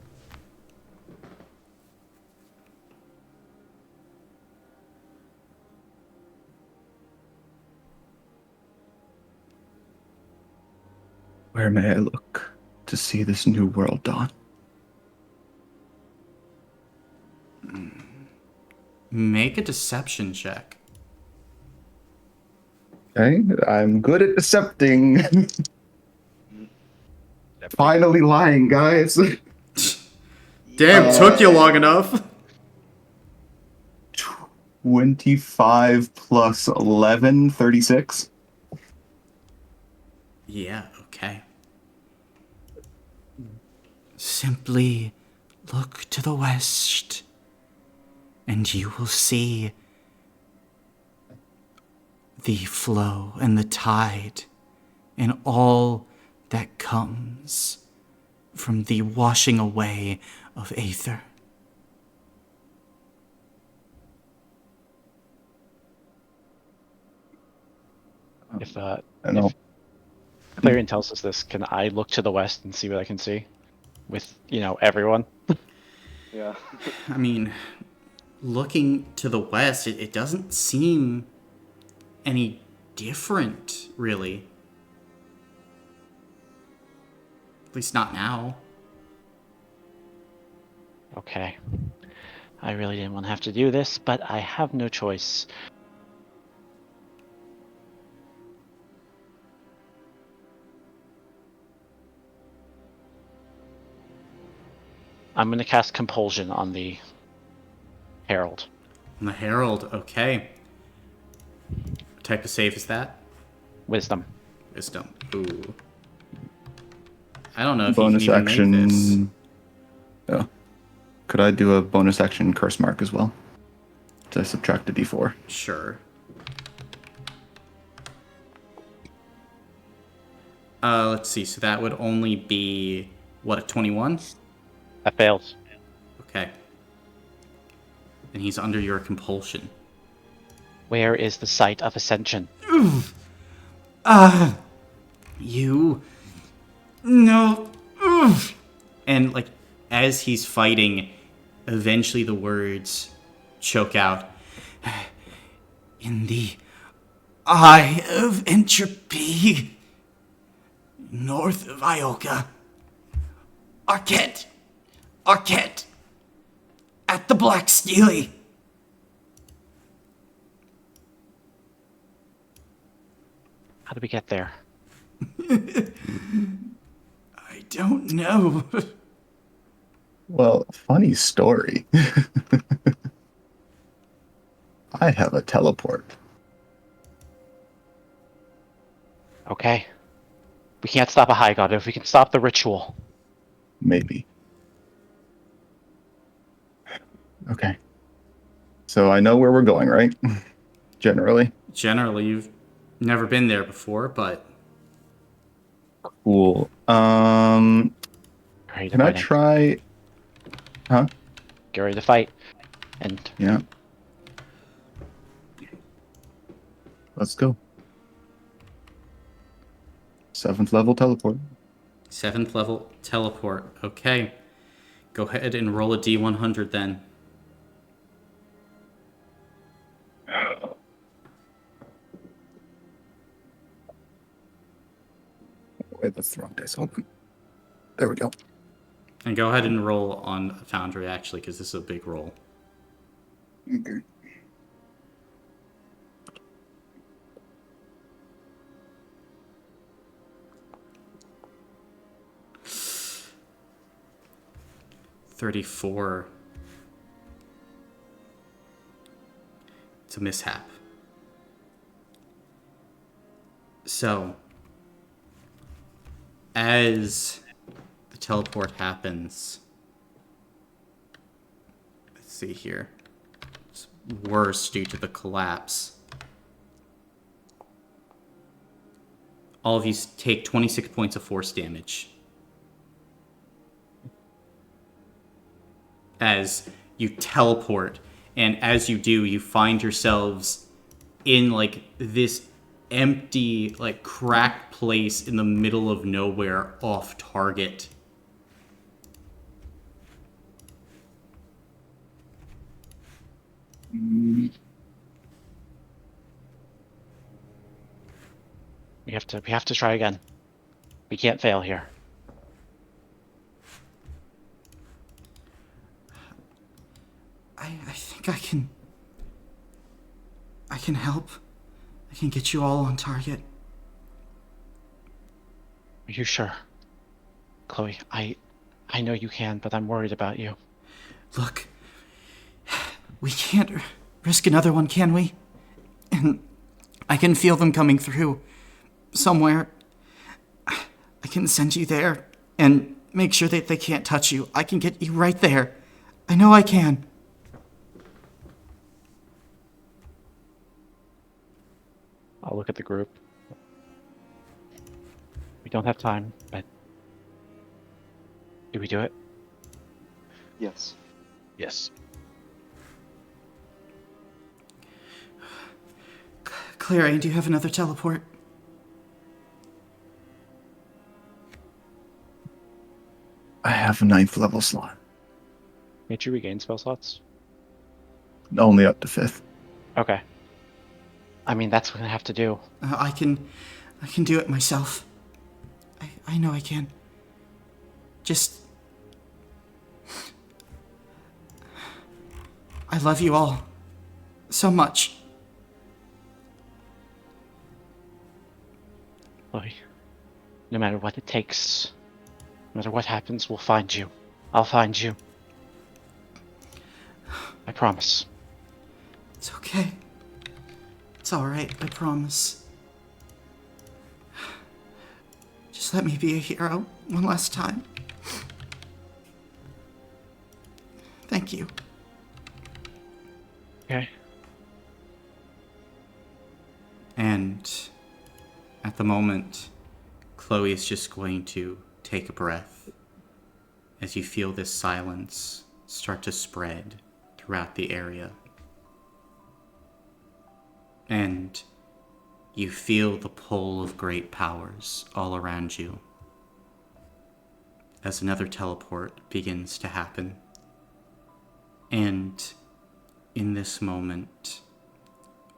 Where may I look to see this new world dawn? Make a deception check. Okay, I'm good at decepting. Finally lying, guys. Damn, took you long enough. 25 plus 11, 36. Yeah, okay. Simply look to the west, and you will see the flow and the tide and all that comes from the washing away of Aether. If I know. if Clarion tells us this, can I look to the west and see what I can see? With, everyone? Yeah. I mean, looking to the west, it doesn't seem any different, really. At least not now. Okay. I really didn't want to have to do this, but I have no choice. I'm going to cast Compulsion on the Herald. On the Herald, okay. What type of save is that? Wisdom. Wisdom. Ooh. I don't know if Bonus you can even make this. action. Yeah. Could I do a bonus action curse mark as well? To subtract a d4. Sure. Let's see. So that would only be, what, a 21? That fails. Okay. And he's under your compulsion. Where is the site of ascension? You... No. And, like, as he's fighting, eventually the words choke out. In the eye of entropy, north of Ioka. Arquette! At the Black Steely! How do we get there? I don't know. Well, funny story. I have a teleport. Okay. We can't stop a high god if we can stop the ritual. Maybe. Okay. So I know where we're going, right? Generally. Generally, you've never been there before, but... Cool. Ready to Can I fight. try... Huh? Get ready to fight. And Yeah. Let's go. 7th level teleport. 7th level teleport. Okay. Go ahead and roll a D100 then. Wait, that's the wrong dice. Hold on. There we go. And go ahead and roll on Foundry, actually, because this is a big roll. Okay. $34. It's a mishap. So, as the teleport happens, let's see here. It's worse due to the collapse. All of you take 26 points of force damage. As you teleport, and as you do, you find yourselves in like this empty, like cracked place in the middle of nowhere, off target. we have to try again. We can't fail here. I think I can help. I can get you all on target. Are you sure? Chloe, I know you can, but I'm worried about you. Look, we can't risk another one, can we? And I can feel them coming through somewhere. I can send you there and make sure that they can't touch you. I can get you right there. I know I can. I'll look at the group. We don't have time, but do we do it? Yes. Yes. Clary, do you have another teleport? I have a 9th level slot. Can't you regain spell slots? Only up to 5th. Okay. I mean, that's what I'm gonna have to do. I can do it myself. I know I can. Just... I love you all. So much. Chloe, no matter what it takes, no matter what happens, we'll find you. I'll find you. I promise. It's okay. It's alright, I promise. Just let me be a hero one last time. Thank you. Okay. And at the moment, Chloe is just going to take a breath as you feel this silence start to spread throughout the area. And you feel the pull of great powers all around you as another teleport begins to happen. And in this moment,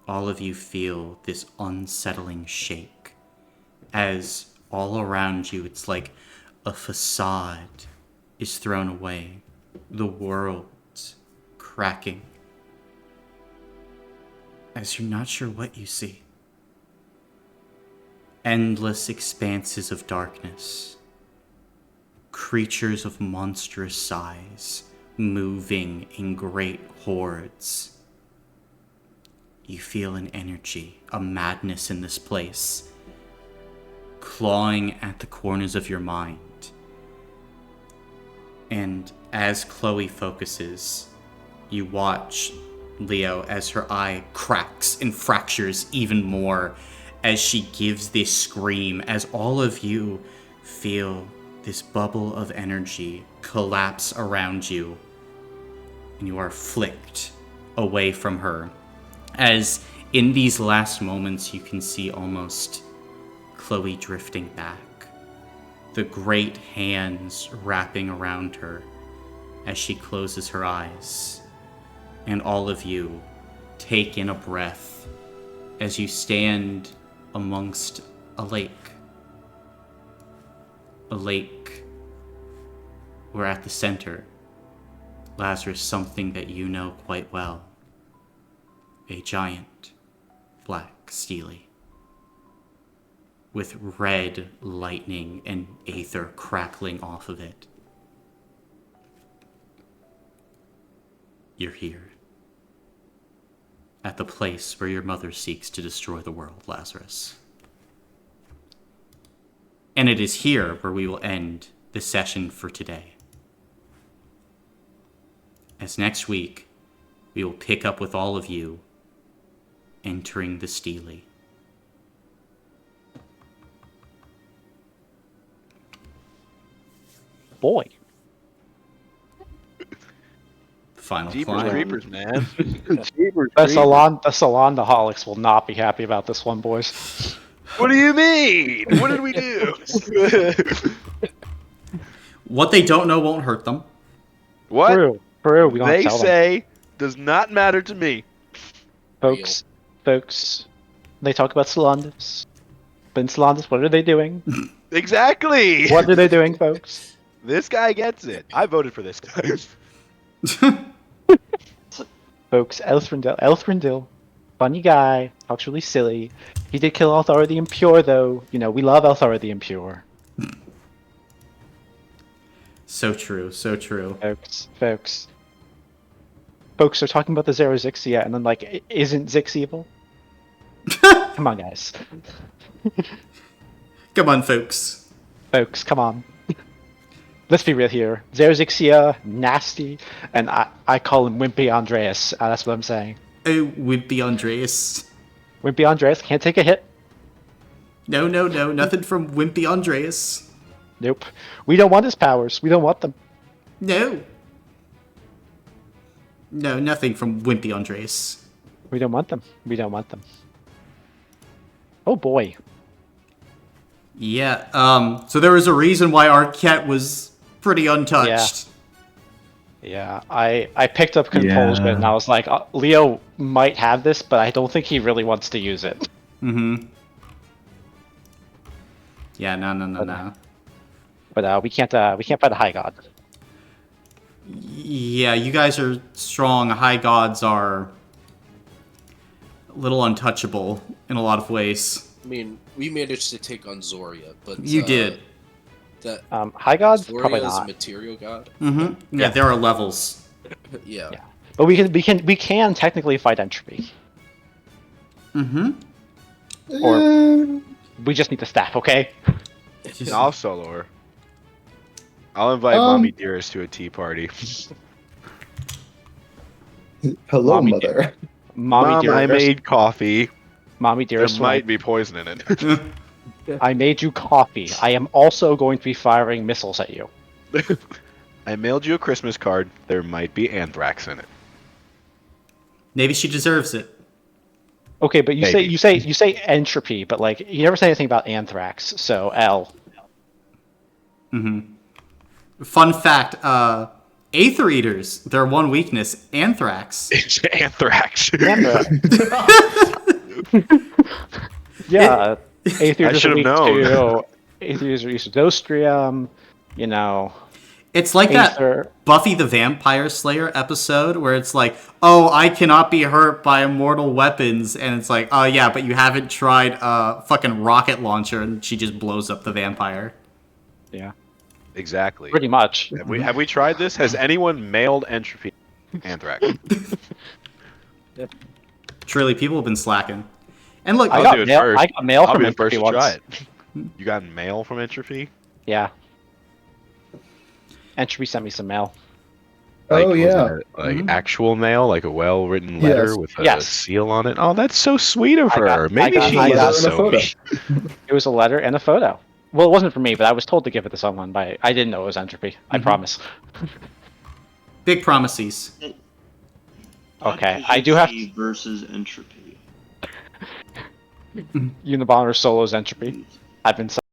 all of you feel this unsettling shake as all around you it's like a facade is thrown away, the world's cracking as you're not sure what you see. Endless expanses of darkness, creatures of monstrous size moving in great hordes. You feel an energy, a madness in this place, clawing at the corners of your mind. And as Chloe focuses, you watch Leo as her eye cracks and fractures even more as she gives this scream, as all of you feel this bubble of energy collapse around you, and you are flicked away from her. As in these last moments, you can see almost Chloe drifting back, the great hands wrapping around her as she closes her eyes. And all of you take in a breath as you stand amongst a lake. A lake where at the center, Lazarus, something that you know quite well. A giant black steely with red lightning and aether crackling off of it. You're here. At the place where your mother seeks to destroy the world, Lazarus. And it is here where we will end the session for today. As next week, we will pick up with all of you entering the Steely. Boy. Final Jeepers climb. creepers, man. Jeepers The creepers. Salonaholics will not be happy about this one, boys. What do you mean? What did we do? What they don't know won't hurt them. What True. We don't they tell them. say does not matter to me. Folks, they talk about Salonahs. But in Salandis, what are they doing? Exactly. What are they doing, folks? This guy gets it. I voted for this guy. Folks, Elthrindil, funny guy, talks really silly. He did kill Althara the Impure, though. You know, we love Althara the Impure. So true, so true. Folks are talking about the Zero Zixia, and then like, isn't Zix evil? Come on, guys. Come on, folks. Folks, come on. Let's be real here. Zero Zixia, nasty, and I call him Wimpy Andreas. That's what I'm saying. Oh, Wimpy Andreas. Wimpy Andreas can't take a hit. No, nothing from Wimpy Andreas. Nope. We don't want his powers. We don't want them. No. No, nothing from Wimpy Andreas. We don't want them. We don't want them. Oh boy. Yeah, so there was a reason why Arquette was pretty untouched. Yeah, I picked up Compulsion, and I was like, Leo might have this, but I don't think he really wants to use it. Mm-hmm. Yeah, no. But we can't fight a High God. Yeah, you guys are strong. High gods are a little untouchable in a lot of ways. I mean, we managed to take on Zoria, but You did. That High Gods Zoria probably is a not. material god. Mm-hmm. Yeah, there are levels. Yeah. But we can technically fight Entropy. Mm-hmm. Or we just need the staff, okay? I'll solo her. I'll invite Mommy Dearest to a tea party. Hello, Mommy mother. Mom, I made coffee. Mommy There Dearest, might be poison in it. I made you coffee. I am also going to be firing missiles at you. I mailed you a Christmas card. There might be anthrax in it. Maybe she deserves it. Okay, but you Maybe. say entropy, but like you never say anything about anthrax. So L. Mm-hmm. Fun fact, Aether Eaters, their one weakness, anthrax. It's anthrax. Yeah, Aether I should have known. Aethers are used to Dostrium, you know. It's like Aether. that Buffy the Vampire Slayer episode where it's like, oh, I cannot be hurt by immortal weapons, and it's like, oh yeah, but you haven't tried a fucking rocket launcher, and she just blows up the vampire. Yeah. Exactly. Pretty much. Have we tried this? Has anyone mailed entropy anthrax? Truly, people have been slacking. And look, I I'll got do it mail. first. I got mail I'll from be the first Entropy to once. try it. You got mail from entropy? Yeah. Entropy sent me some mail. Like, Oh, was yeah. that, like actual mail, like a well-written letter Yes. with a Yes. seal on it. Oh, that's so sweet of I her. got- Maybe I got- she I is got- so photo. mean. It was a letter and a photo. Well, it wasn't for me, but I was told to give it to someone. But I didn't know it was Entropy. I promise. big promises. Okay, I do have Entropy versus entropy. Unabomber solos Entropy. I've been